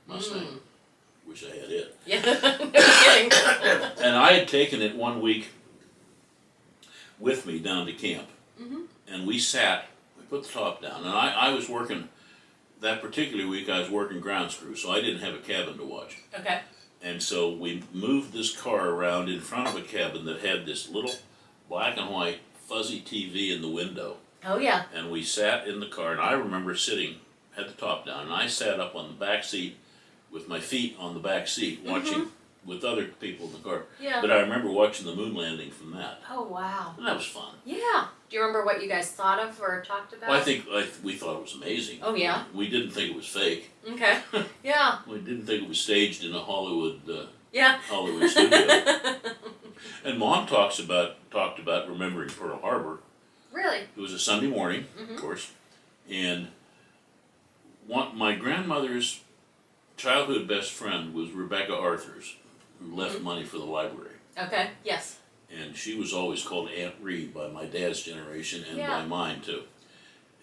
Mustang. Wish I had it. Yeah. No kidding. And I had taken it 1 week with me down to camp, and we put the top down, and I was working, that particular week I was working grounds crew, so I didn't have a cabin to watch. Okay. And so we moved this car around in front of a cabin that had this little black and white fuzzy TV in the window. Oh yeah. And we sat in the car, and I remember sitting, had the top down, and I sat up on the back seat with my feet on the back seat, watching with other people in the car. Yeah. But I remember watching the moon landing from that. Oh wow. And that was fun. Yeah. Do you remember what you guys thought of or talked about? Well, I think we thought it was amazing. Oh yeah. We didn't think it was fake. Okay. Yeah. We didn't think it was staged in a Hollywood studio. And Mom talked about remembering Pearl Harbor. Really? It was a Sunday morning, of course, and my grandmother's childhood best friend was Rebecca Arthurs, who left money for the library. Okay. Yes. And she was always called Aunt Ree by my dad's generation and by mine too.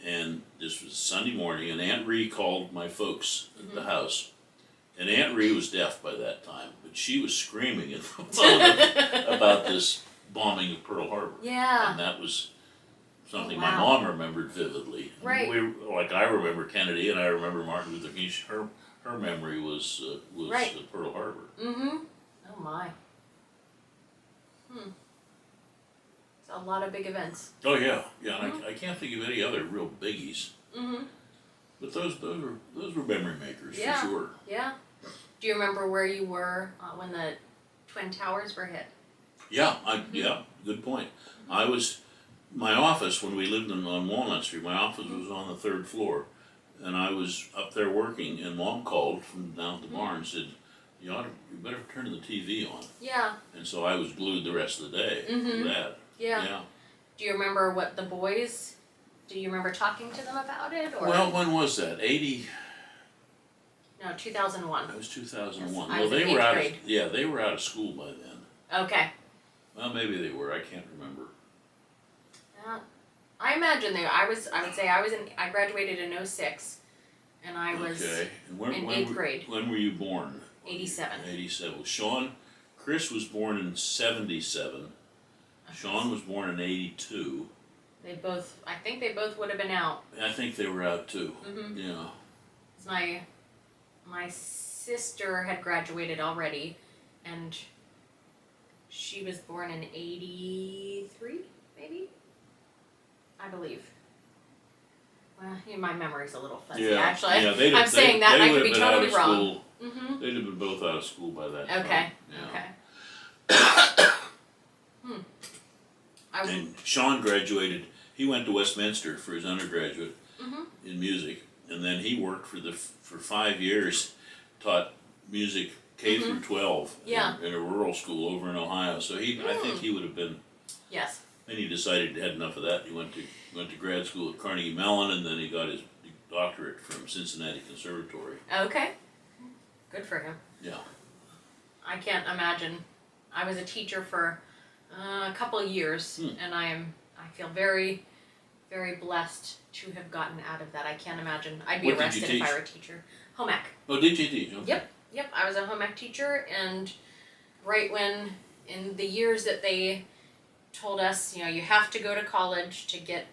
And this was Sunday morning, and Aunt Ree called my folks at the house. And Aunt Ree was deaf by that time, but she was screaming at the phone about this bombing of Pearl Harbor. Yeah. And that was something Oh, my wow. mom remembered vividly. Right. I remember Kennedy, and I remember Martin Luther King. Her memory was Right. Pearl Harbor. Oh my. It's a lot of big events. Oh yeah, yeah. And I can't think of any other real biggies. But those were memory makers Yeah. for sure. Yeah. Do you remember where you were when the Twin Towers were hit? Yeah, good point. My office, when we lived on Walnut Street, my office was on the 3rd floor, and I was up there working, and Mom called from down at the barn and said, you better turn the TV on. Yeah. And so I was glued the rest of the day to that. Yeah. Do you remember what the boys, do you remember talking to them about it? Or? Well, when was that? 80? No, 2001. That was 2001. Yes, I was in 8th grade. They were out of school by then. Okay. Well, maybe they were. I can't remember. Yeah. I imagine I would say I graduated in 06, and I was okay. And in 8th grade. When were you born? 87. 87. Chris was born in 77. Sean was born in 82. I think they both would have been out. I think they were out too. Yeah. My sister had graduated already, and she was born in 83, maybe? I believe. Well, my memory's a little fuzzy, actually. Yeah, I'm saying that, and I could be totally wrong. They'd have been both out of school by that time. Okay, Yeah. okay. And Sean graduated, he went to Westminster for his undergraduate in music, and then he worked for 5 years, taught music K through 12 in a rural school over in Ohio. So I think he would have been. Yes. Then he decided he had enough of that. He went to grad school at Carnegie Mellon, and then he got his doctorate from Cincinnati Conservatory. Okay. Good for him. Yeah. I can't imagine. I was a teacher for a couple of years, and I feel very, very blessed to have gotten out of that. I can't imagine. I'd be arrested if I were a teacher. Home ec. Oh, did you teach? Okay. Yep. I was a home ec teacher, and right when, in the years that they told us, you have to go to college to get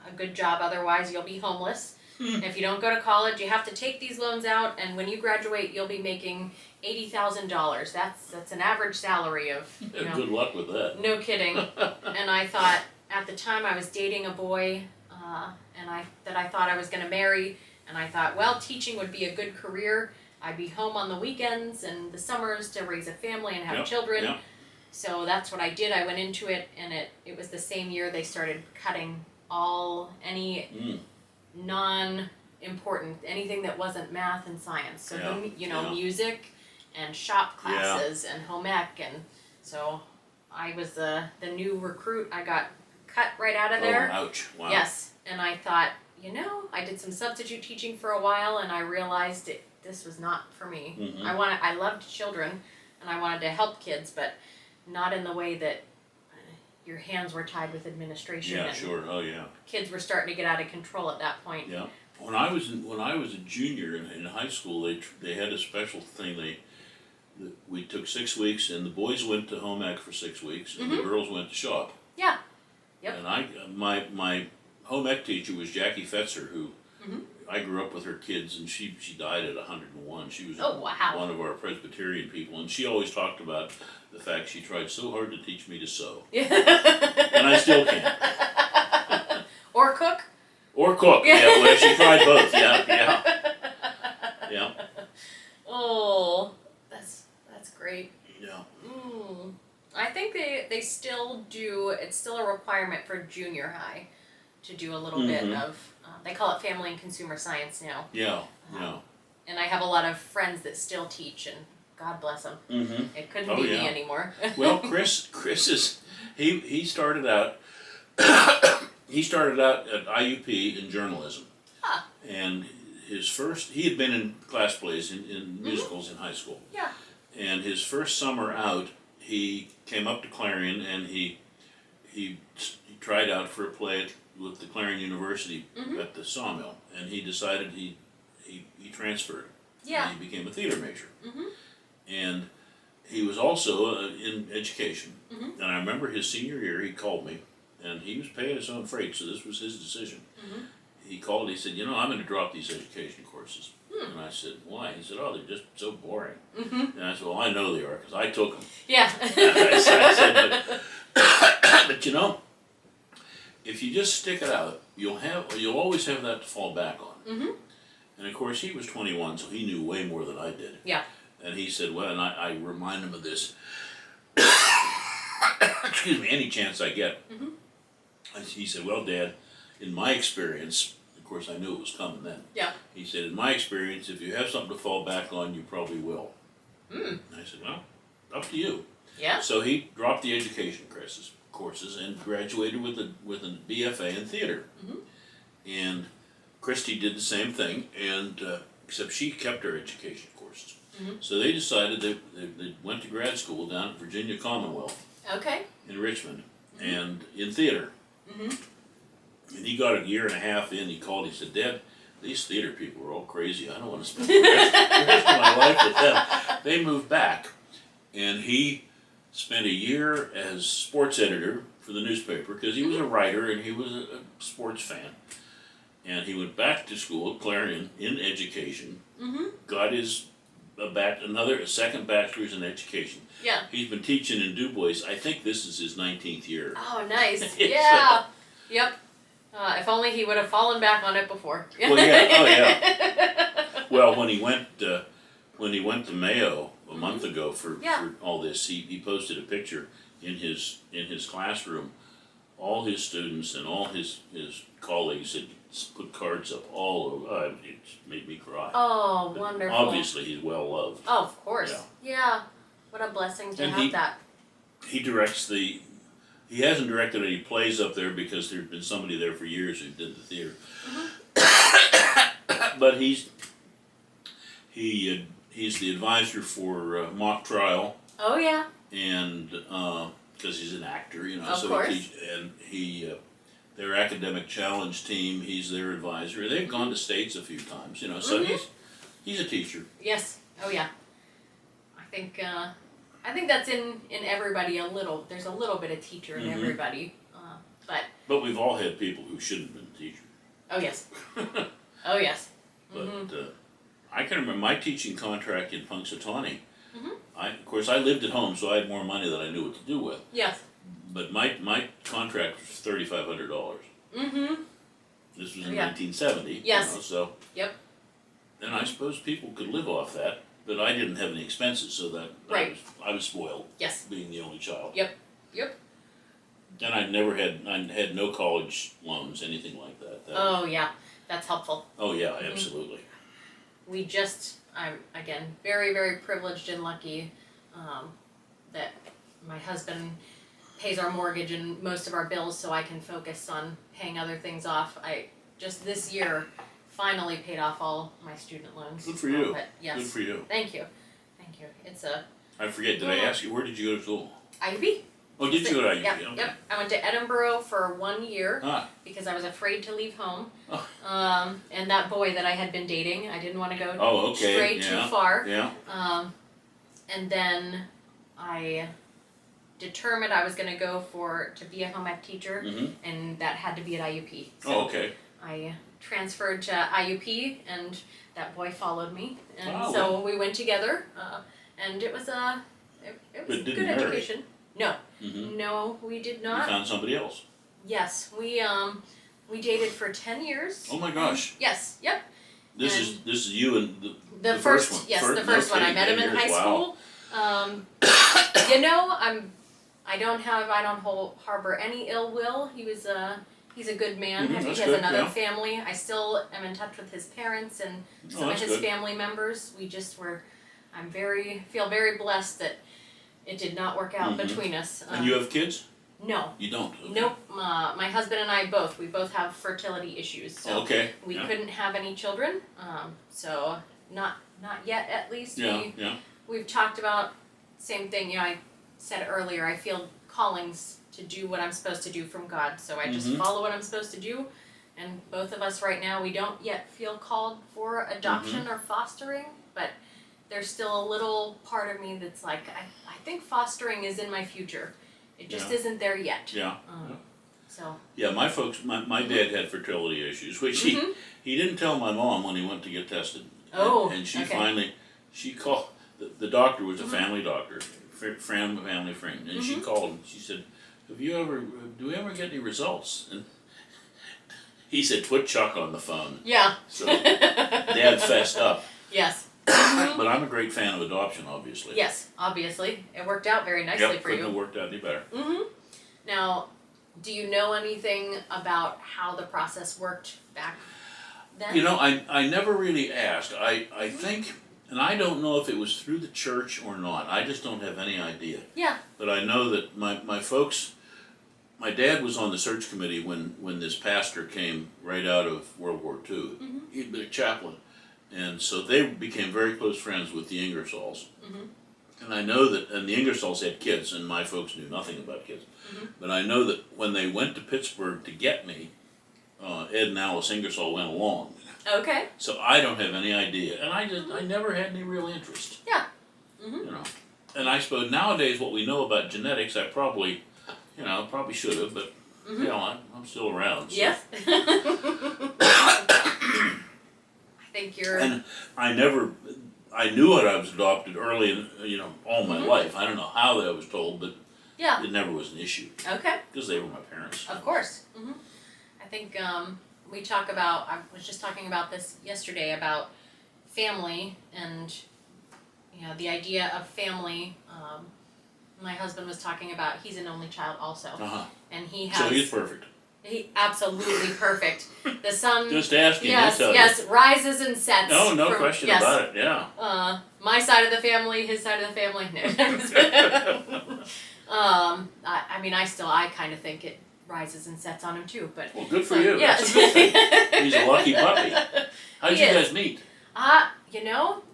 a good job, otherwise you'll be homeless. If you don't go to college, you have to take these loans out, and when you graduate, you'll be making $80,000. That's an average salary of. Good luck with that. No kidding. And I thought, at the time, I was dating a boy, that I thought I was going to marry, and I thought, well, teaching would be a good career. I'd be home on the weekends and the summers to raise a family and have children. Yep. so that's what I did. I went into it, and it was the same year they started cutting any non-important, anything that wasn't math and science. So music and shop classes and home ec, and so I was the new recruit. I got cut right out of there. Oh, ouch! Wow. Yes, and I thought, I did some substitute teaching for a while, and I realized this was not for me. Mm-hmm. I loved children, and I wanted to help kids, but not in the way that your hands were tied with administration. Yeah, and sure. Oh, yeah. Kids were starting to get out of control at that point. Yeah. When I was a junior in high school, they had a special thing. We took 6 weeks, and the boys went to home ec for 6 weeks, and the girls went to shop. Yeah. Yep. And my home ec teacher was Jackie Fetzer, who I grew up with her kids, and she died at 101. She was one of our Presbyterian people, and she always talked about the fact she tried so hard to teach me to sew. And I still can't. Or cook. Or cook. Yeah, well, she tried both. Yeah. Oh, that's great. Yeah. I think they still do. It's still a requirement for junior high to do a little bit of. They call it family and consumer science now. Yeah. And I have a lot of friends that still teach, and God bless them. It couldn't be me anymore. Well, Chris is he started out he started out at IUP in journalism, and he had been in class plays in musicals in high school. Yeah. And his first summer out, he came up to Clarion, and he tried out for a play with the Clarion University at the Sawmill, and he decided he transferred. Yeah. And he became a theater major. And he was also in education. And I remember his senior year, he called me, and he was paying his own freight, so this was his decision. He called, he said, I'm going to drop these education courses. And I said, why? He said, oh, they're just so boring. And I said, well, I know they are, because I took them. Yeah. I said, but if you just stick it out, you'll always have that to fall back on. And of course, he was 21, so he knew way more than I did. Yeah. And he said, well, and I remind him of this, excuse me, any chance I get. He said, well, Dad, in my experience, of course I knew it was coming then. Yeah. He said, in my experience, if you have something to fall back on, you probably will. And I said, well, up to you. Yeah. So he dropped the education courses and graduated with a BFA in theater. And Christy did the same thing, and except she kept her education courses. So they decided they went to grad school down at Virginia Commonwealth. Okay. In Richmond, and in theater. And he got a year and a half in. He called. He said, "Dad, these theater people are all crazy. I don't want to spend the rest of my life with them." They moved back, and he spent a year as sports editor for the newspaper because he was a writer and he was a sports fan. And he went back to school at Clarion in education. Got his a second bachelor's in education. Yeah. He's been teaching in Du Bois. I think this is his 19th year. Oh, nice. Yeah. Yep. If only he would have fallen back on it before. Well, yeah. Oh, yeah. Well, when he went to Mayo a month ago for all this, he posted a picture in his classroom. All his students and all his colleagues had put cards up all over. It made me cry. Oh, but wonderful. Obviously, he's well loved. Oh, of course. Yeah. What a blessing to have that. He directs he hasn't directed any plays up there because there's been somebody there for years who did the theater. But he's the advisor for Mock Trial. Oh, yeah. And because he's an actor, Of course. Their academic challenge team, he's their advisor. They've gone to states a few times, so he's a teacher. Yes. Oh, yeah. I think that's in everybody there's a little bit of teacher in everybody, But we've all had people who shouldn't have been teachers. Oh, yes. Oh, yes. But I can remember my teaching contract in Punxsutawney. Of course, I lived at home, so I had more money than I knew what to do with. Yes. But my contract was $3,500. This was in 1970. Yes. So. Yep. And I suppose people could live off that. but I didn't have any expenses, so that Right. I was spoiled. Yes. Being the only child. Yep. And I had no college loans, anything like that. Oh yeah, that's helpful. Oh yeah, absolutely. I'm again very, very privileged and lucky that my husband pays our mortgage and most of our bills, so I can focus on paying other things off. I just this year finally paid off all my student loans. Good for you. But yes, Good for you. Thank you. It's a I forget, did I ask you, where did you go to school? IUP. Oh, did you go to IUP? Yep, Okay. yep. I went to Edinburgh for 1 year Ah, because I was afraid to leave home. Oh. And that boy that I had been dating, I didn't want to go oh, okay, straight yeah, too far. yeah, And then I determined I was going to go to be a home ec teacher, and that had to be at IUP. So oh, okay. I transferred to IUP, and that boy followed me, and Oh, so wow. we went together, and it was a But good didn't marry. education. No, Mm-hmm. no, we did You not. found somebody else. Yes, we dated for 10 years. Oh my gosh. Yes, yep. This is you and The first first one. yes, the first one. I okay, met him 10 in high years, wow. school. I don't harbor any ill will. He's a good man. Mhm, He that's has good, another yeah. family. I still am in touch with his parents and some of that's his good. family members. Feel very blessed that it did not work out Mhm. between us. And you have kids? No. You don't? Okay. Nope. My husband and I both have fertility issues, so Okay. we yeah. couldn't have any children. So not yet, at least. Yeah, We've talked about same thing. I said earlier. I feel callings to do what I'm supposed to do from God, so I just Mhm. follow what I'm supposed to do. And both of us right now, we don't yet feel called for adoption Mm-hmm. or fostering, but there's still a little part of me that's like, I think fostering is in my future. It just Yeah. isn't there yet. yeah. So. Yeah, my dad had fertility issues, which he didn't tell my mom when he went to get tested. Oh, And she okay. finally, she called, the doctor was a family doctor, family friend, and she called and she said, do we ever get any results? And he said, put Chuck on the phone. Yeah. So Dad fessed up. Yes. But I'm a great fan of adoption, obviously. Yes, obviously. It worked out very nicely Yep, for couldn't you. have worked out any better. Now, do you know anything about how the process worked back then? You know, I never really asked. I think, and I don't know if it was through the church or not. I just don't have any idea. Yeah. But I know that my folks, my dad was on the search committee when this pastor came right out of World War II. He'd been a chaplain. And so they became very close friends with the Ingersolls. And I know that, and the Ingersolls had kids, and my folks knew nothing about kids. But I know that when they went to Pittsburgh to get me, Ed and Alice Ingersoll went along. Okay. So I don't have any idea. And I never had any real interest. Yeah. You know. And I suppose nowadays what we know about genetics, I probably should have, but you know, I'm still around. So. Yes. I think you're. And I knew I was adopted early in, all my life. I don't know how that I was told, but Yeah. it never was an issue Okay. because they were my parents. Of course. I think I was just talking about this yesterday about family and, the idea of family. My husband was talking about, he's an only child also. And he has. So he's perfect. He absolutely perfect. The sun. Just ask him, Yes, he'll tell yes, rises and sets. you. No question yes. about it, yeah. My side of the family, his side of the family. I kind of think it rises and sets on him too, but. Well, good for you. Yeah. That's a good thing. He's a lucky puppy. How did He you is. guys meet?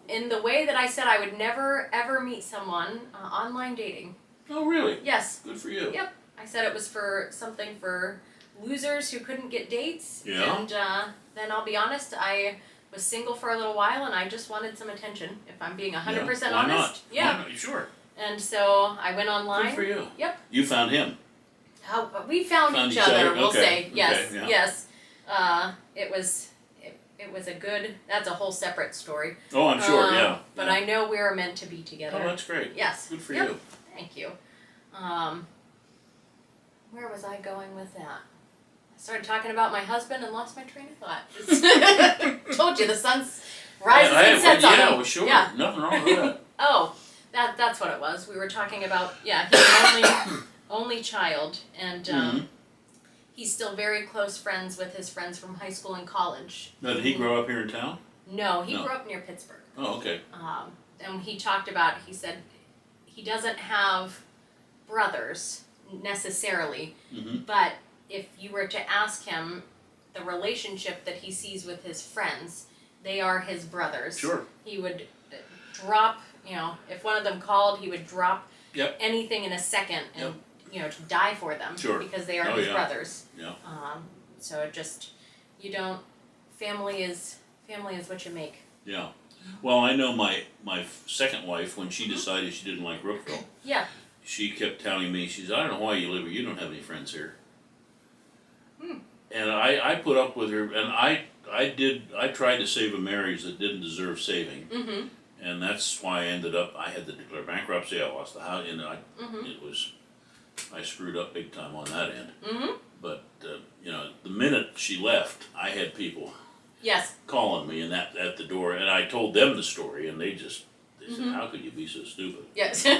In the way that I said I would never ever meet someone, online dating. Oh, really? Yes. Good for you. Yep. I said it was for something for losers who couldn't get dates. Yeah. And then I'll be honest, I was single for a little while and I just wanted some attention, if I'm being 100% Why honest. not? Yeah. Why not? Sure. And so I went online. Good for you. Yep. You found him. We found each each other, other? we'll Okay. say. Yes. Okay, yeah. Yes. It was a good, that's a whole separate story. Oh, I'm sure, yeah. But yeah. I know we were meant to be together. Oh, that's great. Yes. Good for Yep. you. Thank you. Where was I going with that? I started talking about my husband and lost my train of thought. Told you, the sun's Rises and sets on yeah, him. well, sure. Yeah. Nothing wrong with that. Oh, that's what it was. We were talking about, yeah, he's an only child, and he's still very close friends with his friends from high school and college. Now, did he grow up here in town? No, he grew up near Pittsburgh. Oh, okay. And he talked about, he said he doesn't have brothers necessarily, but if you were to ask him the relationship that he sees with his friends, they are his brothers. Sure. He would drop, if one of them called, he would drop anything in a second and, to die for them. Sure. Because they are his brothers. Yeah. So it just, family is what you make. Yeah. Well, I know my second wife, when she decided she didn't like Brookville, she kept telling me, she said, I don't know why you live here, you don't have any friends here. And I put up with her, and I tried to save a marriage that didn't deserve saving. And that's why I had to declare bankruptcy, I lost the house, and I screwed up big time on that end. But, the minute she left, I had people calling me at the door, and I told them the story, and they said, how could you be so stupid? Yes. I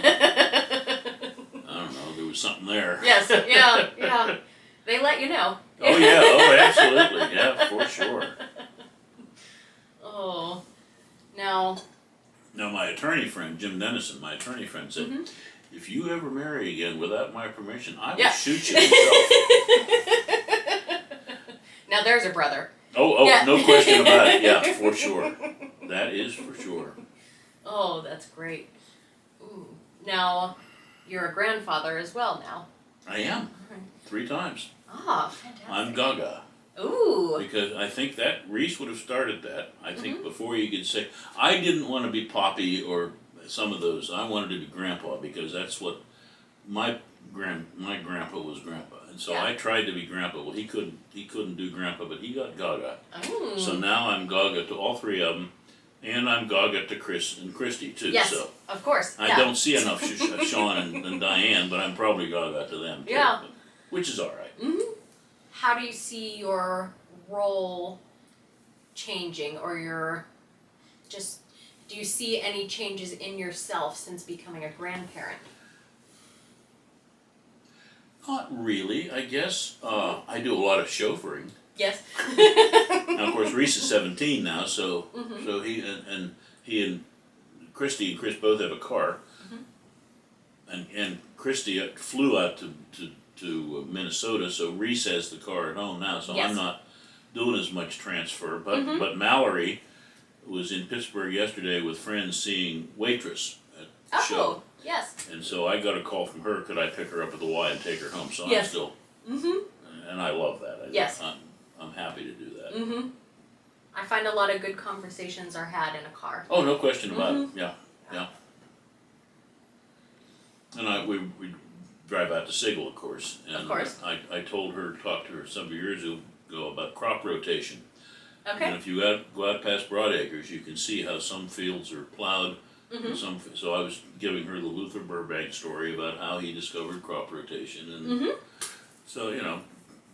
don't know, there was something there. Yes, yeah. They let you know. Oh yeah, absolutely, yeah, for sure. Oh, now my attorney friend, Jim Dennison, said, if you ever marry again without my permission, I will shoot you myself. Now there's a brother. Oh, no question about it, yeah, for sure. That is for sure. Oh, that's great. Ooh. Now, you're a grandfather as well now. I am. 3 times. Ah, fantastic. I'm Gaga. Ooh. Because I think that Reese would have started that. I think before you could say, I didn't want to be Poppy or some of those. I wanted to be Grandpa because that's what my grandpa was Grandpa, and so I tried to be Grandpa. Well, he couldn't do Grandpa, but he got Gaga. Ooh. So now I'm Gaga to all 3 of them, and I'm Gaga to Chris and Christy too. Yes, so of course. I don't see enough Sean and Diane, but I'm probably Gaga to them too. Yeah. Which is all right. How do you see your role changing, or do you see any changes in yourself since becoming a grandparent? Not really, I guess. I do a lot of chauffeuring. Yes. Now, of course, Reese is 17 now, so he and Christy and Chris both have a car, and Christy flew out to Minnesota, so Reese has the car at home now, so I'm not doing as much transfer. But Mallory was in Pittsburgh yesterday with friends seeing Waitress at the show. Yes. And so I got a call from her, could I pick her up at the Y and take her home? So I'm still, and I love that. I'm happy to do that. I find a lot of good conversations are had in a car. Oh, no question about it. Yeah. And we drive out to Sigel, of course. And of course. I talked to her some years ago about crop rotation. Okay. And if you go out past Broadacres, you can see how some fields are plowed. And so I was giving her the Luther Burbank story about how he discovered crop rotation. And so,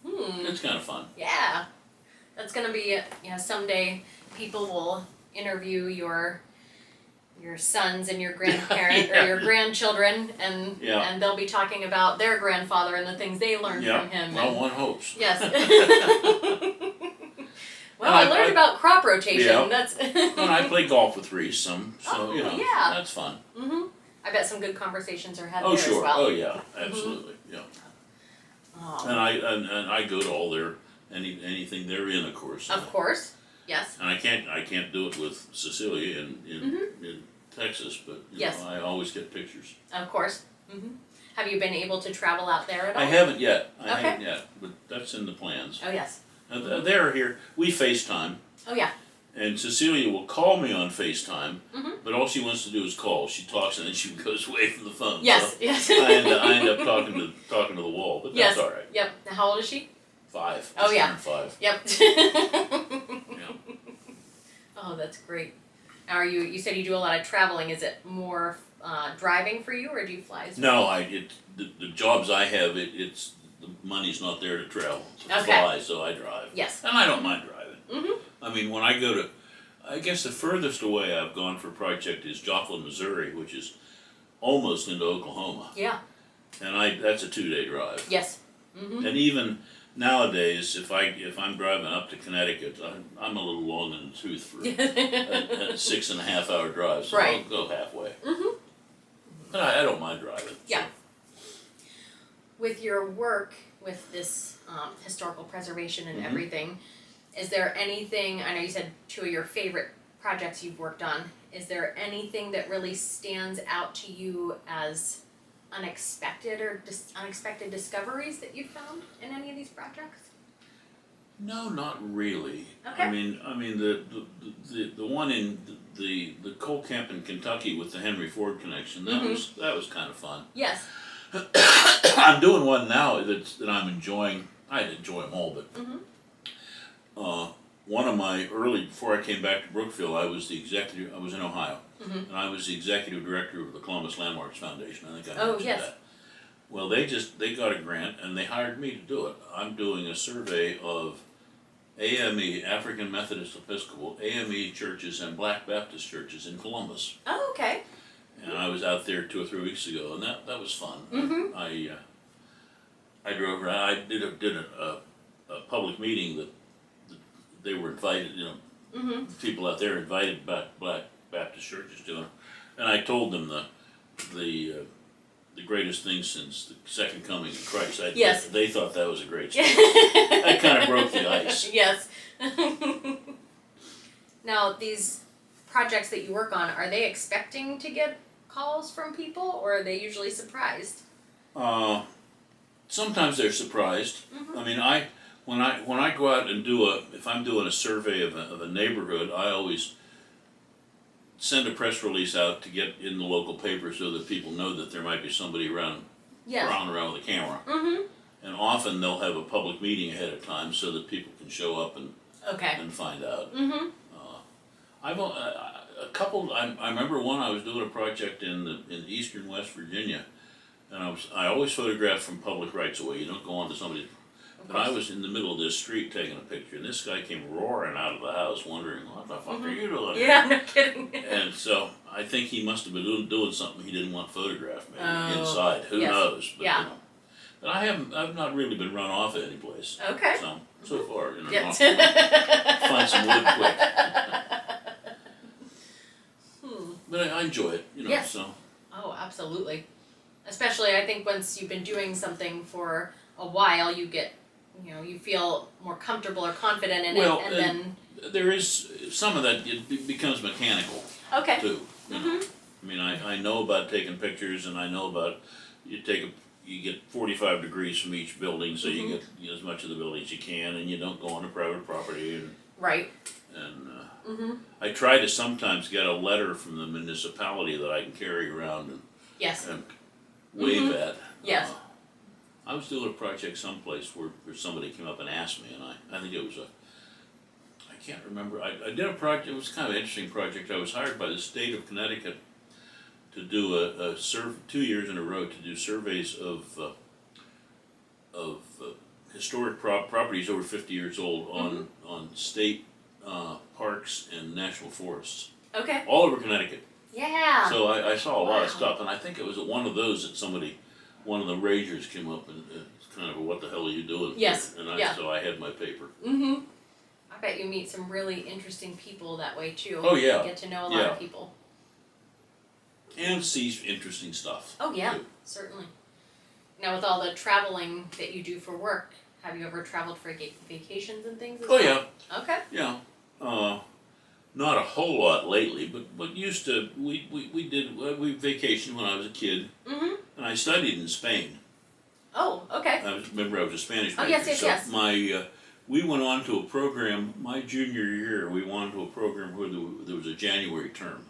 it's kind of fun. Yeah. That's going to be, someday people will interview your sons and your grandparent or your grandchildren, and they'll be talking about their grandfather and the things they learned from him. Well, one hopes. Yes. Well, I learned about crop rotation. Yeah. That's. And I play golf with Reese some, so that's fun. I bet some good conversations are had there as well. Oh yeah, absolutely. Yeah. Oh. And I go to all their anything they're in, of course. Of course. Yes. And I can't do it with Cecilia in Texas, but I always get pictures. Of course. Have you been able to travel out there at all? I haven't yet. But that's in the plans. Oh yes. They're here. We FaceTime. Oh yeah. And Cecilia will call me on FaceTime, but all she wants to do is call. She talks and then she goes away from the phone. Yes, so yes. I end up talking to the wall, but that's all right. Yep. How old is she? 5. Oh yeah. 5. Yep. Yeah. Oh, that's great. Are you said you do a lot of traveling. Is it more driving for you, or do you fly as well? No, the jobs I have, it's the money's not there to travel, to fly, so I drive. Yes. And I don't mind driving. I mean, when I go to, I guess the furthest away I've gone for a project is Joplin, Missouri, which is almost into Oklahoma. Yeah. And that's a 2-day drive. Yes. Mm-hmm. And even nowadays, if I'm driving up to Connecticut, I'm a little long in the tooth for a 6.5 hour drive, so Right. I'll go halfway. Mm-hmm. But I don't mind driving. Yeah. With your work with this historical preservation and everything, is there anything, I know you said 2 of your favorite projects you've worked on, is there anything that really stands out to you as unexpected or unexpected discoveries that you found in any of these projects? No, not really. Okay. I mean the one in the coal camp in Kentucky with the Henry Ford connection, that was kind of fun. Yes. I'm doing one now that I'm enjoying. I enjoy them all, but one of my before I came back to Brookville, I was in Ohio, and I was the executive director of the Columbus Landmarks Foundation. I think I mentioned that. Well, they got a grant and they hired me to do it. I'm doing a survey of AME, African Methodist Episcopal, AME churches and Black Baptist churches in Columbus. Oh, okay. And I was out there 2 or 3 weeks ago, and that was fun. I drove around. I did a public meeting that they were invited. People out there invited Black Baptist churches to it, and I told them the greatest thing since the second coming of Christ. Yes. They thought that was a great story. That kind of broke the ice. Yes. Now, these projects that you work on, are they expecting to get calls from people, or are they usually surprised? Sometimes they're surprised. I mean, when I go out and if I'm doing a survey of a neighborhood, I always send a press release out to get in the local paper so that people know that there might be somebody around with a camera. And often they'll have a public meeting ahead of time so that people can show up and find out. I've a couple. I remember one. I was doing a project in eastern West Virginia, and I always photograph from public rights of way. You don't go onto somebody's. But I was in the middle of this street taking a picture, and this guy came roaring out of the house, wondering, "What the fuck are you doing?" Yeah, no kidding. And so I think he must have been doing something he didn't want photographed, maybe inside. Who knows? But, yeah. But I've not really been run off at any place. Okay. So far, Yes. find some wood quick. But I enjoy it, Yes. So. Oh, absolutely. Especially, I think once you've been doing something for a while, you get, you feel more comfortable or confident in it, and then there is some of that. It becomes mechanical. Okay. Too. I mean, I know about taking pictures, and I know about you get 45 degrees from each building, so you get as much of the building as you can, and you don't go on private property. And I try to sometimes get a letter from the municipality that I can carry around and wave at. Yes. I was doing a project someplace where somebody came up and asked me, and I think it was I can't remember. I did a project. It was kind of an interesting project. I was hired by the state of Connecticut to do a 2 years in a row to do surveys of historic properties over 50 years old on state parks and national forests. Okay. All over Connecticut. Yeah. So I saw a lot of stuff, and I think it was at one of those that one of the rangers came up and it's kind of a, "What the hell are you doing?" Yes. And so I had my paper. I bet you meet some really interesting people that way too. Oh yeah. You get to know a lot of people. And see interesting stuff. Oh yeah, too. Certainly. Now, with all the traveling that you do for work, have you ever traveled for vacations and things? Oh yeah. Okay. Yeah. Not a whole lot lately, but used to. We vacationed when I was a kid, and I studied in Spain. Oh, okay. I was a Spanish major. Oh yes, yes, so yes. We went on to a program. My junior year, we went on to a program where there was a January term.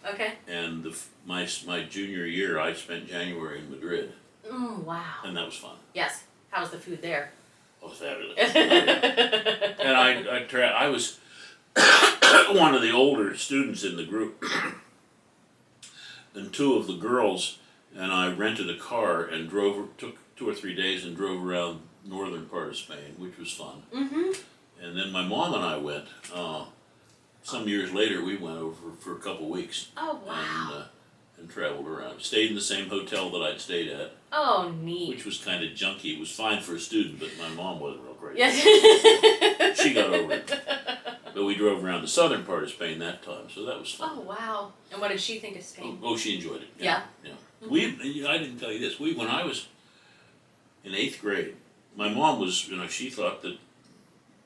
Okay. And my junior year, I spent January in Madrid. Wow. And that was fun. Yes. How was the food there? Oh, fabulous. And I was one of the older students in the group, and 2 of the girls and I rented a car and took 2 or 3 days and drove around northern part of Spain, which was fun. And then my mom and I went some years later, we went over for a couple weeks. Oh, wow. And traveled around. Stayed in the same hotel that I'd stayed at. Oh, neat. Which was kind of junky. It was fine for a student, but my mom wasn't real great. Yes. She got over it. But we drove around the southern part of Spain that time, so that was fun. Oh, wow. And what did she think of Spain? Oh, she enjoyed it. Yeah? Yeah. I didn't tell you this. When I was in 8th grade, my mom was, she thought that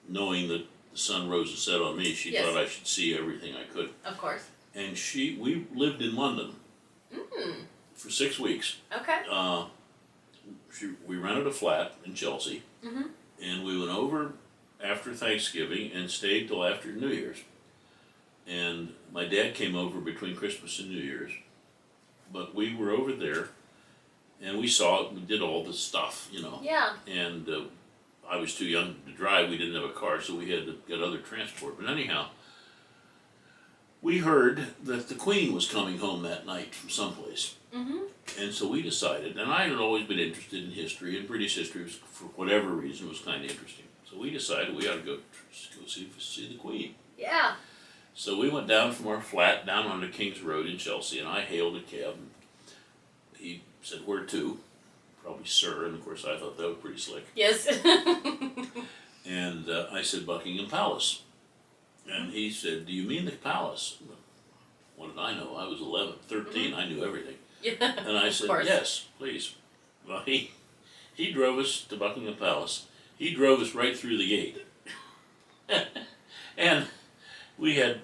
knowing that the sun rose and set on me, she thought I should see everything I could. Of course. And we lived in London for 6 weeks. Okay. We rented a flat in Chelsea, and we went over after Thanksgiving and stayed till after New Year's. And my dad came over between Christmas and New Year's, but we were over there, and we saw it. We did all this stuff, Yeah. And I was too young to drive. We didn't have a car, so we had to get other transport. But anyhow, we heard that the Queen was coming home that night from someplace. And so we decided, and I had always been interested in history, and British history, for whatever reason, was kind of interesting. So we decided we ought to go see the Queen. Yeah. So we went down from our flat down onto King's Road in Chelsea, and I hailed a cab. And he said, "Where to?" Probably "sir," and of course I thought that was pretty slick. Yes. And I said, "Buckingham Palace." And he said, "Do you mean the palace?" What did I know? I was 11, 13, I knew everything. Yeah. And I said, "Yes, please." Well, he drove us to Buckingham Palace. He drove us right through the gate. And we had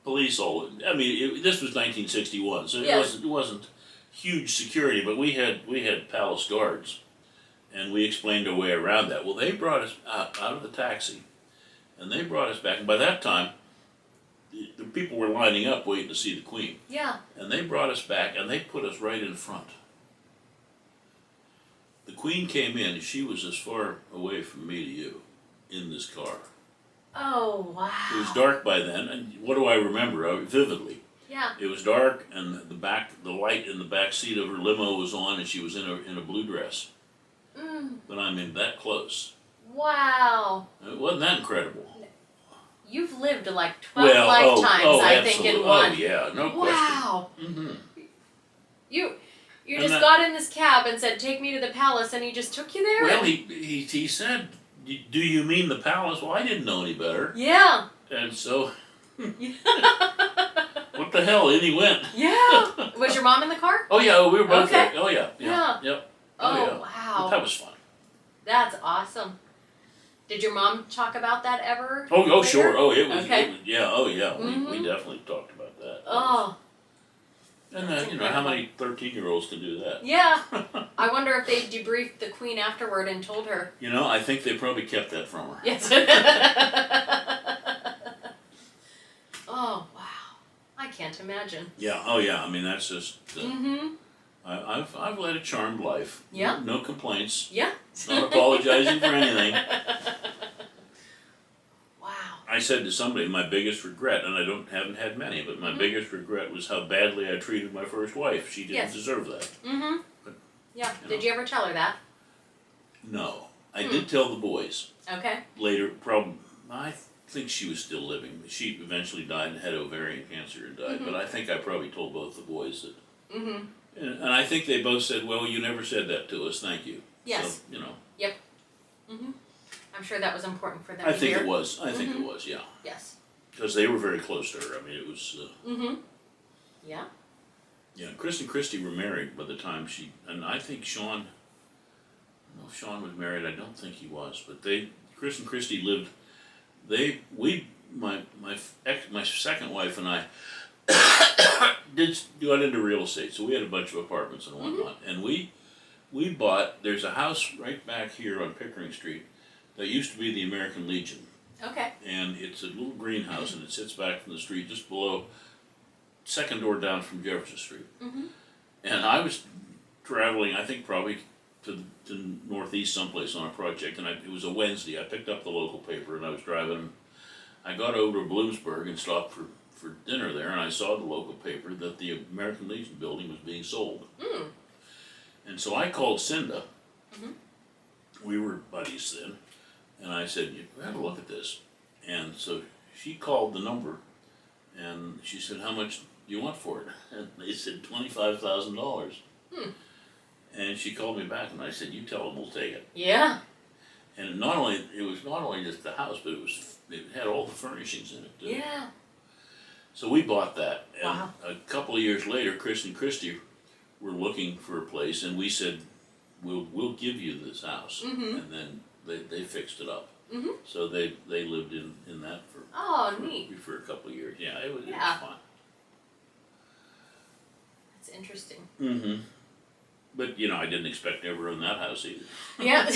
police all, this was 1961, so it wasn't huge security, but we had palace guards. And we explained our way around that. Well, they brought us out of the taxi, and they brought us back. And by that time, the people were lining up waiting to see the Queen. Yeah. And they brought us back, and they put us right in front. The Queen came in, she was as far away from me to you, in this car. Oh, wow. It was dark by then, and what do I remember vividly? Yeah. It was dark, and the light in the back seat of her limo was on, and she was in a blue dress. But I mean, that close. Wow. Wasn't that incredible? You've lived like 12 lifetimes, I think, in one. Oh, yeah, no question. Wow. Mm-hmm. You just got in this cab and said, "Take me to the palace," and he just took you there? Well, he said, "Do you mean the palace?" Well, I didn't know any better. Yeah. And so, what the hell? In he went. Yeah. Was your mom in the car? Oh, yeah, we were both Okay. there. Oh, yeah. Yeah. Yep. Oh, yeah. wow. But that was fun. That's awesome. Did your mom talk about that ever? Oh, later? sure. Oh, it was. Okay. It was, yeah. Oh, yeah. Mm-hmm. We definitely talked about that. Oh. And how many 13-year-olds can do that? Yeah. I wonder if they debriefed the Queen afterward and told her. I think they probably kept that from her. Yes. Oh, wow. I can't imagine. Yeah. Oh, yeah. I mean, that's just. Mm-hmm. I've led a charmed life. Yeah. No complaints. Yeah. Not apologizing for anything. Wow. I said to somebody, my biggest regret, and I haven't had many, but my biggest regret was how badly I treated my first wife. She didn't deserve that. Mm-hmm. But, Yeah. Did you ever tell her that? No. I did tell the boys. Okay. Later, I think she was still living. She eventually died and had ovarian cancer and died, but I think I probably told both the boys that. Mm-hmm. And I think they both said, "Well, you never said that to us, thank you." Yes. So, Yep. Mm-hmm. I'm sure that was important for them I to think hear. it was. I think it was, yeah. Yes. Because they were very close to her. I mean, it was. Mm-hmm. Yeah. Yeah, Chris and Christy were married by the time and I think Sean. I don't know if Sean was married. I don't think he was, but Chris and Christy lived. My second wife and I got into real estate, so we had a bunch of apartments and whatnot, and we bought. There's a house right back here on Pickering Street that used to be the American Legion. Okay. And it's a little greenhouse, and it sits back from the street just below, second door down from Jefferson Street. Mm-hmm. And I was traveling, I think probably to northeast someplace on a project, and it was a Wednesday. I picked up the local paper, and I was driving. I got over to Bloomsburg and stopped for dinner there, and I saw the local paper that the American Legion building was being sold. Mm. And so I called Cinda. Mm-hmm. We were buddies then. And I said, "You have a look at this." And so she called the number And she said, how much do you want for it? And they said $25,000. And she called me back and I said, you tell them we'll take it. Yeah. And it was not only just the house, but it had all the furnishings in it too. Yeah. So we bought that. And Wow. a couple of years later, Chris and Christy were looking for a place, and we said, we'll give you this house. And then they fixed it up. So they lived in that for a couple of years. Yeah, it was fun. That's interesting. But I didn't expect to ever own that house either. Yeah.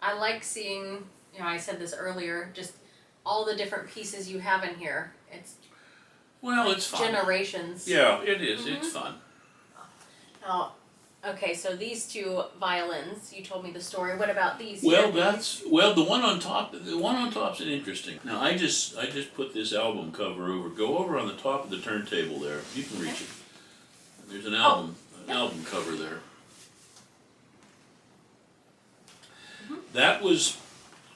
I like seeing, I said this earlier, just all the different pieces you have in here. It's It's fun. Generations. Yeah, it is. It's fun. Oh, okay, so these two violins, you told me the story. What about these? Well, the one on top. The one on top's interesting. Now, I just put this album cover over. Go over on the top of the turntable there. You can reach it. There's an album cover there. That was,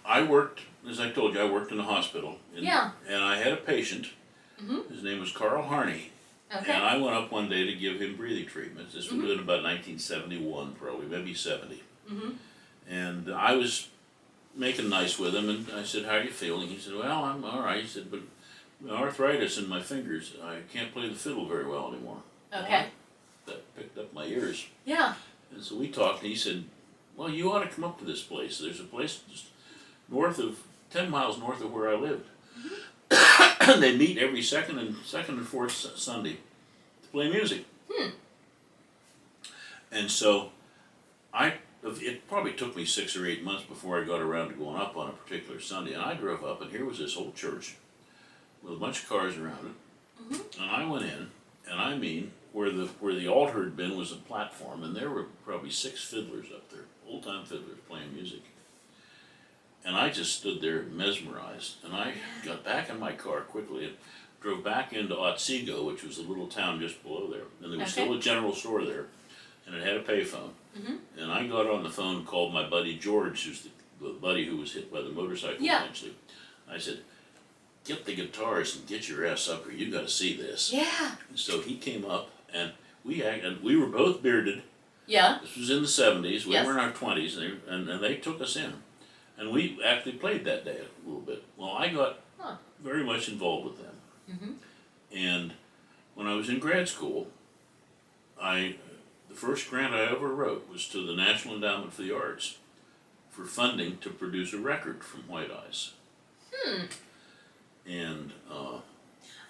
I worked, as I told you, I worked in the hospital. And I had a patient. His name was Carl Harney. Okay. And I went up one day to give him breathing treatments. This would have been about 1971, probably, maybe 70. And I was making nice with him, and I said, how are you feeling? He said, well, I'm all right. He said, but arthritis in my fingers, I can't play the fiddle very well anymore. Okay. That picked up my ears. Yeah. And so we talked, and he said, well, you ought to come up to this place. There's a place just 10 miles north of where I lived. They meet every second and fourth Sunday to play music. And so it probably took me 6 or 8 months before I got around to going up on a particular Sunday. And I drove up, and here was this old church with a bunch of cars around it. And I went in, and I mean, where the altar had been was a platform, and there were probably 6 fiddlers up there, old-time fiddlers playing music. And I just stood there mesmerized. And I got back in my car quickly and drove back into Sigel, which was a little town just below there. And there was still a general store there, and it had a payphone. And I got on the phone and called my buddy George, who's the buddy who was hit by the motorcycle eventually. I said, get the guitars and get your ass up here. You got to see this. Yeah. And so he came up, and we were both bearded. Yeah. This was in the 70s. We were in our 20s, and they took us in. And we actually played that day a little bit. Well, I got very much involved with them. And when I was in grad school, the first grant I ever wrote was to the National Endowment for the Arts for funding to produce a record from White Eyes. And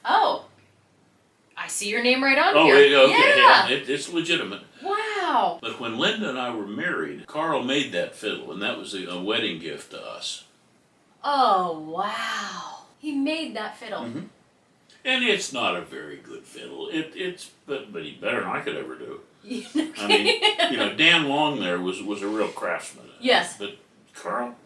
I see your name right on oh, here. okay, yeah, it's legitimate. Wow. But when Linda and I were married, Carl made that fiddle, and that was a wedding gift to us. Oh, wow. He made that fiddle. And it's not a very good fiddle. But he's better than I could ever do. Okay. I mean, Dan Long there was a real craftsman. Yes. But Carl.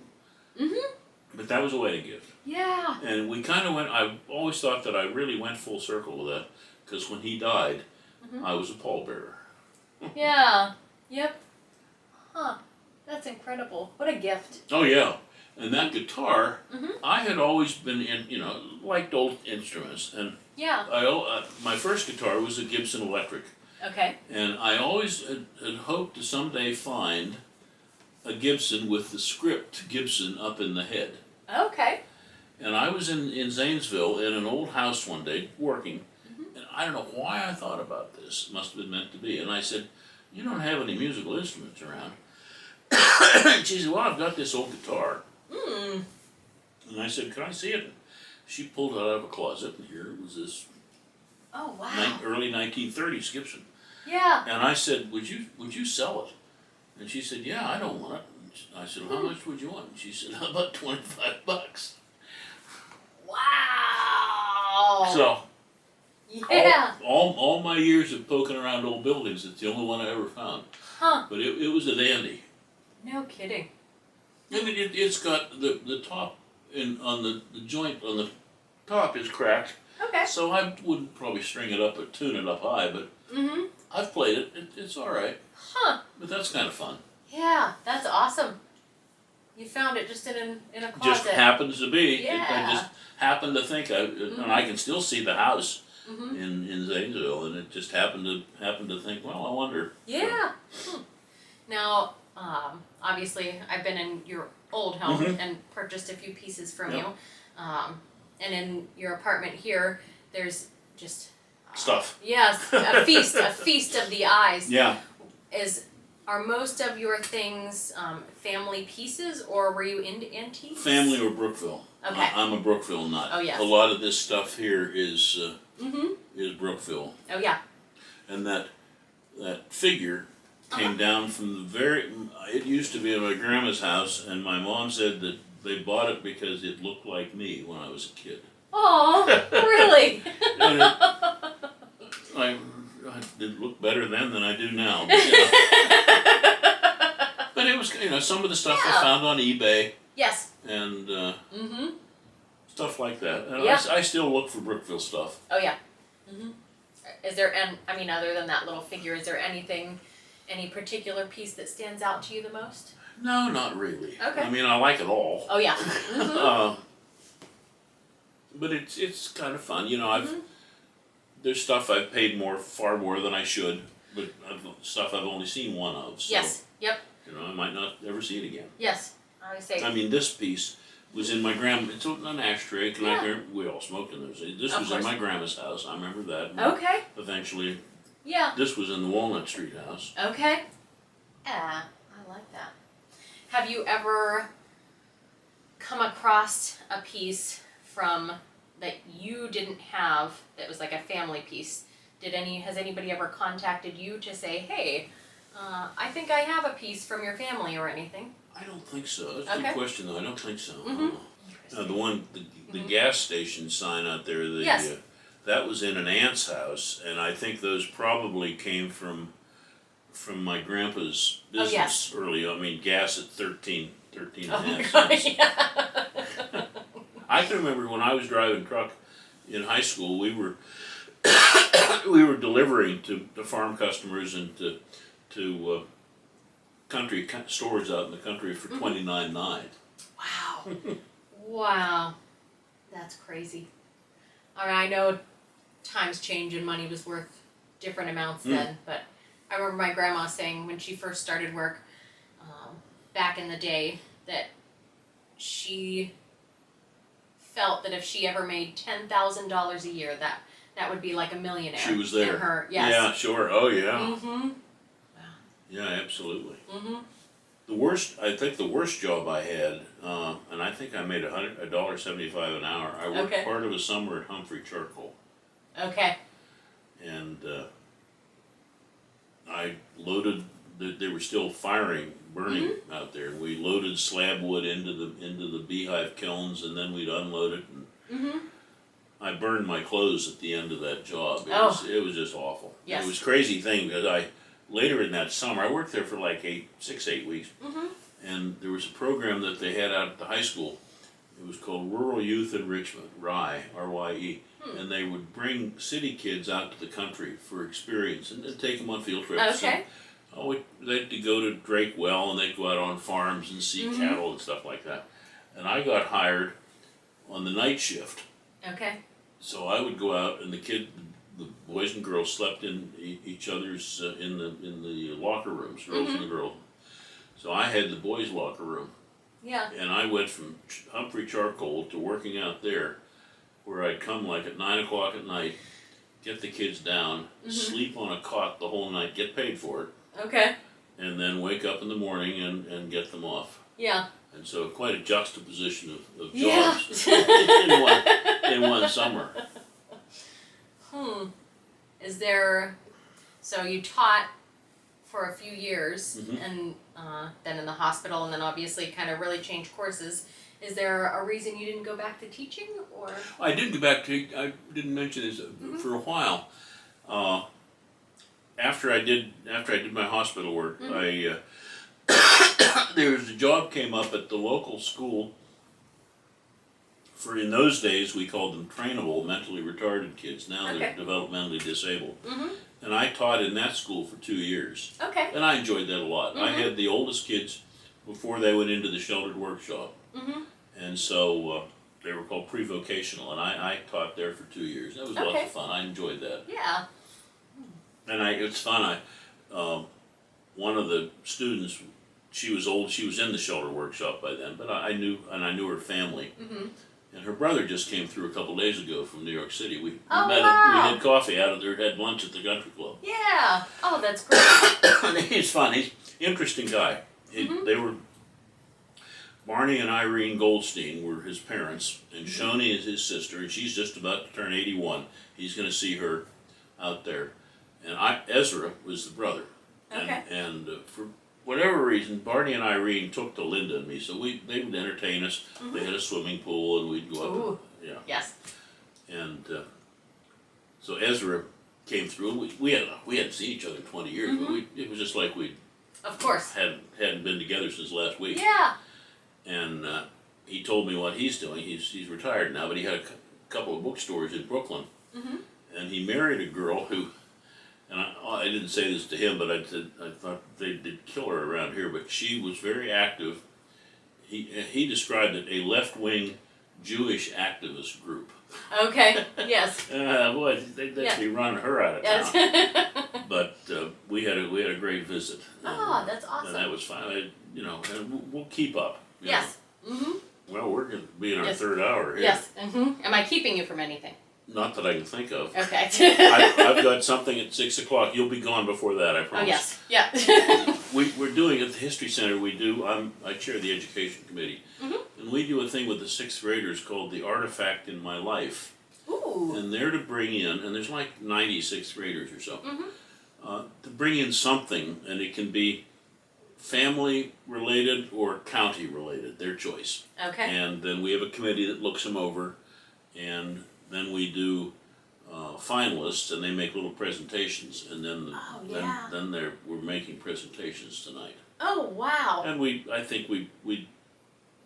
But that was a wedding gift. Yeah. And we kind of went. I always thought that I really went full circle with that, because when he died, I was a pallbearer. Yeah. Yep. Huh. That's incredible. What a gift. Oh yeah. And that guitar, I had always been liked old instruments, and my first guitar was a Gibson Electric. Okay. And I always had hoped to someday find a Gibson with the script Gibson up in the head. Okay. And I was in Zanesville in an old house one day working, and I don't know why I thought about this. It must have been meant to be. And I said, you don't have any musical instruments around. And she said, well, I've got this old guitar. And I said, can I see it? She pulled it out of a closet, and here was this early 1930s Gibson. Yeah. And I said, would you sell it? And she said, yeah, I don't want it. I said, well, how much would you want? And she said, how about $25? Wow. So, yeah. all my years of poking around old buildings, it's the only one I ever found. Huh. But it was a dandy. No kidding. And it's got the top on the joint on the top is cracked. Okay. So I wouldn't probably string it up or tune it up high, but I've played it. It's all right. Huh. But that's kind of fun. Yeah, that's awesome. You found it just in a closet. Just happens to be. Yeah. I just happened to think, and I can still see the house in Zanesville, and it just happened to think, well, I wonder. Yeah. Now, obviously, I've been in your old home and purchased a few pieces from you. And in your apartment here, there's just Stuff. Yes, a feast of the eyes. Yeah. Are most of your things family pieces, or were you into antiques? Family or Brookville. Okay. I'm a Brookville nut. Oh, yes. A lot of this stuff here is Brookville. Oh yeah. And that figure came down from it used to be in my grandma's house, and my mom said that they bought it because it looked like me when I was a kid. Oh, really? And I did look better then than I do now. But it was, some of the stuff I found on eBay. Yes. And stuff like that. And Yeah. I still look for Brookville stuff. Oh yeah. Is there, other than that little figure, is there any particular piece that stands out to you the most? No, not really. Okay. I like it all. Oh yeah. But it's kind of fun. There's stuff I've paid far more than I should, but stuff I've only seen one of. So, Yes. Yep. I might not ever see it again. Yes. I would say. This piece was in my it's an ashtray. We all smoked in those days. This was in my grandma's house. I remember that. And okay. eventually, yeah. this was in the Walnut Street house. Okay. Yeah, I like that. Have you ever come across a piece that you didn't have that was like a family piece? Has anybody ever contacted you to say, hey, I think I have a piece from your family or anything? I don't think so. That's a good question, though. I don't think so. The gas station sign out there, Yes. That was in an aunt's house, and I think those probably came from my grandpa's business early. Gas at 13 and a half cents. Yeah. I can remember when I was driving truck in high school, we were delivering to farm customers and to country stores out in the country for $29.9. Wow. Wow. That's crazy. I know times change and money was worth different amounts then, but I remember my grandma saying when she first started work back in the day that she felt that if she ever made $10,000 a year, that would be like a millionaire. She was there. In her, yes. Yeah, sure. Oh, yeah. Mm-hmm. Yeah, absolutely. Mm-hmm. I think the worst job I had, and I think I made $1.75 an hour. I worked part of a summer at Humphrey Charcoal. Okay. And I loaded. They were still burning out there. And we loaded slab wood into the beehive kilns, and then we'd unload it. And I burned my clothes at the end of that job. It was just awful. Yes. It was a crazy thing because later in that summer, I worked there for like 8 weeks, and there was a program that they had out at the high school. It was called Rural Youth Enrichment, RYE, R-Y-E, and they would bring city kids out to the country for experience and take them on field trips. Okay. And, they'd go to Drake Well, and they'd go out on farms and see cattle and stuff like that. And I got hired on the night shift. Okay. So I would go out, and the boys and girls slept in each other's in the locker rooms, girls and the girls. So I had the boys' locker room. Yeah. And I went from Humphrey Charcoal to working out there, where I'd come like at 9 o'clock at night, get the kids down, sleep on a cot the whole night, get paid for it. Okay. And then wake up in the morning and get them off. Yeah. And so quite a juxtaposition of Yeah. jobs in one summer. So you taught for a few years and then in the hospital and then obviously kind of really changed courses. Is there a reason you didn't go back to teaching or? I did go back to, I didn't mention this, for a while. After I did my hospital work, there was a job came up at the local school for, in those days, we called them trainable mentally retarded kids. Now they're developmentally disabled. And I taught in that school for 2 years. Okay. And I enjoyed that a lot. I had the oldest kids before they went into the sheltered workshop. Mm-hmm. And so they were called pre-vocational, and I taught there for 2 years. That was lots of fun. I enjoyed that. Yeah. And it's fun. One of the students, she was old. She was in the shelter workshop by then, but I knew her family. Mm-hmm. And her brother just came through a couple days ago from New York City. We Oh, met. wow. We had coffee out of there. Had lunch at the country club. Yeah. Oh, that's great. He's fun. He's an interesting guy. They were. Barney and Irene Goldstein were his parents, and Shoni is his sister, and she's just about to turn 81. He's going to see her out there. And Ezra was the brother. Okay. And for whatever reason, Barney and Irene took to Linda and me, so they would entertain us. Mm-hmm. They had a swimming pool, and we'd go up. Ooh. Yeah. Yes. And so Ezra came through, and we hadn't seen each other in 20 years, but it was just like we Of course. hadn't been together since last week. Yeah. And he told me what he's doing. He's retired now, but he had a couple of bookstores in Brooklyn. Mm-hmm. And he married a girl who, and I didn't say this to him, but I thought they did kill her around here, but she was very active. He described it a left-wing Jewish activist group. Okay. Yes. Boy, they'd be running her out of town. Yes. But we had a great visit. Oh, that's awesome. And that was fine. And we'll keep up. Yes. Mm-hmm. Well, we're going to be in our Yes. third hour here. Yes. Mm-hmm. Am I keeping you from anything? Not that I can think of. Okay. I've got something at 6 o'clock. You'll be gone before that, I Oh, promise. yes. Yeah. We're doing at the History Center. I chair the education committee, and we do a thing with the sixth graders called the Artifact in My Life, Ooh. and they're to bring in, and there's like 90 sixth graders or so, to bring in something, and it can be family related or county related, their choice. Okay. And then we have a committee that looks them over, and then we do finalists, and they make little presentations, and then we're making presentations tonight. Oh, wow. And I think we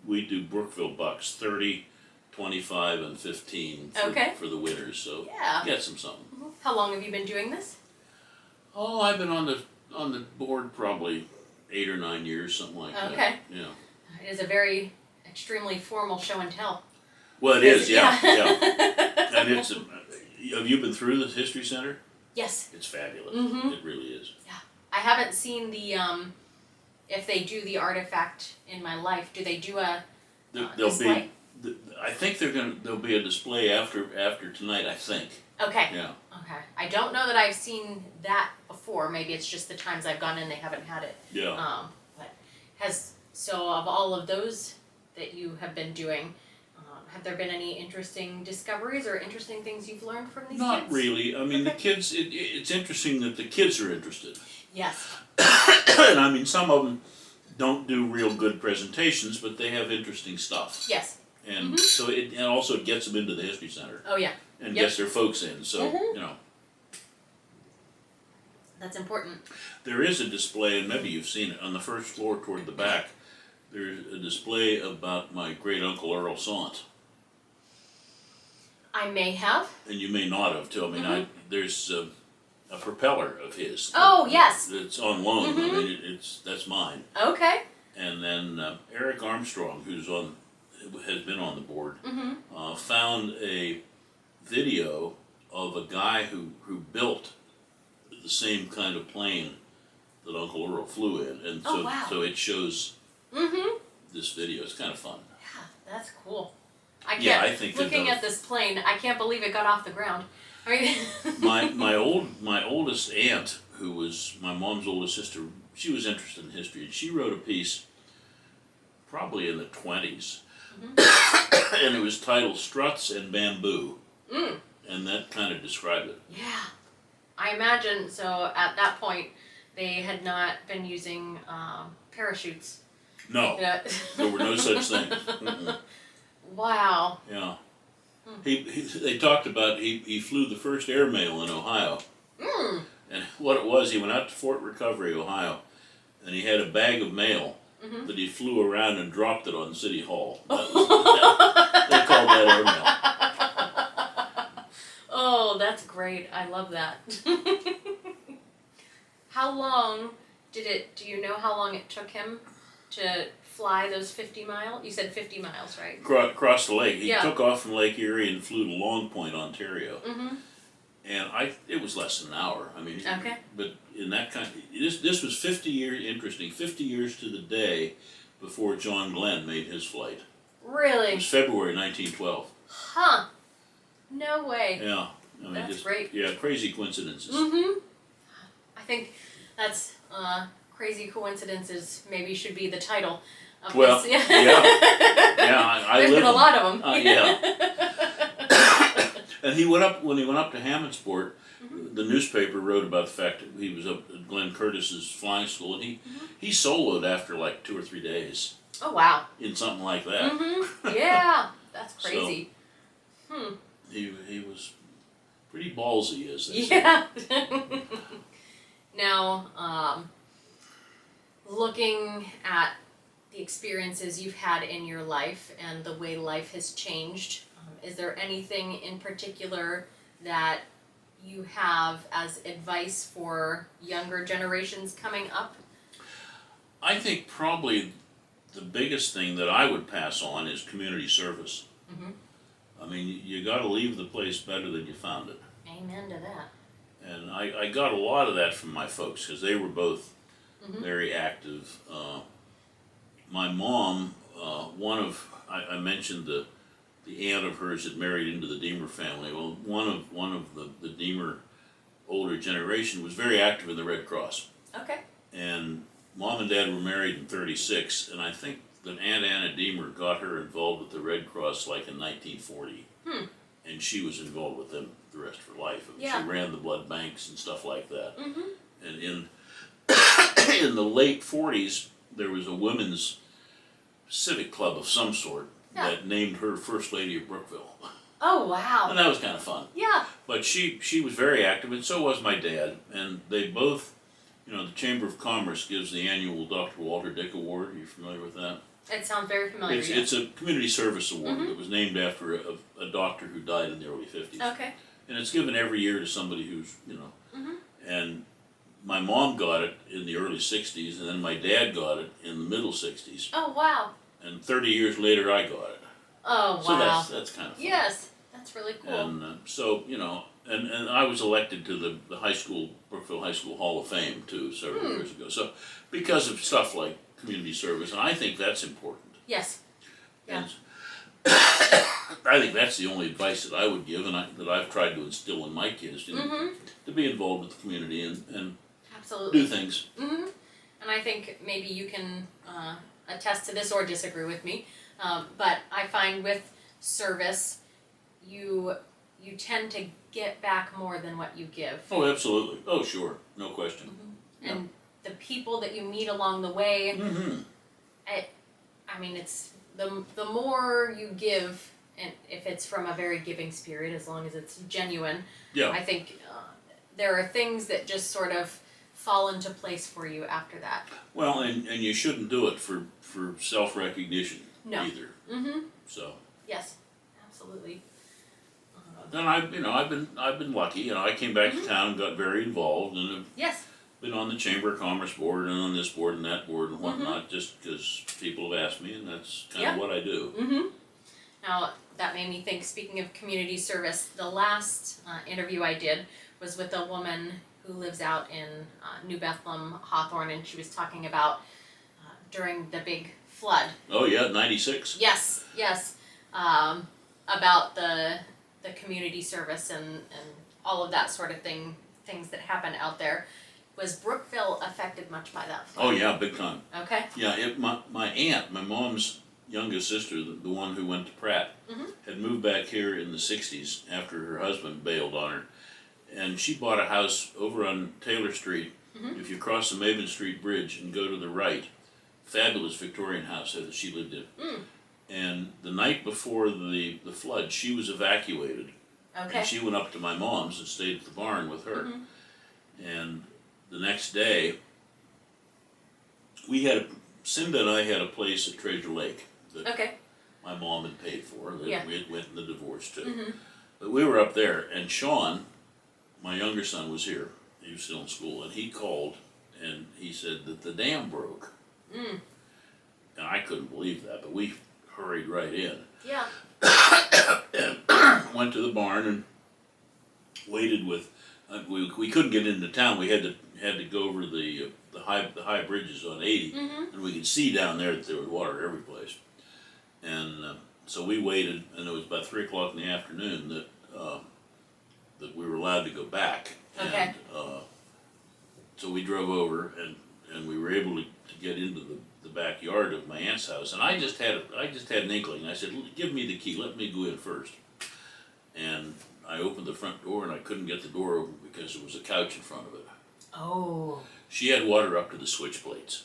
do Brookville bucks, 30, 25, and 15 for the winners. So Yeah. get something. How long have you been doing this? Oh, I've been on the board probably 8 or 9 years, something like that. Okay. Yeah. It is a very extremely formal show and tell. Well, it is, yeah. And it's. Have you been through the History Center? Yes. It's fabulous. Mm-hmm. It really is. Yeah. I haven't seen the if they do the Artifact in My Life. Do they do a display? I think there'll be a display after tonight. I think. Okay. Yeah. Okay. I don't know that I've seen that before. Maybe it's just the times I've gone in they haven't had it. Yeah. But of all of those that you have been doing, have there been any interesting discoveries or interesting things you've learned from these kids? Not really. I mean, the kids. It's interesting that the kids are interested. Yes. And I mean, some of them don't do real good presentations, but they have interesting stuff. Yes. And so it also gets them into the History Center. Oh yeah. And gets their folks in. So That's important. There is a display, and maybe you've seen it on the first floor toward the back. There's a display about my great uncle Earl Sant. I may have. And you may not have too. I mean, there's a propeller of his. Oh, yes. It's on loan. I mean, that's mine. Okay. And then Eric Armstrong, has been on the board, found a video of a guy who built the same kind of plane that Uncle Earl flew in, and so it shows this video. It's kind of fun. Yeah, that's cool. I think looking at this plane, I can't believe it got off the ground. I mean, my oldest aunt, who was my mom's oldest sister, she was interested in history, and she wrote a piece probably in the 20s, and it was titled "Struts and Bamboo," and that kind of described it. Yeah, I imagine. So at that point, they had not been using parachutes. No, there were no such things. Wow. Yeah. They talked about he flew the first airmail in Ohio. And what it was, he went out to Fort Recovery, Ohio, and he had a bag of mail that he flew around and dropped it on City Hall. They called that airmail. Oh, that's great. I love that. How long do you know how long it took him to fly those 50 miles? You said 50 miles, right? Across the lake. He Yeah. took off from Lake Erie and flew to Long Point, Ontario. Mm-hmm. And it was less than an hour. I mean, Okay. But in that kind, this was 50 years, interesting, 50 years to the day before John Glenn made his flight. It Really? was February 1912. Huh. No way. Yeah. I mean, That's great. Yeah, crazy coincidences. Mm-hmm. I think that's crazy coincidences maybe should be the title of Well, this. yeah. I There's live been a lot of them. yeah. And when he went up to Hammondsport, the newspaper wrote about the fact that he was up at Glenn Curtis's flying school, and he soloed after like 2 or 3 days Oh, wow. in something like that. Mm-hmm. Yeah. That's crazy. He was pretty ballsy, as they say. Yeah. Now, looking at the experiences you've had in your life and the way life has changed, is there anything in particular that you have as advice for younger generations coming up? I think probably the biggest thing that I would pass on is community service. Mm-hmm. I mean, you got to leave the place better than you found it. Amen to that. And I got a lot of that from my folks because they were both very active. My mom, I mentioned the aunt of hers had married into the Deemer family. Well, one of the Deemer older generation was very active in the Red Cross. Okay. And Mom and Dad were married in '36, and I think that Aunt Anna Deemer got her involved with the Red Cross like in 1940. And she was involved with them the rest of her life. I mean, Yeah. She ran the blood banks and stuff like that. Mm-hmm. And in the late '40s, there was a women's civic club of some sort that named her First Lady of Brookville. Oh, wow. And that was kind of fun. Yeah. But she was very active, and so was my dad. And they both, the Chamber of Commerce gives the annual Dr. Walter Dick Award. Are you familiar with that? It sounds very familiar. It's a community service award that was named after a doctor who died in the early '50s. Okay. And it's given every year to somebody who's, and my mom got it in the early '60s, and then my dad got it in the middle '60s. Oh, wow. And 30 years later, I got it. Oh, wow. So that's kind of fun. Yes, that's really cool. And so, and I was elected to the high school, Brookville High School Hall of Fame, too, several years ago. So, because of stuff like community service, and I think that's important. Yes. Yeah. And I think that's the only advice that I would give, and that I've tried to instill in my kids, to be involved with the community and Absolutely. do things. Mm-hmm. And I think maybe you can attest to this or disagree with me, but I find with service, you tend to get back more than what you give. Oh, absolutely. Oh, sure. No question. And the people that you meet along the way, I mean, it's the more you give, and if it's from a very giving spirit, as long as it's genuine, I think there are things that just sort of fall into place for you after that. Well, and you shouldn't do it for self-recognition either. Mm-hmm. So. Yes, absolutely. Then I've been lucky. I came back to town and got very involved, and have Yes. been on the Chamber of Commerce board and on this board and that board and whatnot, just because people have asked me, and that's kind of what I do. Mm-hmm. Now, that made me think, speaking of community service, the last interview I did was with a woman who lives out in New Bethlehem, Hawthorne, and she was talking about during the big flood. Oh yeah, '96. Yes, about the community service and all of that sort of things that happen out there. Was Brookville affected much by that flood? Oh yeah, big time. Okay. Yeah, my aunt, my mom's youngest sister, the one who went to Pratt, had moved back here in the '60s after her husband bailed on her, and she bought a house over on Taylor Street. If you cross the Maven Street Bridge and go to the right, fabulous Victorian house that she lived in. And the night before the flood, she was evacuated. Okay. And she went up to my mom's and stayed at the barn with her. And the next day, Cinda and I had a place at Treasure Lake that my mom had paid for, that we had went in the divorce to. But we were up there, and Sean, my younger son, was here. He was still in school, and he called, and he said that the dam broke. and I couldn't believe that, but we hurried right in. Yeah. And went to the barn and waited with. We couldn't get into town. We had to go over the high bridges on 80, and we could see down there that there was water every place. And so we waited, and it was about 3 o'clock in the afternoon that we were allowed to go back. Okay. And so we drove over, and we were able to get into the backyard of my aunt's house. And I just had an inkling. I said, "Give me the key. Let me go in first." And I opened the front door, and I couldn't get the door open because there was a couch in front of it. Oh. She had water up to the switch plates.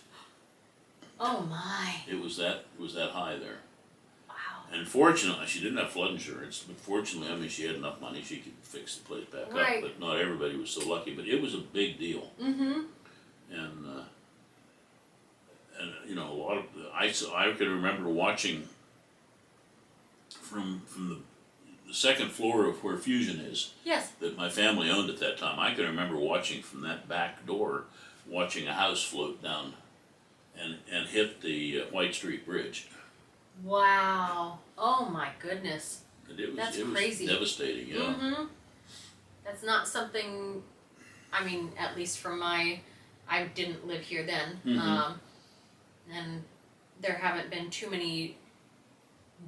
Oh my. It was that high there. Wow. And fortunately, she didn't have flood insurance, but fortunately, I mean, she had enough money, she could fix the place back Right. up, but not everybody was so lucky, but it was a big deal. And you know, a lot of, I could remember watching from the second floor of where Fusion is, Yes. that my family owned at that time. I can remember watching from that back door, watching a house float down and hit the White Street Bridge. Wow. Oh my goodness. And it was, That's it was crazy. devastating, yeah. That's not something, I mean, at least from I didn't live here then. And there haven't been too many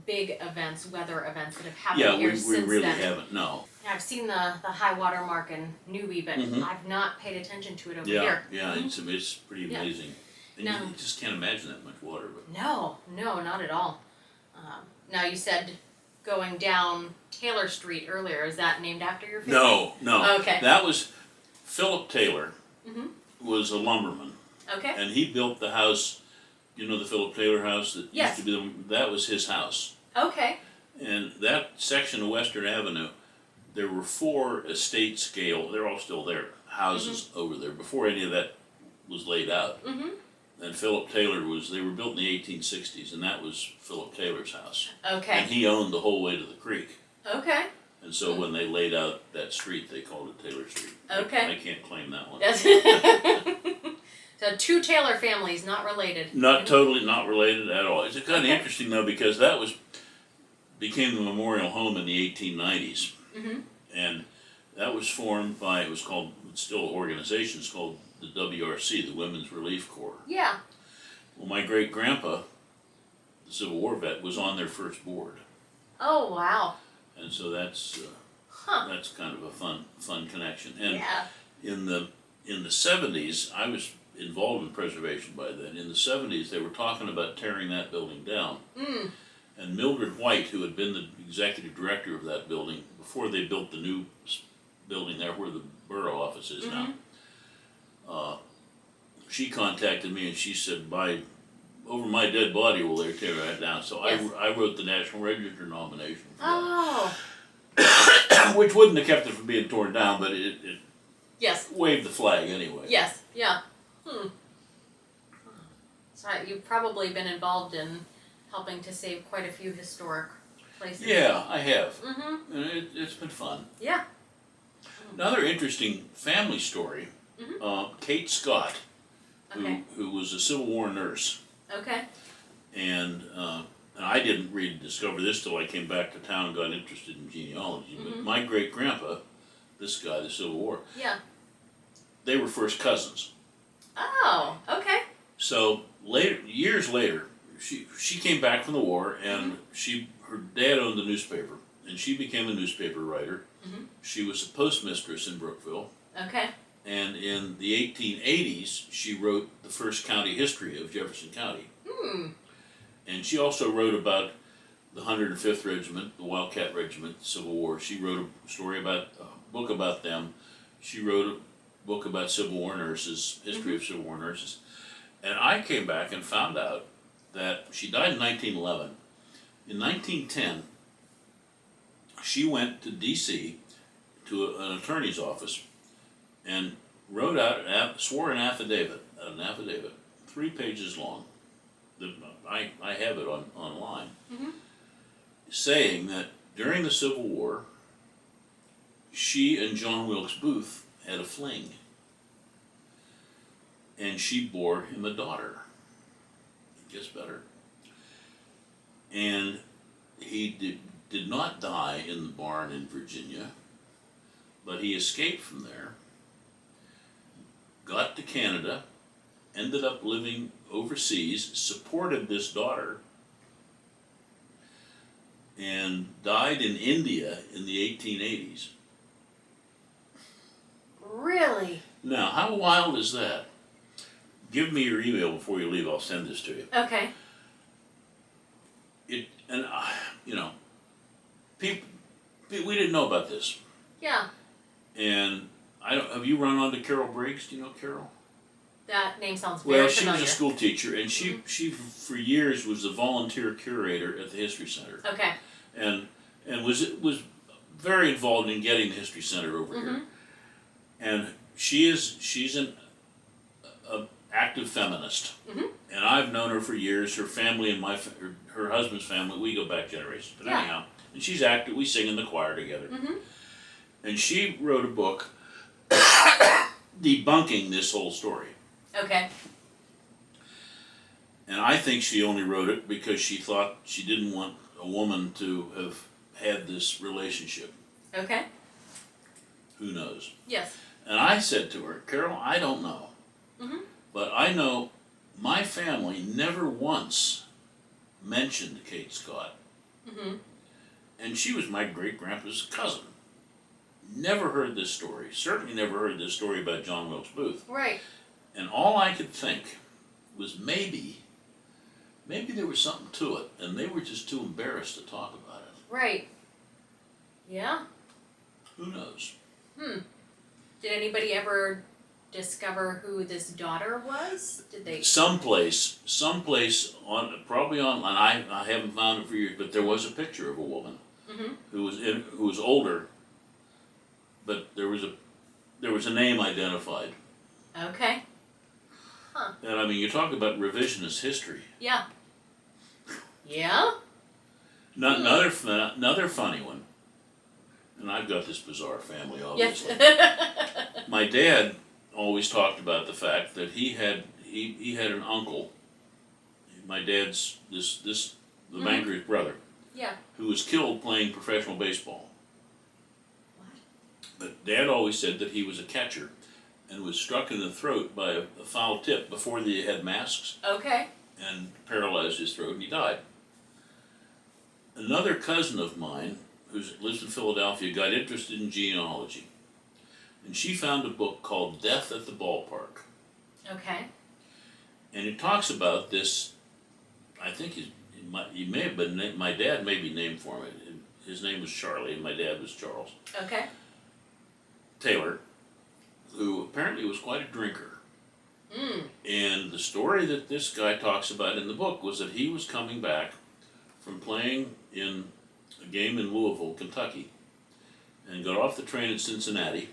big events, weather events that have happened here since then. Yeah, we really haven't, no. I've seen the high water mark in Newby, but I've not paid attention to it over here. Yeah, it's pretty amazing. And No. you just can't imagine that much water. But No, not at all. Now you said going down Taylor Street earlier. Is that named after your family? No. Okay. That was, Philip Taylor was a lumberman. Okay. And he built the house, you know the Philip Taylor house that Yes. used to be, that was his house. Okay. And that section of Western Avenue, there were 4 estate scale, they're all still there, houses over there before any of that was laid out. And Philip Taylor they were built in the 1860s, and that was Philip Taylor's house. Okay. And he owned the whole way to the creek. Okay. And so when they laid out that street, they called it Taylor Street. Okay. I can't claim that one. Yes. So 2 Taylor families, not related. Not totally, not related at all. It's kind of interesting though, because that became the memorial home in the 1890s. And that was formed by, it's still an organization, it's called the WRC, the Women's Relief Corps. Yeah. Well, my great-grandpa, the Civil War vet, was on their first board. Oh wow. And so that's kind of a fun connection. And Yeah. in the 70s, I was involved in preservation by then. In the 70s, they were talking about tearing that building down. And Mildred White, who had been the executive director of that building before they built the new building there where the borough office is now, she contacted me and she said, over my dead body will they tear that down. So Yes. I wrote the National Register nomination for Oh. that. Which wouldn't have kept it from being torn down, but it Yes. waved the flag anyway. Yes. Yeah. So you've probably been involved in helping to save quite a few historic places. Yeah, I have. And it's been fun. Yeah. Another interesting family story, Kate Scott, Okay. who was a Civil War nurse, Okay. and I didn't really discover this till I came back to town and got interested in genealogy, but my great-grandpa, this guy, the Civil War, Yeah. they were first cousins. Oh. Okay. So years later, she came back from the war, and her dad owned a newspaper, and she became a newspaper writer. She was a postmistress in Brookville, Okay. and in the 1880s, she wrote the first county history of Jefferson County. And she also wrote about the 105th Regiment, the Wildcat Regiment, the Civil War. She wrote a book about them. She wrote a book about Civil War nurses, history of Civil War nurses. And I came back and found out that she died in 1911. In 1910, she went to D.C. to an attorney's office and wrote out, swore an affidavit, 3 pages long. I have it online, saying that during the Civil War, she and John Wilkes Booth had a fling, and she bore him a daughter. It gets better. And he did not die in the barn in Virginia, but he escaped from there, got to Canada, ended up living overseas, supported this daughter, and died in India in the 1880s. Really? Now, how wild is that? Give me your email before you leave. I'll send this to you. Okay. People, we didn't know about this. Yeah. And I don't. Have you run onto Carol Briggs? Do you know Carol? That name sounds very Well, she familiar. was a school teacher, and she for years was the volunteer curator at the History Center, Okay. and was very involved in getting the History Center over here. And she's an active feminist, and I've known her for years. Her family and her husband's family, we go back generations. But anyhow, and she's active. We sing in the choir together. And she wrote a book debunking this whole story. Okay. And I think she only wrote it because she thought she didn't want a woman to have had this relationship. Okay. Who knows? Yes. And I said to her, Carol, I don't know. But I know my family never once mentioned Kate Scott. And she was my great-grandpa's cousin. Never heard this story. Certainly never heard this story about John Wilkes Booth. Right. And all I could think was maybe there was something to it, and they were just too embarrassed to talk about it. Right. Yeah. Who knows? Did anybody ever discover who this daughter was? Did they? Someplace on, probably online. I haven't found it for years, but there was a picture of a woman who was older, but there was a name identified. Okay. And I mean, you talk about revisionist history. Yeah. Yeah? Another funny one, and I've got this bizarre family, obviously. Yes. My dad always talked about the fact that he had an uncle. My dad's the banker's brother, Yeah. who was killed playing professional baseball. What? But Dad always said that he was a catcher, and was struck in the throat by a foul tip before they had masks, Okay. and paralyzed his throat, and he died. Another cousin of mine, who lives in Philadelphia, got interested in genealogy, and she found a book called Death at the Ballpark. Okay. And it talks about this. I think he may have been, my dad may be named for him. His name was Charlie, and my dad was Charles Okay. Taylor, who apparently was quite a drinker. And the story that this guy talks about in the book was that he was coming back from playing in a game in Louisville, Kentucky, and got off the train in Cincinnati,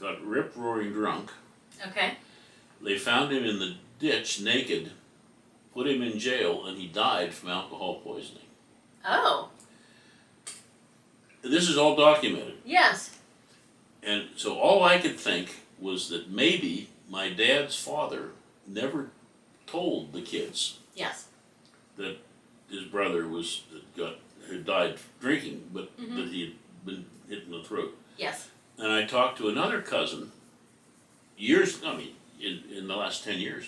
got rip-roaring drunk. Okay. They found him in the ditch naked, put him in jail, and he died from alcohol poisoning. Oh. This is all documented. Yes. And so all I could think was that maybe my dad's father never told the kids Yes. that his brother had died drinking, but that he had been hit in the throat. Yes. And I talked to another cousin in the last 10 years,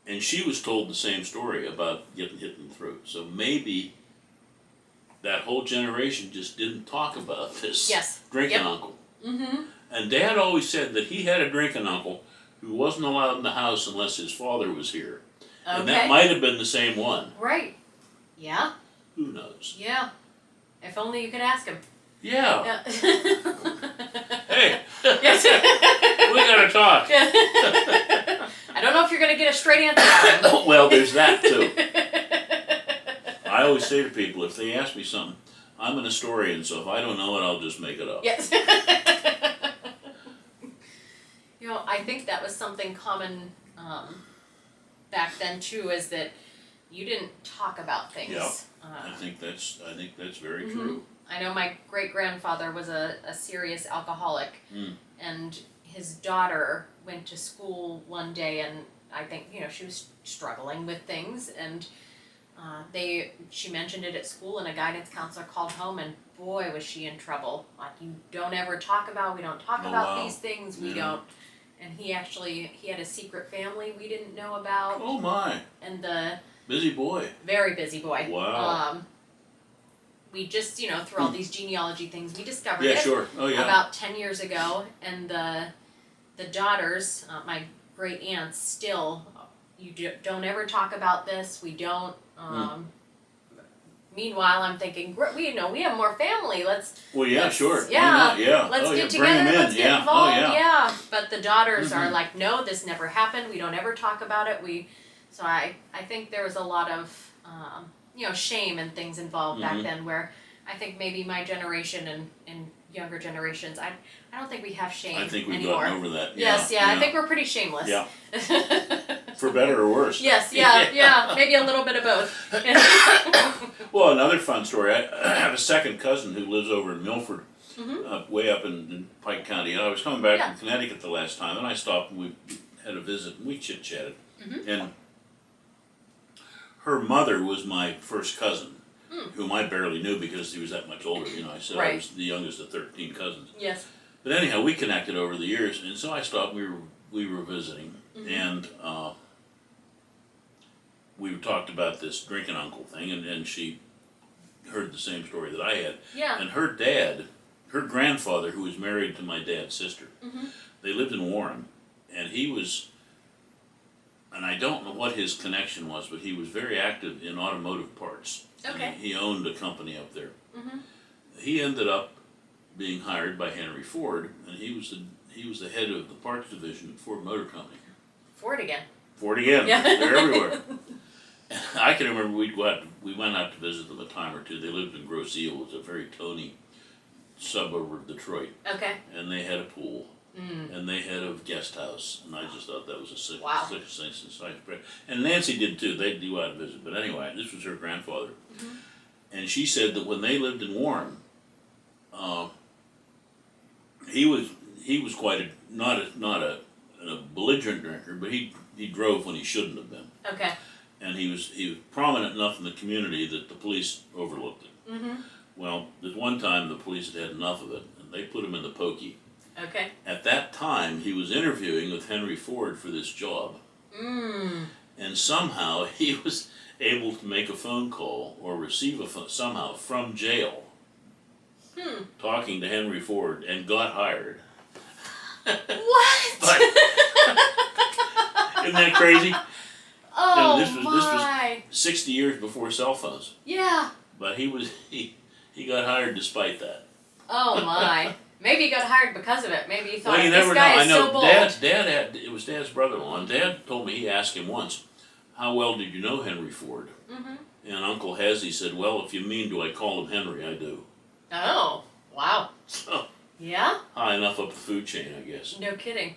and she was told the same story about getting hit in the throat. So maybe that whole generation just didn't talk about this drinking uncle. And Dad always said that he had a drinking uncle who wasn't allowed in the house unless his father was here. Okay. And that might have been the same one. Right. Yeah. Who knows? Yeah. If only you could ask him. Yeah. Yeah. Hey, Yes. we gotta talk. I don't know if you're going to get a straight answer out of him. Well, there's that too. I always say to people, if they ask me something, I'm an historian, so if I don't know it, I'll just make it up. Yes. I think that was something common back then too, is that you didn't talk about things. Yeah. I think that's very true. I know my great-grandfather was a serious alcoholic, and his daughter went to school one day, and I think, she was struggling with things, and She mentioned it at school, and a guidance counselor called home, and boy, was she in trouble. Like, we don't talk Oh, about wow. these things. We Yeah. don't. And he had a secret family we didn't know about. Oh my. And the Busy boy. very busy boy. Wow. We just, through all these genealogy things, we discovered Yeah, it sure. Oh yeah. about 10 years ago, and the daughters, my great aunts, still, don't ever talk about this. We don't. Meanwhile, I'm thinking, we have more family. Let's. Well, yeah, let's- sure. Why Yeah. not? Yeah. Let's oh, get yeah. Bring 'em together. in. Let's get yeah. involved. Oh, yeah. Yeah. But the daughters are Mhm. like, no, this never happened. We don't ever talk about it. So I think there was a lot of shame and things involved back Mhm. then, where I think maybe my generation and younger generations, I don't think we have shame I think we've anymore. gotten over that. Yes, yeah, I think we're pretty shameless. Yeah. For better or worse. Yes, yeah, maybe a little bit of both. Well, another fun story. I have a second cousin who lives over in Milford, way up in Pike County. And I was coming back Yeah. from Connecticut the last time, and I stopped and we had a visit and we chit-chatted. And her mother was my first cousin, whom I barely knew because he was that much older. I said I Right. was the youngest of 13 cousins. Yes. But anyhow, we connected over the years, and so I stopped. We were visiting, and we talked about this drinking uncle thing, and she heard the same story that I had. Yeah. And her dad, her grandfather, who was married to my dad's sister, they lived in Warren, and he was. And I don't know what his connection was, but he was very active in automotive parts. Okay. And he owned a company up there. He ended up being hired by Henry Ford, and he was the head of the parts division at Ford Motor Company. Ford again. Ford again. Yeah. They're everywhere. And I can remember we went out to visit them a time or two. They lived in Grosse Ile, it's a very tony suburb of Detroit, Okay. and they had a pool. And they had a guest house, and I just thought that was a sick thing since I spread. And Nancy did too. They'd go out and visit. But anyway, this was her grandfather, and she said that when they lived in Warren, he was quite not a belligerent drinker, but he drove when he shouldn't have been, Okay. and he was prominent enough in the community that the police overlooked it. Well, there's one time the police had enough of it, and they put him in the pokey. Okay. At that time, he was interviewing with Henry Ford for this job. And somehow he was able to make a phone call or receive a phone somehow from jail, talking to Henry Ford, and got hired. What? But, isn't that crazy? Oh this was my. 60 years before cell phones. Yeah. But he got hired despite that. Oh my. Maybe he got hired because of it. Maybe he thought, Well, you this never guy know. is I know so bold. it was Dad's brother-in-law, and Dad told me, he asked him once, how well did you know Henry Ford? And Uncle Hazzy said, well, if you mean do I call him Henry, I do. Oh, wow. So, Yeah? high enough up the food chain, I guess. No kidding.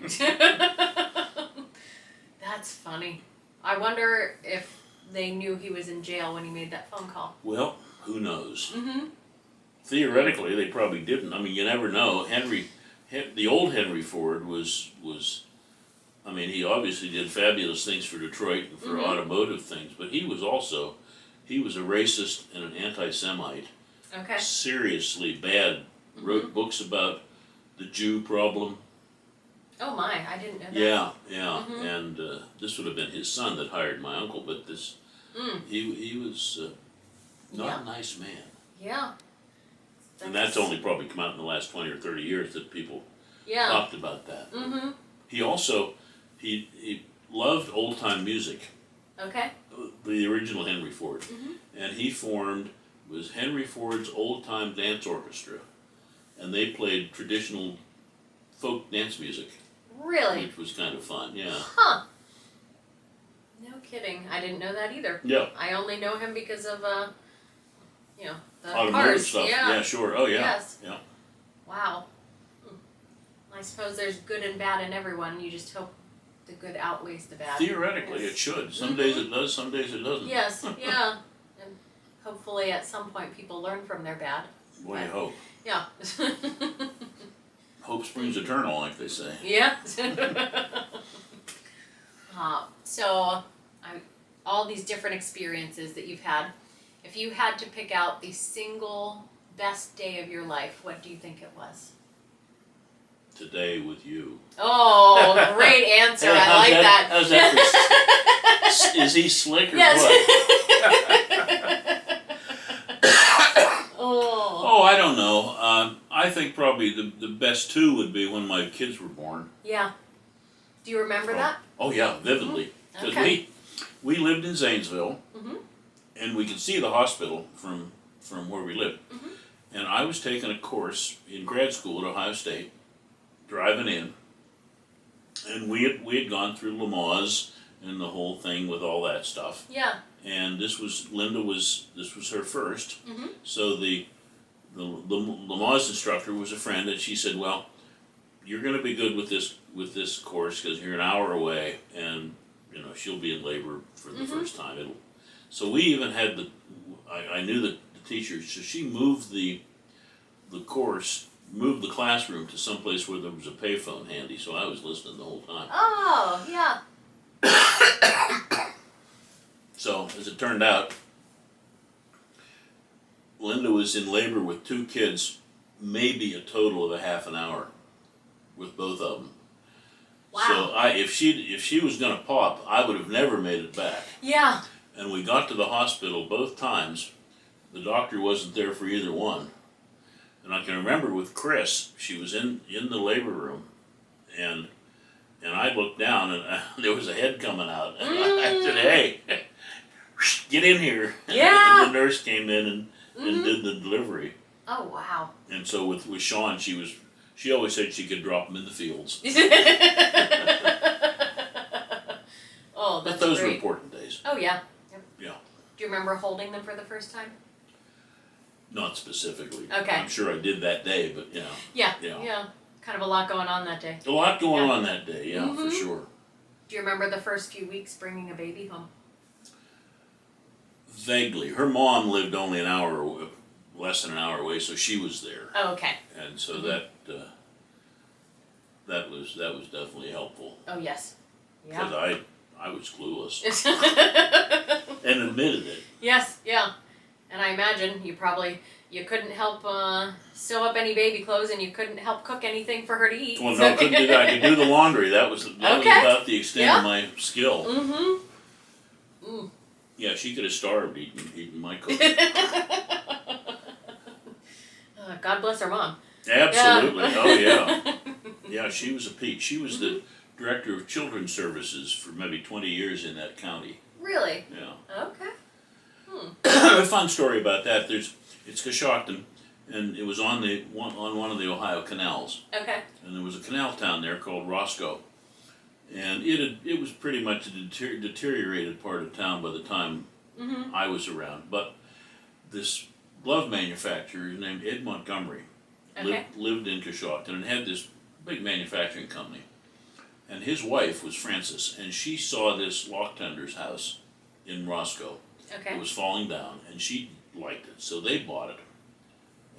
That's funny. I wonder if they knew he was in jail when he made that phone call. Well, who knows? Theoretically, they probably didn't. I mean, you never know. The old Henry Ford was. I mean, he obviously did fabulous things for Detroit and for automotive things, but he was a racist and an anti-Semite. Okay. Seriously bad. Wrote books about the Jew problem. Oh my, I didn't know that. Yeah. And this would have been his son that hired my uncle, but he was not a nice man. Yeah. And that's only probably come out in the last 20 or 30 years that people talked about that. He also, he loved old-time music. Okay. The original Henry Ford. And he was Henry Ford's old-time dance orchestra. And they played traditional folk dance music. Really? Which was kind of fun, yeah. Huh. No kidding. I didn't know that either. Yeah. I only know him because of, the Automotive cars. stuff. Yeah. Sure. Oh, yeah. Yes. Yeah. Wow. I suppose there's good and bad in everyone. You just hope the good outweighs the bad. Theoretically, it should. Some days it does, some days it doesn't. Yes, yeah. And hopefully at some point people learn from their bad. Boy, you hope. Yeah. Hope springs eternal, like they say. Yeah. So all these different experiences that you've had, if you had to pick out the single best day of your life, what do you think it was? Today with you. Oh, great answer. Hey, I like that. How's that? Is he slick or yes. what? Oh, I don't know. I think probably the best two would be when my kids were born. Yeah. Do you remember that? Oh yeah, vividly. Because we lived in Zanesville, and we could see the hospital from where we lived. And I was taking a course in grad school at Ohio State, driving in, and we had gone through Lamaze and the whole thing with all that stuff. Yeah. And this was her first. So the Lamaze instructor was a friend, and she said, "Well, you're going to be good with this course because you're an hour away, and she'll be in labor for the first time." So we even had I knew the teacher, so she moved the course, moved the classroom to someplace where there was a payphone handy, so I was listening the whole time. Oh, yeah. So as it turned out, Linda was in labor with two kids, maybe a total of a half an hour with both of them. Wow. So if she was going to pop, I would have never made it back. Yeah. And we got to the hospital both times. The doctor wasn't there for either one. And I can remember with Chris, she was in the labor room, and I looked down, and there was a head coming out. And I said, "Hey, get in here." Yeah. And the nurse came in and did the delivery. Oh, wow. And so with Sean, she always said she could drop him in the fields. Oh, that's But those great. were important days. Oh, yeah. Yep. Yeah. Do you remember holding them for the first time? Not specifically. Okay. I'm sure I did that day, but Yeah. Yeah. Yeah. Kind of a lot going on that day. A lot going on that day, for sure. Do you remember the first few weeks bringing a baby home? Vaguely. Her mom lived only less than an hour away, so she was there. Oh, okay. And so that was definitely helpful. Oh, yes. Because Yeah. I was clueless and admitted it. Yes, yeah. And I imagine you couldn't help sew up any baby clothes, and you couldn't help cook anything for her to eat. Well, no, couldn't do that. I could do the laundry. That was about the extent of my skill. Yeah, she could have starved eating my cooking. God bless her mom. Absolutely. Yeah. Oh, yeah. Yeah, she was a peach. She was the director of children's services for maybe 20 years in that county. Really? Yeah. Okay. A fun story about that. It's Coshocton, and it was on one of the Ohio canals. Okay. And there was a canal town there called Roscoe, and it was pretty much a deteriorated part of town by the time I was around. But this glove manufacturer named Ed Montgomery lived in Coshocton and had this big manufacturing company. And his wife was Frances, and she saw this lock tender's house in Roscoe. Okay. It was falling down, and she liked it, so they bought it,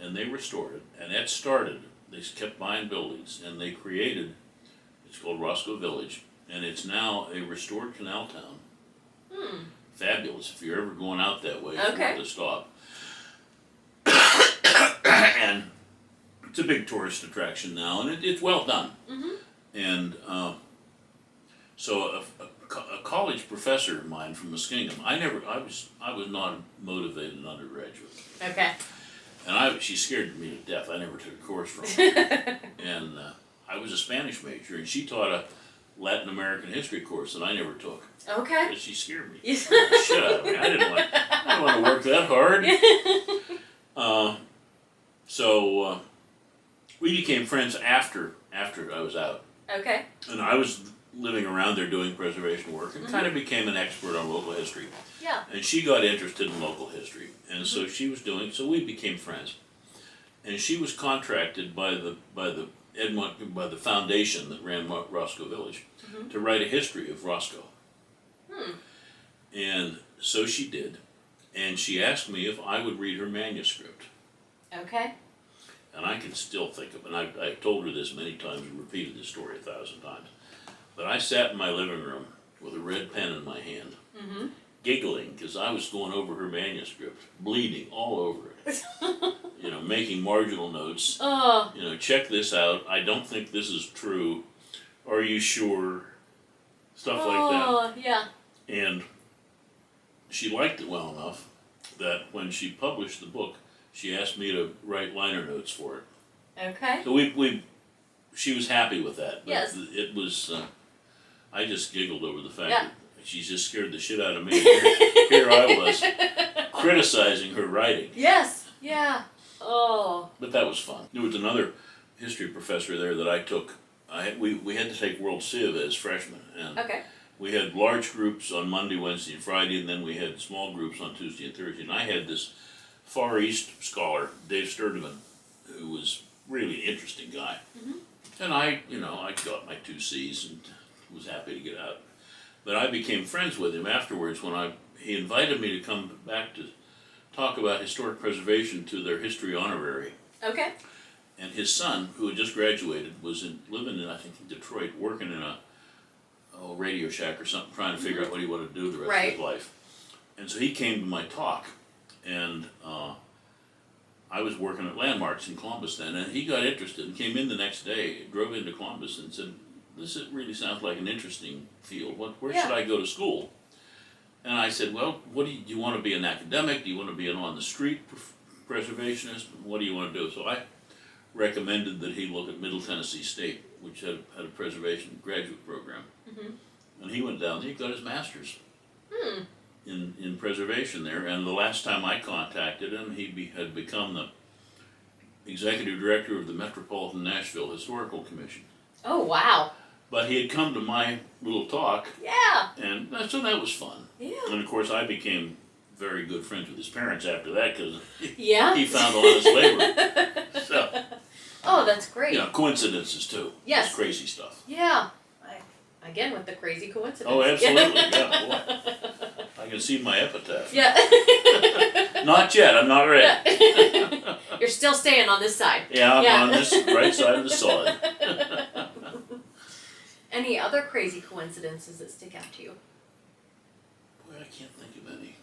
and they restored it, and that started. They kept buying buildings, and they created. It's called Roscoe Village, and it's now a restored canal town. Fabulous if you're ever going out that way. Okay. To stop. And it's a big tourist attraction now, and it's well done. And so a college professor of mine from Muskingum, I was not a motivated undergraduate. Okay. And she scared me to death. I never took a course from her. And I was a Spanish major, and she taught a Latin American history course that I never took. Okay. Because she scared me. The shit out of me. I didn't want to work that hard. So we became friends after I was out. Okay. And I was living around there doing preservation work and kind of became an expert on local history. Yeah. And she got interested in local history. And so so we became friends. And she was contracted by the foundation that ran Roscoe Village to write a history of Roscoe. And so she did. And she asked me if I would read her manuscript. Okay. And I can still think of it, and I've told her this many times and repeated this story 1,000 times. But I sat in my living room with a red pen in my hand, giggling because I was going over her manuscript, bleeding all over it. You know, making marginal notes. Oh. You know, check this out. I don't think this is true. Are you sure? Stuff like that. Oh, yeah. And she liked it well enough that when she published the book, she asked me to write liner notes for it. Okay. So she was happy with that. But Yes. it was, I just giggled over the fact Yeah. that she just scared the shit out of me. Here I was criticizing her writing. Yes. Yeah. Oh. But that was fun. There was another history professor there that I took. We had to take World Civ as freshmen, and Okay. we had large groups on Monday, Wednesday, and Friday, and then we had small groups on Tuesday and Thursday. And I had this Far East scholar, Dave Sturdivant, who was really an interesting guy. Mm-hmm. And I got my 2 C's and was happy to get out. But I became friends with him afterwards when he invited me to come back to talk about historic preservation to their history honorary. Okay. And his son, who had just graduated, was living in, I think, in Detroit, working in a Radio Shack or something, trying to figure out what he wanted to do the rest of his life. And so he came to my talk, and I was working at Landmarks in Columbus then, and he got interested and came in the next day, drove into Columbus and said, "This really sounds like an interesting field. Where should I go to school?" And I said, "Well, do you want to be an academic? Do you want to be an on-the-street preservationist? What do you want to do?" So I recommended that he look at Middle Tennessee State, which had a preservation graduate program. Mm-hmm. And he went down there, he got his master's in preservation there. And the last time I contacted him, he had become the executive director of the Metropolitan Nashville Historical Commission. Oh, wow. But he had come to my little talk. Yeah. And so that was fun. Yeah. And of course I became very good friends with his parents after that because Yeah. he found honest labor. So, oh, that's great. you know, coincidences too. Yes. That's crazy stuff. Yeah. Again, with the crazy coincidence. Oh, absolutely. Yeah, boy. I can see my epitaph. Yeah. Not yet. I'm not ready. You're still staying on this side. Yeah, I'm on this right side of the solid. Any other crazy coincidences that stick out to you? Boy, I can't think of any.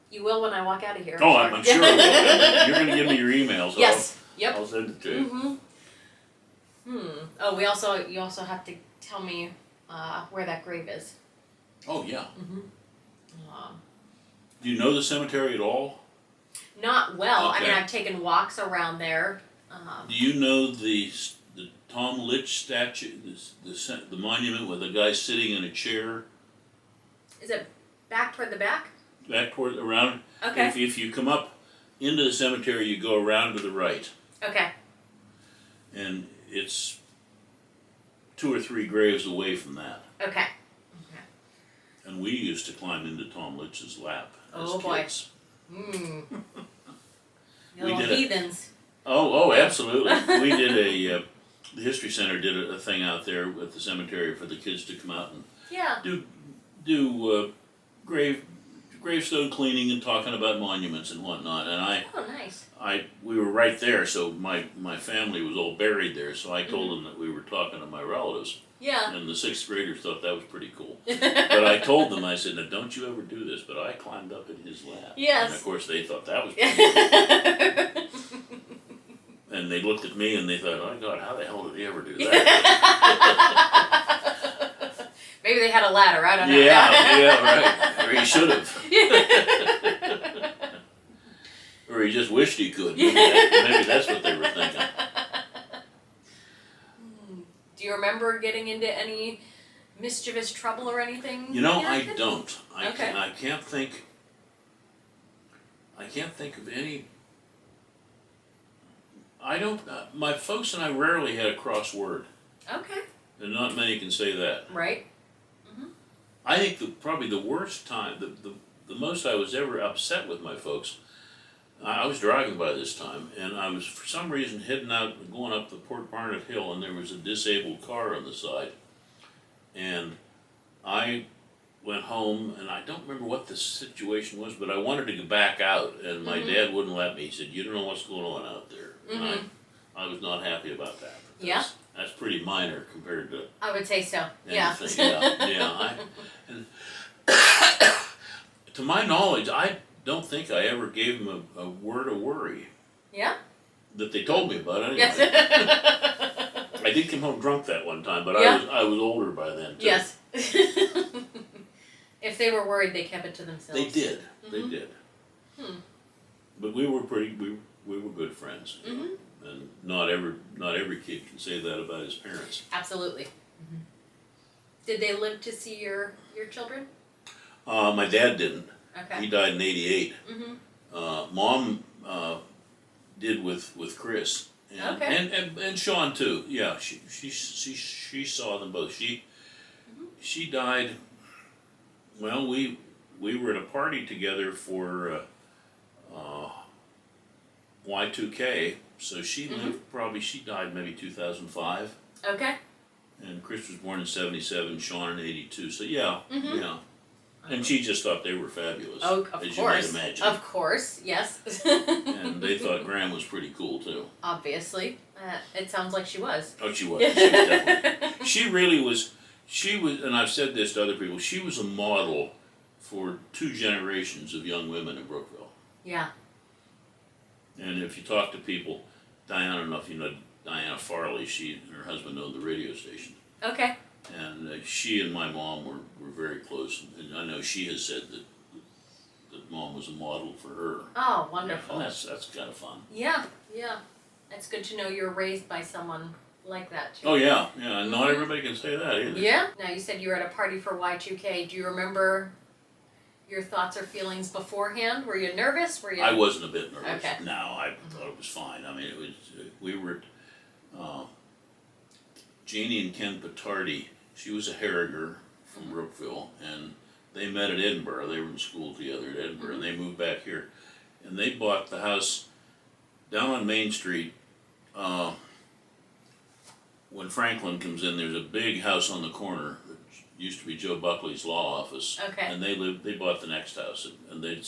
You will when I walk out of here. Oh, I'm sure I will. You're going to give me your email, so yes. Yep. I'll send it to you. Oh, you also have to tell me where that grave is. Oh, yeah. Do you know the cemetery at all? Not well. Okay. I mean, I've taken walks around there. Do you know the Tom Litch statue, the monument with a guy sitting in a chair? Is it back toward the back? Back toward, around. Okay. If you come up into the cemetery, you go around to the right. Okay. And it's 2 or 3 graves away from that. Okay. And we used to climb into Tom Litch's lap as kids. The We little did heathens. Oh, absolutely. We did the History Center did a thing out there at the cemetery for the kids to come out and do gravestone cleaning and talking about monuments and whatnot. And oh, nice. we were right there, so my family was all buried there. So I told them that we were talking to my relatives. Yeah. And the 6th graders thought that was pretty cool. But I told them, I said, "Now don't you ever do this." But I climbed up in his lap. Yes. And of course they thought that was pretty cool. And they looked at me and they thought, "Oh God, how the hell did he ever do that?" Maybe they had a ladder, I don't know. Yeah, right. Or he should have. Or he just wished he could. Maybe that's what they were thinking. Do you remember getting into any mischievous trouble or anything? You know, I don't. Okay. I can't think of any. I don't. My folks and I rarely had a cross word. Okay. And not many can say that. Right. I think probably the worst time, the most I was ever upset with my folks, I was driving by this time, and I was for some reason heading out and going up the Port Barnett Hill, and there was a disabled car on the side, and I went home, and I don't remember what the situation was, but I wanted to go back out, and my dad wouldn't let me. He said, "You don't know what's going on out there." And I was not happy about that. Yeah. That's pretty minor compared to I would say so. anything. Yeah. To my knowledge, I don't think I ever gave them a word of worry Yeah? that they told me about anyway. Yes. I did come home drunk that one time, but Yeah. I was older by then too. Yes. If they were worried, they kept it to themselves. They did. Mhm. They did. Hmm. But we were we were good friends. You know? And not every kid can say that about his parents. Absolutely. Did they live to see your children? My dad didn't. Okay. He died in '88. Mom did with Chris. And, Okay. and Sean too. Yeah, she saw them both. She died. Well, we were at a party together for Y2K. So she lived she died maybe 2005. Okay. And Chris was born in '77. Sean in '82. So yeah, yeah. And she just thought they were fabulous. Oh, of as course. you might imagine. Of course, yes. And they thought Graham was pretty cool too. Obviously. It sounds like she was. Oh, she was. She was definitely. She really was. She was, and I've said this to other people. She was a model for 2 generations of young women in Brookville. Yeah. And if you talk to people, Diana, I don't know if you know Diana Farley. She and her husband owned the radio station. Okay. And she and my mom were very close. And I know she has said that mom was a model for her. Oh, wonderful. And that's kind of fun. Yeah, yeah. It's good to know you were raised by someone like that too. Oh yeah, yeah. And not everybody can say that either. Yeah. Now you said you were at a party for Y2K. Do you remember your thoughts or feelings beforehand? Were you nervous? Were you? I wasn't a bit nervous. Okay. No, I thought it was fine. I mean, it was. We were. Jeannie and Ken Patardi. She was a Harriger from Brookville, and they met at Edinburgh. They were in school together at Edinburgh, and they moved back here, and they bought the house down on Main Street. When Franklin comes in, there's a big house on the corner that used to be Joe Buckley's law office. Okay. And they bought the next house, and they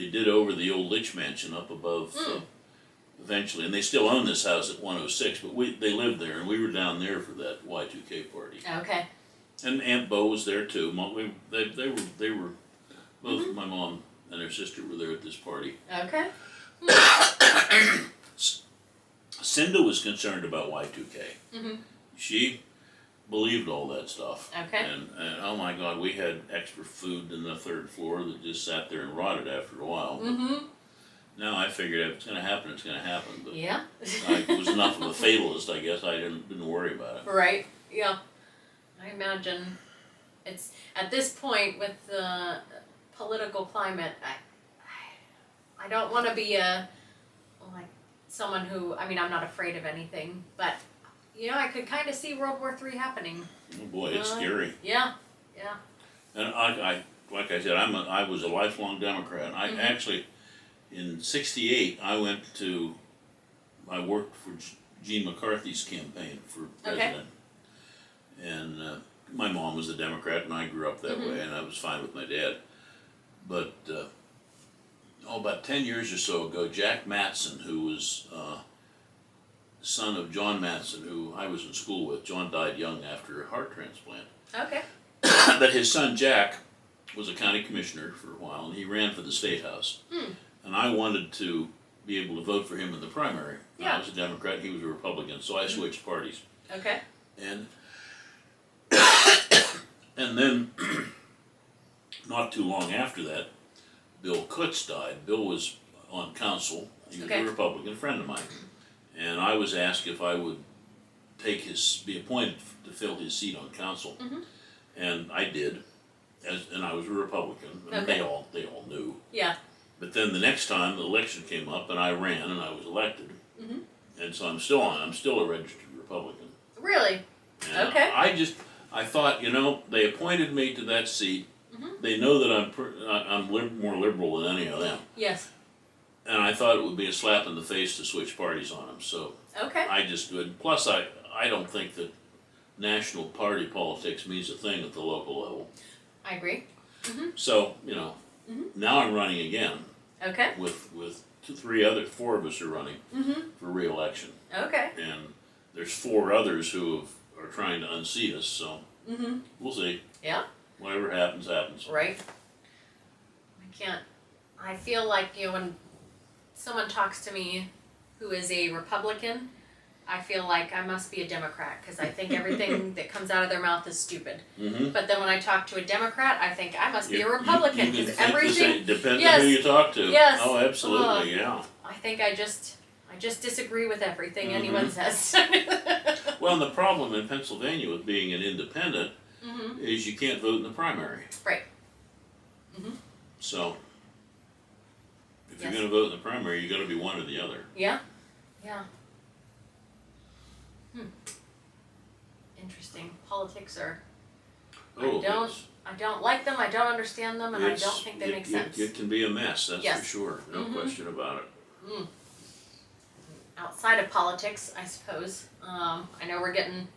did over the old Litch Mansion up above. Eventually, and they still own this house at 106, but they lived there, and we were down there for that Y2K party. Okay. And Aunt Bo was there too. They were both my mom and her sister were there at this party. Okay. Cinda was concerned about Y2K. She believed all that stuff. Okay. And oh my God, we had extra food in the 3rd floor that just sat there and rotted after a while. Now I figured if it's going to happen, it's going to happen. But Yeah. I was enough of a fatalist, I guess. I didn't worry about it. Right. Yeah. I imagine it's at this point with the political climate. I don't want to be someone who. I mean, I'm not afraid of anything, but I could kind of see World War III happening. Oh boy, it's scary. Yeah. Yeah. And I like I said, I was a lifelong Democrat. I actually. In '68, I worked for Gene McCarthy's campaign for president. Okay. And my mom was a Democrat, and I grew up that way, and I was fine with my dad. But about 10 years or so ago, Jack Matson, who was son of John Matson, who I was in school with, John died young after a heart transplant. Okay. But his son Jack was a county commissioner for a while, and he ran for the state house. And I wanted to be able to vote for him in the primary. Yeah. I was a Democrat, he was a Republican, so I switched parties. Okay. And then, not too long after that, Bill Kutz died. Bill was on council. He was a Republican, friend of mine. And I was asked if I would be appointed to fill his seat on council. And I did. And I was a Republican. And they all knew. Yeah. But then the next time the election came up and I ran and I was elected. And so I'm still a registered Republican. Really? And okay. I thought, they appointed me to that seat. They know that I'm more liberal than any of them. Yes. And I thought it would be a slap in the face to switch parties on them. So I just would. Plus, I don't think that national party politics means a thing at the local level. I agree. So, now I'm running again. Okay. With 4 of us are running for re-election. Okay. And there's 4 others who are trying to unseat us, so we'll see. Yeah. Whatever happens, happens. Right? I feel like, when someone talks to me who is a Republican, I feel like I must be a Democrat because I think everything that comes out of their mouth is stupid. Mm-hmm. But then when I talk to a Democrat, I think I must be a Republican You because can think the everything. same. Depends Yes. on who you talk to. Yes. Oh, absolutely, yeah. I think I just disagree with everything Mhm. anyone says. Well, and the problem in Pennsylvania with being an independent Mhm. is you can't vote in the primary. Right. Mhm. So, if Yes. you're going to vote in the primary, you got to be one or the other. Yeah. Yeah. Interesting. Politics are. Oh, I don't like them. I don't understand them, and I it's- don't think they make sense. It can be a mess, that's Yes. for sure. No Mhm. question about it. Outside of politics, I suppose. I know we're getting.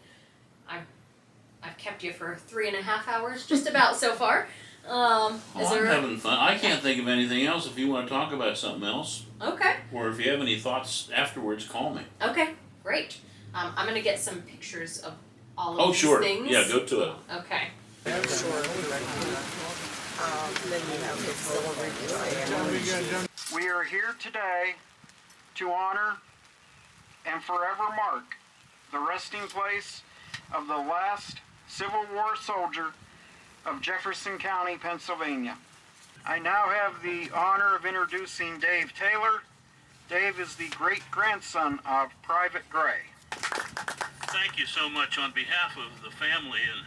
I've kept you for 3.5 hours, just about so far. Oh, I'm having fun. I can't think of anything else. If you want to talk about something else, Okay. or if you have any thoughts afterwards, call me. Okay. Great. I'm gonna get some pictures of all of Oh, these sure. things. Yeah, go to it. Okay. Then you have the celebrity. We are here today to honor and forever mark the resting place of the last Civil War soldier of Jefferson County, Pennsylvania. I now have the honor of introducing Dave Taylor. Dave is the great-grandson of Private Gray. Thank you so much on behalf of the family, and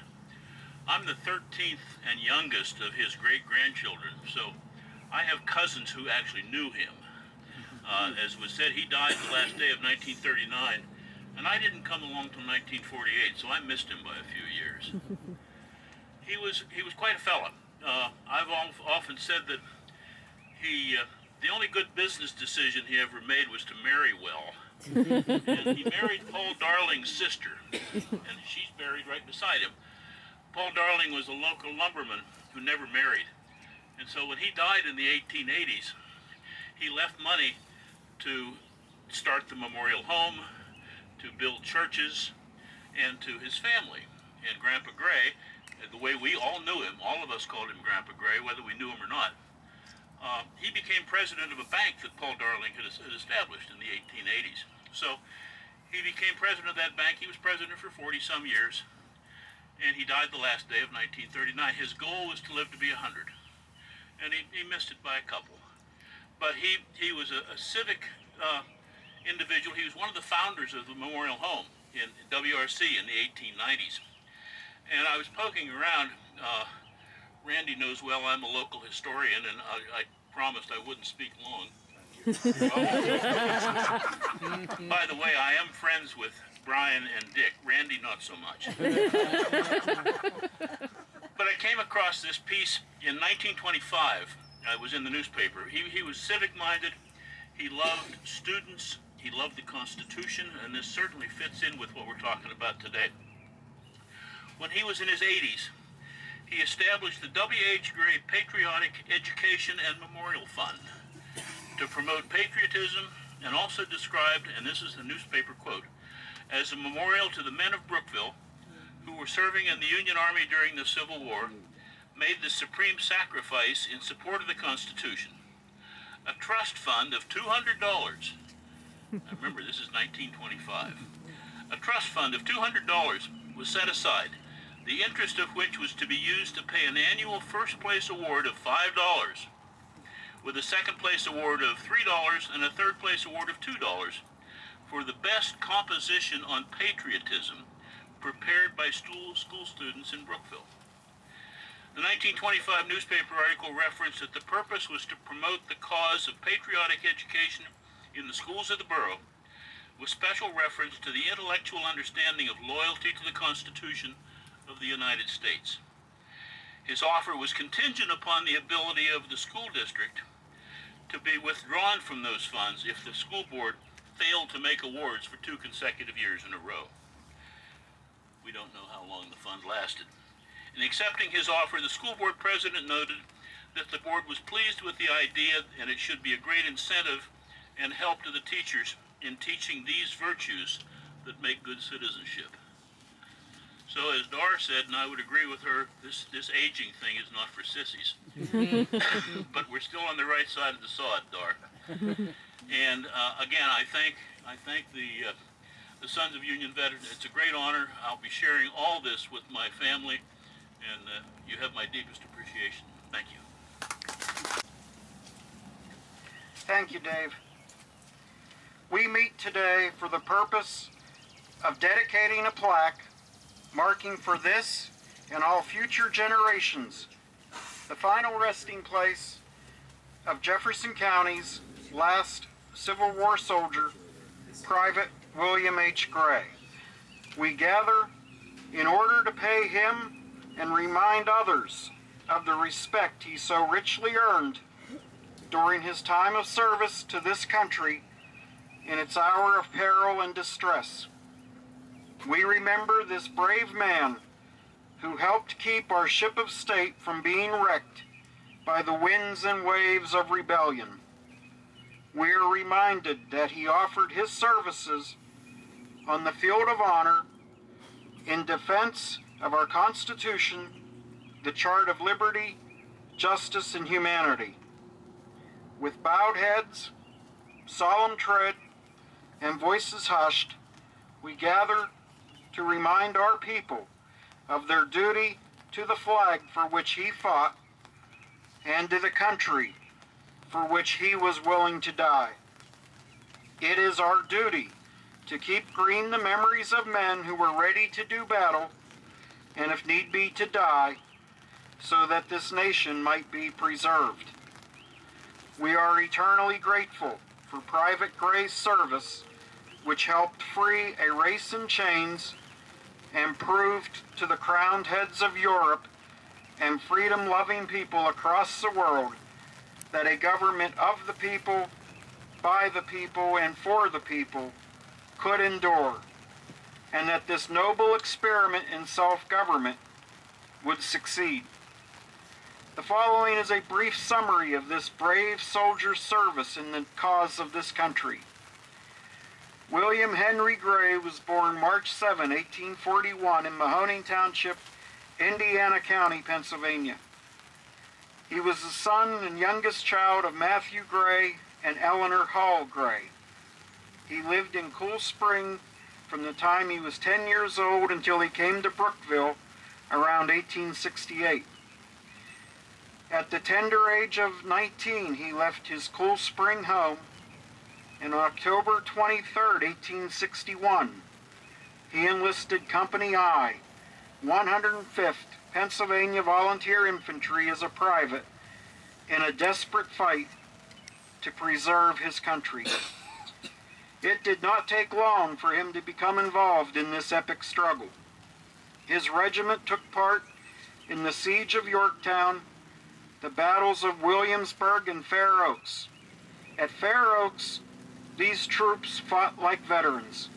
I'm the 13th and youngest of his great-grandchildren, so I have cousins who actually knew him. As was said, he died the last day of 1939, and I didn't come along till 1948, so I missed him by a few years. He was quite a fella. I've often said that the only good business decision he ever made was to marry well. And he married Paul Darling's sister, and she's buried right beside him. Paul Darling was a local lumberman who never married, and so when he died in the 1880s, he left money to start the memorial home, to build churches, and to his family. And Grandpa Gray, the way we all knew him, all of us called him Grandpa Gray, whether we knew him or not, he became president of a bank that Paul Darling had established in the 1880s. So he became president of that bank. He was president for 40-some years, and he died the last day of 1939. His goal was to live to be 100, and he missed it by a couple. But he was a civic individual. He was one of the founders of the Memorial Home in WRC in the 1890s. And I was poking around. Randy knows well I'm a local historian, and I promised I wouldn't speak long. By the way, I am friends with Brian and Dick. Randy, not so much. But I came across this piece in 1925. I was in the newspaper. He was civic-minded. He loved students. He loved the Constitution, and this certainly fits in with what we're talking about today. When he was in his 80s, he established the W.H. Gray Patriotic Education and Memorial Fund to promote patriotism, and also described, and this is the newspaper quote, as a memorial to the men of Brookville who were serving in the Union Army during the Civil War, made the supreme sacrifice in support of the Constitution. A trust fund of $200, I remember this is 1925, a trust fund of $200 was set aside, the interest of which was to be used to pay an annual first place award of $5, with a second place award of $3 and a third place award of $2 for the best composition on patriotism prepared by school students in Brookville. The 1925 newspaper article referenced that the purpose was to promote the cause of patriotic education in the schools of the borough, with special reference to the intellectual understanding of loyalty to the Constitution of the United States. His offer was contingent upon the ability of the school district to be withdrawn from those funds if the school board failed to make awards for 2 consecutive years in a row. We don't know how long the fund lasted. In accepting his offer, the school board president noted that the board was pleased with the idea and it should be a great incentive and help to the teachers in teaching these virtues that make good citizenship. So as Dora said, and I would agree with her, this aging thing is not for sissies. But we're still on the right side of the sod, Dora. And again, I thank the Sons of Union Veterans. It's a great honor. I'll be sharing all this with my family, and you have my deepest appreciation. Thank you. Thank you, Dave. We meet today for the purpose of dedicating a plaque marking for this and all future generations the final resting place of Jefferson County's last Civil War soldier, Private William H. Gray. We gather in order to pay him and remind others of the respect he so richly earned during his time of service to this country in its hour of peril and distress. We remember this brave man who helped keep our ship of state from being wrecked by the winds and waves of rebellion. We are reminded that he offered his services on the field of honor in defense of our Constitution, the Chart of Liberty, Justice, and Humanity. With bowed heads, solemn tread, and voices hushed, we gather to remind our people of their duty to the flag for which he fought and to the country for which he was willing to die. It is our duty to keep green the memories of men who were ready to do battle and, if need be, to die so that this nation might be preserved. We are eternally grateful for Private Gray's service, which helped free a race in chains and proved to the crowned heads of Europe and freedom-loving people across the world that a government of the people, by the people, and for the people could endure, and that this noble experiment in self-government would succeed. The following is a brief summary of this brave soldier's service in the cause of this country. William Henry Gray was born March 7, 1841 in Mahoning Township, Indiana County, Pennsylvania. He was the son and youngest child of Matthew Gray and Eleanor Hall Gray. He lived in Cool Spring from the time he was 10 years old until he came to Brookville around 1868. At the tender age of 19, he left his Cool Spring home. On October 23, 1861, he enlisted Company I, 105th Pennsylvania Volunteer Infantry as a private in a desperate fight to preserve his country. It did not take long for him to become involved in this epic struggle. His regiment took part in the siege of Yorktown, the battles of Williamsburg and Fair Oaks. At Fair Oaks, these troops fought like veterans,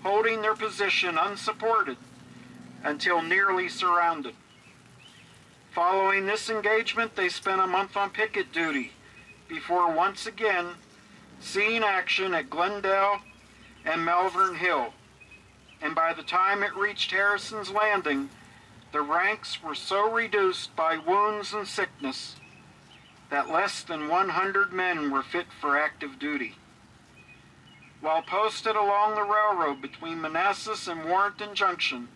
holding their position unsupported until nearly surrounded. Following this engagement, they spent a month on picket duty before once again seeing action at Glendale and Malvern Hill. And by the time it reached Harrison's Landing, the ranks were so reduced by wounds and sickness that less than 100 men were fit for active duty. While posted along the railroad between Manassas and Warrenton Junction,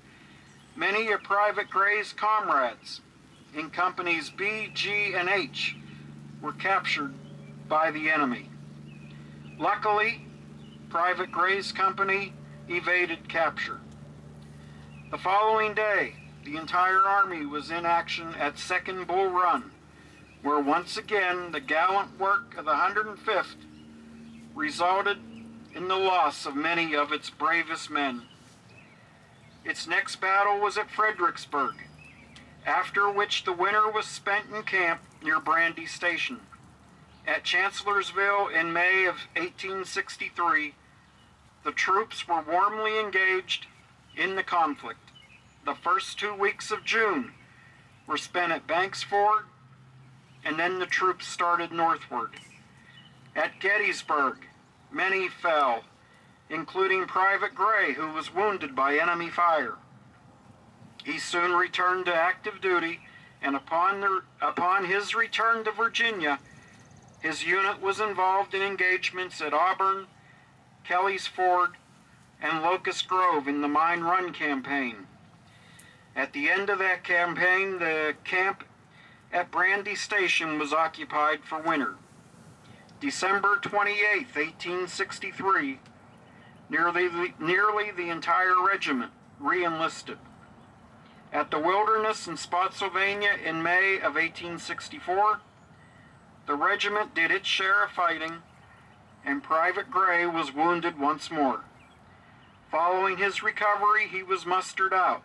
many of Private Gray's comrades in companies B, G, and H were captured by the enemy. Luckily, Private Gray's company evaded capture. The following day, the entire army was in action at Second Bull Run, where once again the gallant work of the 105th resulted in the loss of many of its bravest men. Its next battle was at Fredericksburg, after which the winter was spent in camp near Brandy Station. At Chancellorsville in May of 1863, the troops were warmly engaged in the conflict. The first 2 weeks of June were spent at Banks Ford, and then the troops started northward. At Gettysburg, many fell, including Private Gray, who was wounded by enemy fire. He soon returned to active duty, and upon his return to Virginia, his unit was involved in engagements at Auburn, Kelly's Ford, and Locust Grove in the Mine Run campaign. At the end of that campaign, the camp at Brandy Station was occupied for winter. December 28, 1863, nearly the entire regiment re-enlisted. At the Wilderness in Spotsylvania in May of 1864, the regiment did its share of fighting, and Private Gray was wounded once more. Following his recovery, he was mustered out,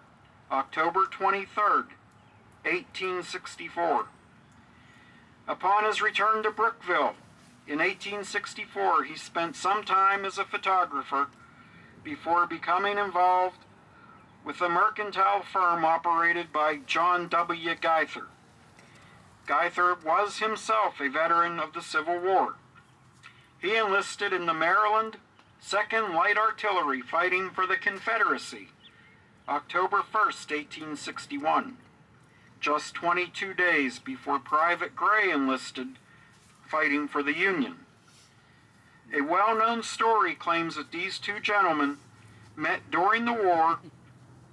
October 23rd, 1864. Upon his return to Brookville in 1864, he spent some time as a photographer before becoming involved with a mercantile firm operated by John W. Geither. Geither was himself a veteran of the Civil War. He enlisted in the Maryland 2nd Light Artillery fighting for the Confederacy, October 1st, 1861, just 22 days before Private Gray enlisted fighting for the Union. A well-known story claims that these two gentlemen met during the war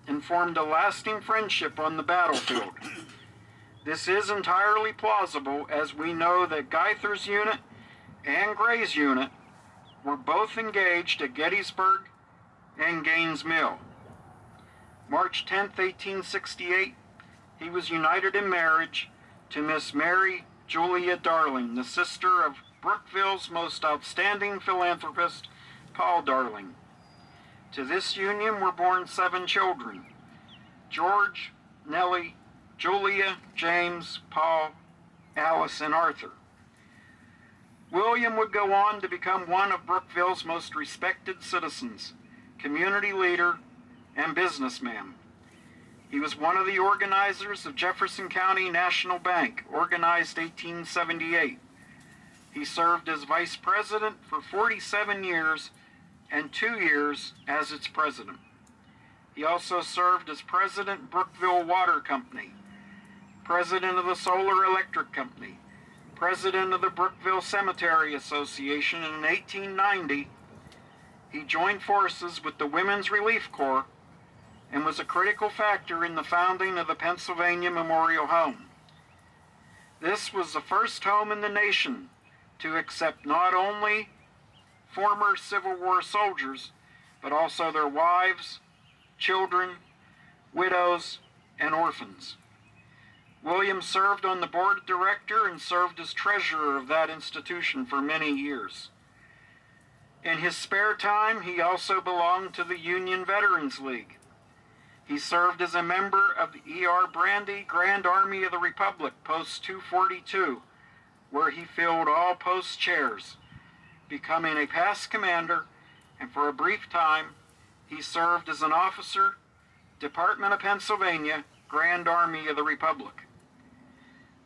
and formed a lasting friendship on the battlefield. This is entirely plausible, as we know that Geither's unit and Gray's unit were both engaged at Gettysburg and Gaines' Mill. March 10, 1868, he was united in marriage to Miss Mary Julia Darling, the sister of Brookville's most outstanding philanthropist, Paul Darling. To this union were born 7 children: George, Nellie, Julia, James, Paul, Alice, and Arthur. William would go on to become one of Brookville's most respected citizens, community leader, and businessman. He was one of the organizers of Jefferson County National Bank, organized 1878. He served as vice president for 47 years and 2 years as its president. He also served as president Brookville Water Company, president of the Solar Electric Company, president of the Brookville Cemetery Association, and in 1890, he joined forces with the Women's Relief Corps and was a critical factor in the founding of the Pennsylvania Memorial Home. This was the first home in the nation to accept not only former Civil War soldiers, but also their wives, children, widows, and orphans. William served on the board of directors and served as treasurer of that institution for many years. In his spare time, he also belonged to the Union Veterans League. He served as a member of the E.R. Brandy Grand Army of the Republic, Post 242, where he filled all post chairs, becoming a past commander, and for a brief time, he served as an officer, Department of Pennsylvania, Grand Army of the Republic.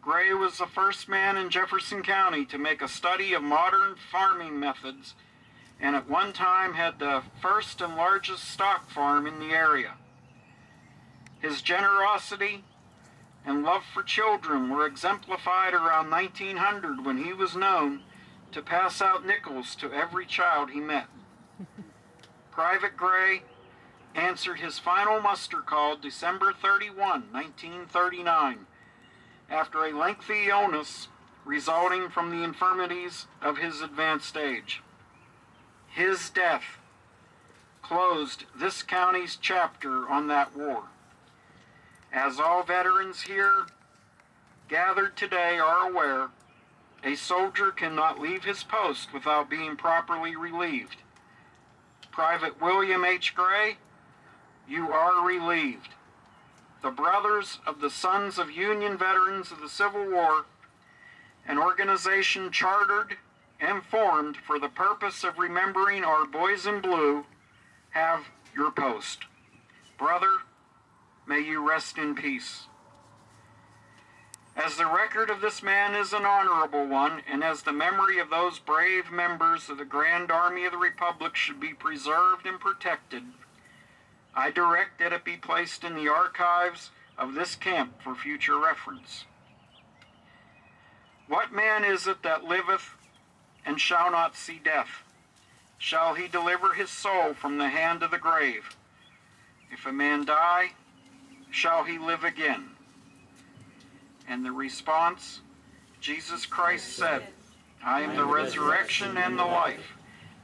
Gray was the first man in Jefferson County to make a study of modern farming methods, and at one time had the first and largest stock farm in the area. His generosity and love for children were exemplified around 1900, when he was known to pass out nickels to every child he met. Private Gray answered his final muster call December 31, 1939, after a lengthy illness resulting from the infirmities of his advanced age. His death closed this county's chapter on that war. As all veterans here gathered today are aware, a soldier cannot leave his post without being properly relieved. Private William H. Gray, you are relieved. The Brothers of the Sons of Union Veterans of the Civil War, an organization chartered and formed for the purpose of remembering our boys in blue, have your post. Brother, may you rest in peace. As the record of this man is an honorable one, and as the memory of those brave members of the Grand Army of the Republic should be preserved and protected, I direct that it be placed in the archives of this camp for future reference. What man is it that liveth and shall not see death? Shall he deliver his soul from the hand of the grave? If a man die, shall he live again? And the response, Jesus Christ said, I am the resurrection and the life.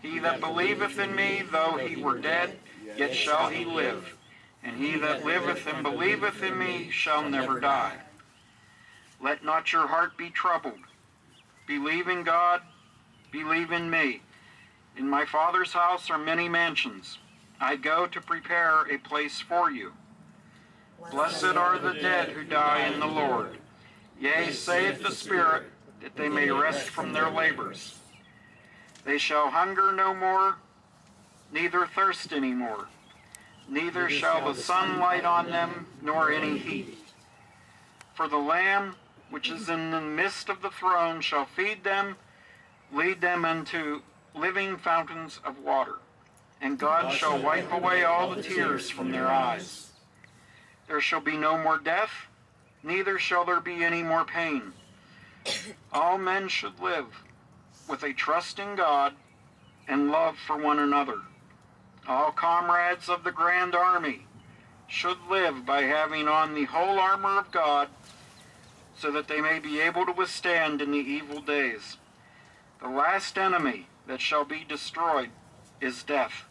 He that believeth in me, though he were dead, yet shall he live. And he that liveth and believeth in me shall never die. Let not your heart be troubled. Believe in God, believe in me. In my Father's house are many mansions. I go to prepare a place for you. Blessed are the dead who die in the Lord. Yea, saith the Spirit, that they may rest from their labors. They shall hunger no more, neither thirst any more. Neither shall the sun light on them, nor any heat. For the Lamb, which is in the midst of the throne, shall feed them, lead them unto living fountains of water. And God shall wipe away all the tears from their eyes. There shall be no more death, neither shall there be any more pain. All men should live with a trust in God and love for one another. All comrades of the grand army should live by having on the whole armor of God, so that they may be able to withstand in the evil days. The last enemy that shall be destroyed is death.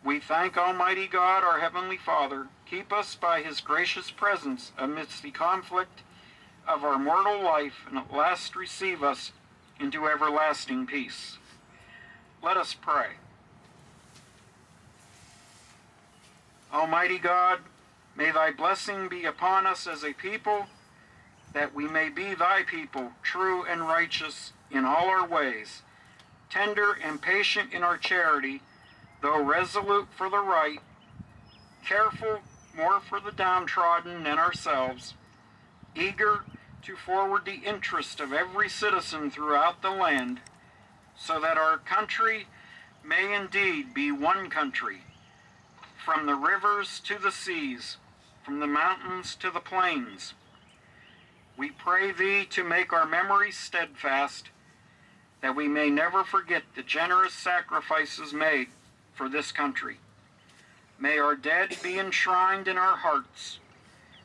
We thank Almighty God, our Heavenly Father, keep us by his gracious presence amidst the conflict of our mortal life, and at last receive us into everlasting peace. Let us pray. Almighty God, may thy blessing be upon us as a people, that we may be thy people, true and righteous in all our ways, tender and patient in our charity, though resolute for the right, careful more for the downtrodden than ourselves, eager to forward the interest of every citizen throughout the land, so that our country may indeed be one country, from the rivers to the seas, from the mountains to the plains. We pray thee to make our memories steadfast, that we may never forget the generous sacrifices made for this country. May our dead be enshrined in our hearts.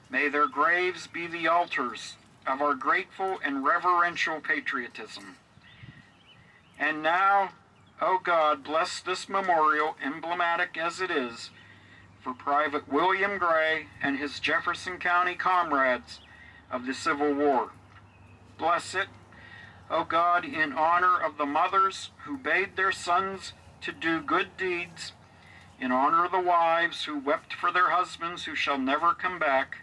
May their graves be the altars of our grateful and reverential patriotism. And now, O God, bless this memorial, emblematic as it is, for Private William Gray and his Jefferson County comrades of the Civil War. Bless it, O God, in honor of the mothers who bade their sons to do good deeds, in honor of the wives who wept for their husbands who shall never come back,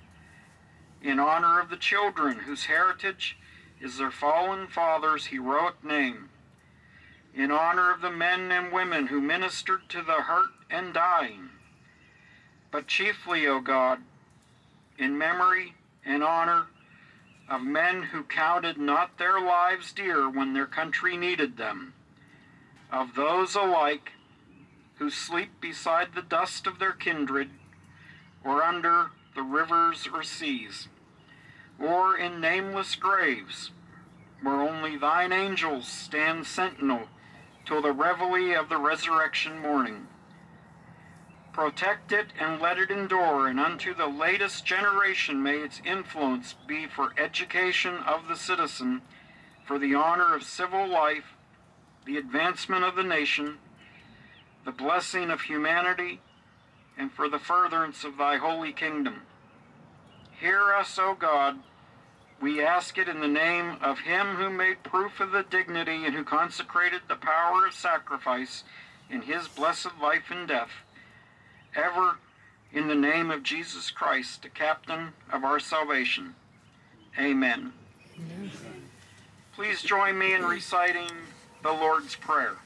in honor of the children whose heritage is their fallen father's heroic name, in honor of the men and women who ministered to the hurt and dying, but chiefly, O God, in memory and honor of men who counted not their lives dear when their country needed them, of those alike who sleep beside the dust of their kindred, or under the rivers or seas, or in nameless graves, where only thine angels stand sentinel till the reveille of the resurrection morning. Protect it and let it endure, and unto the latest generation may its influence be for education of the citizen, for the honor of civil life, the advancement of the nation, the blessing of humanity, and for the furtherance of thy holy kingdom. Hear us, O God. We ask it in the name of him who made proof of the dignity and who consecrated the power of sacrifice in his blessed life and death, ever in the name of Jesus Christ, the captain of our salvation. Amen. Amen. Please join me in reciting the Lord's Prayer.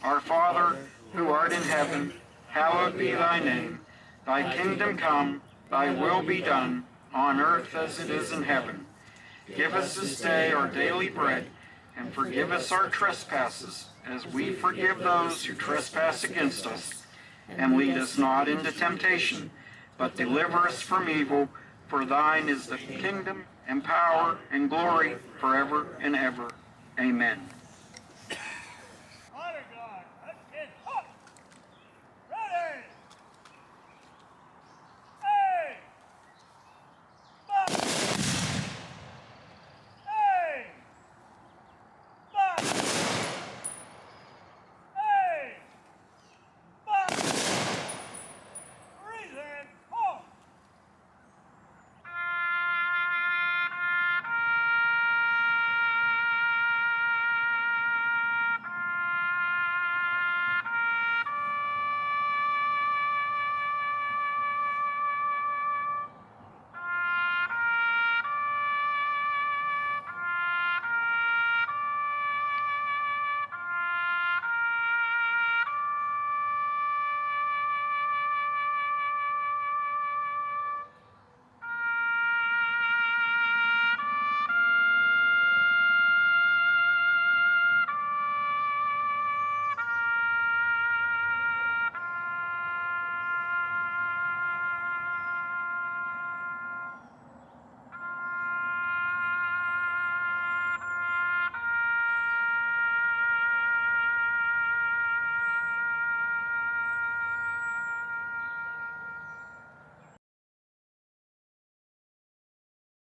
Our Father, who art in heaven, hallowed be thy name. Thy kingdom come, thy will be done, on earth as it is in heaven. Give us this day our daily bread, and forgive us our trespasses, as we forgive those who trespass against us. and lead us not into temptation, but deliver us from evil. For thine is the kingdom and power and glory forever and ever. Amen.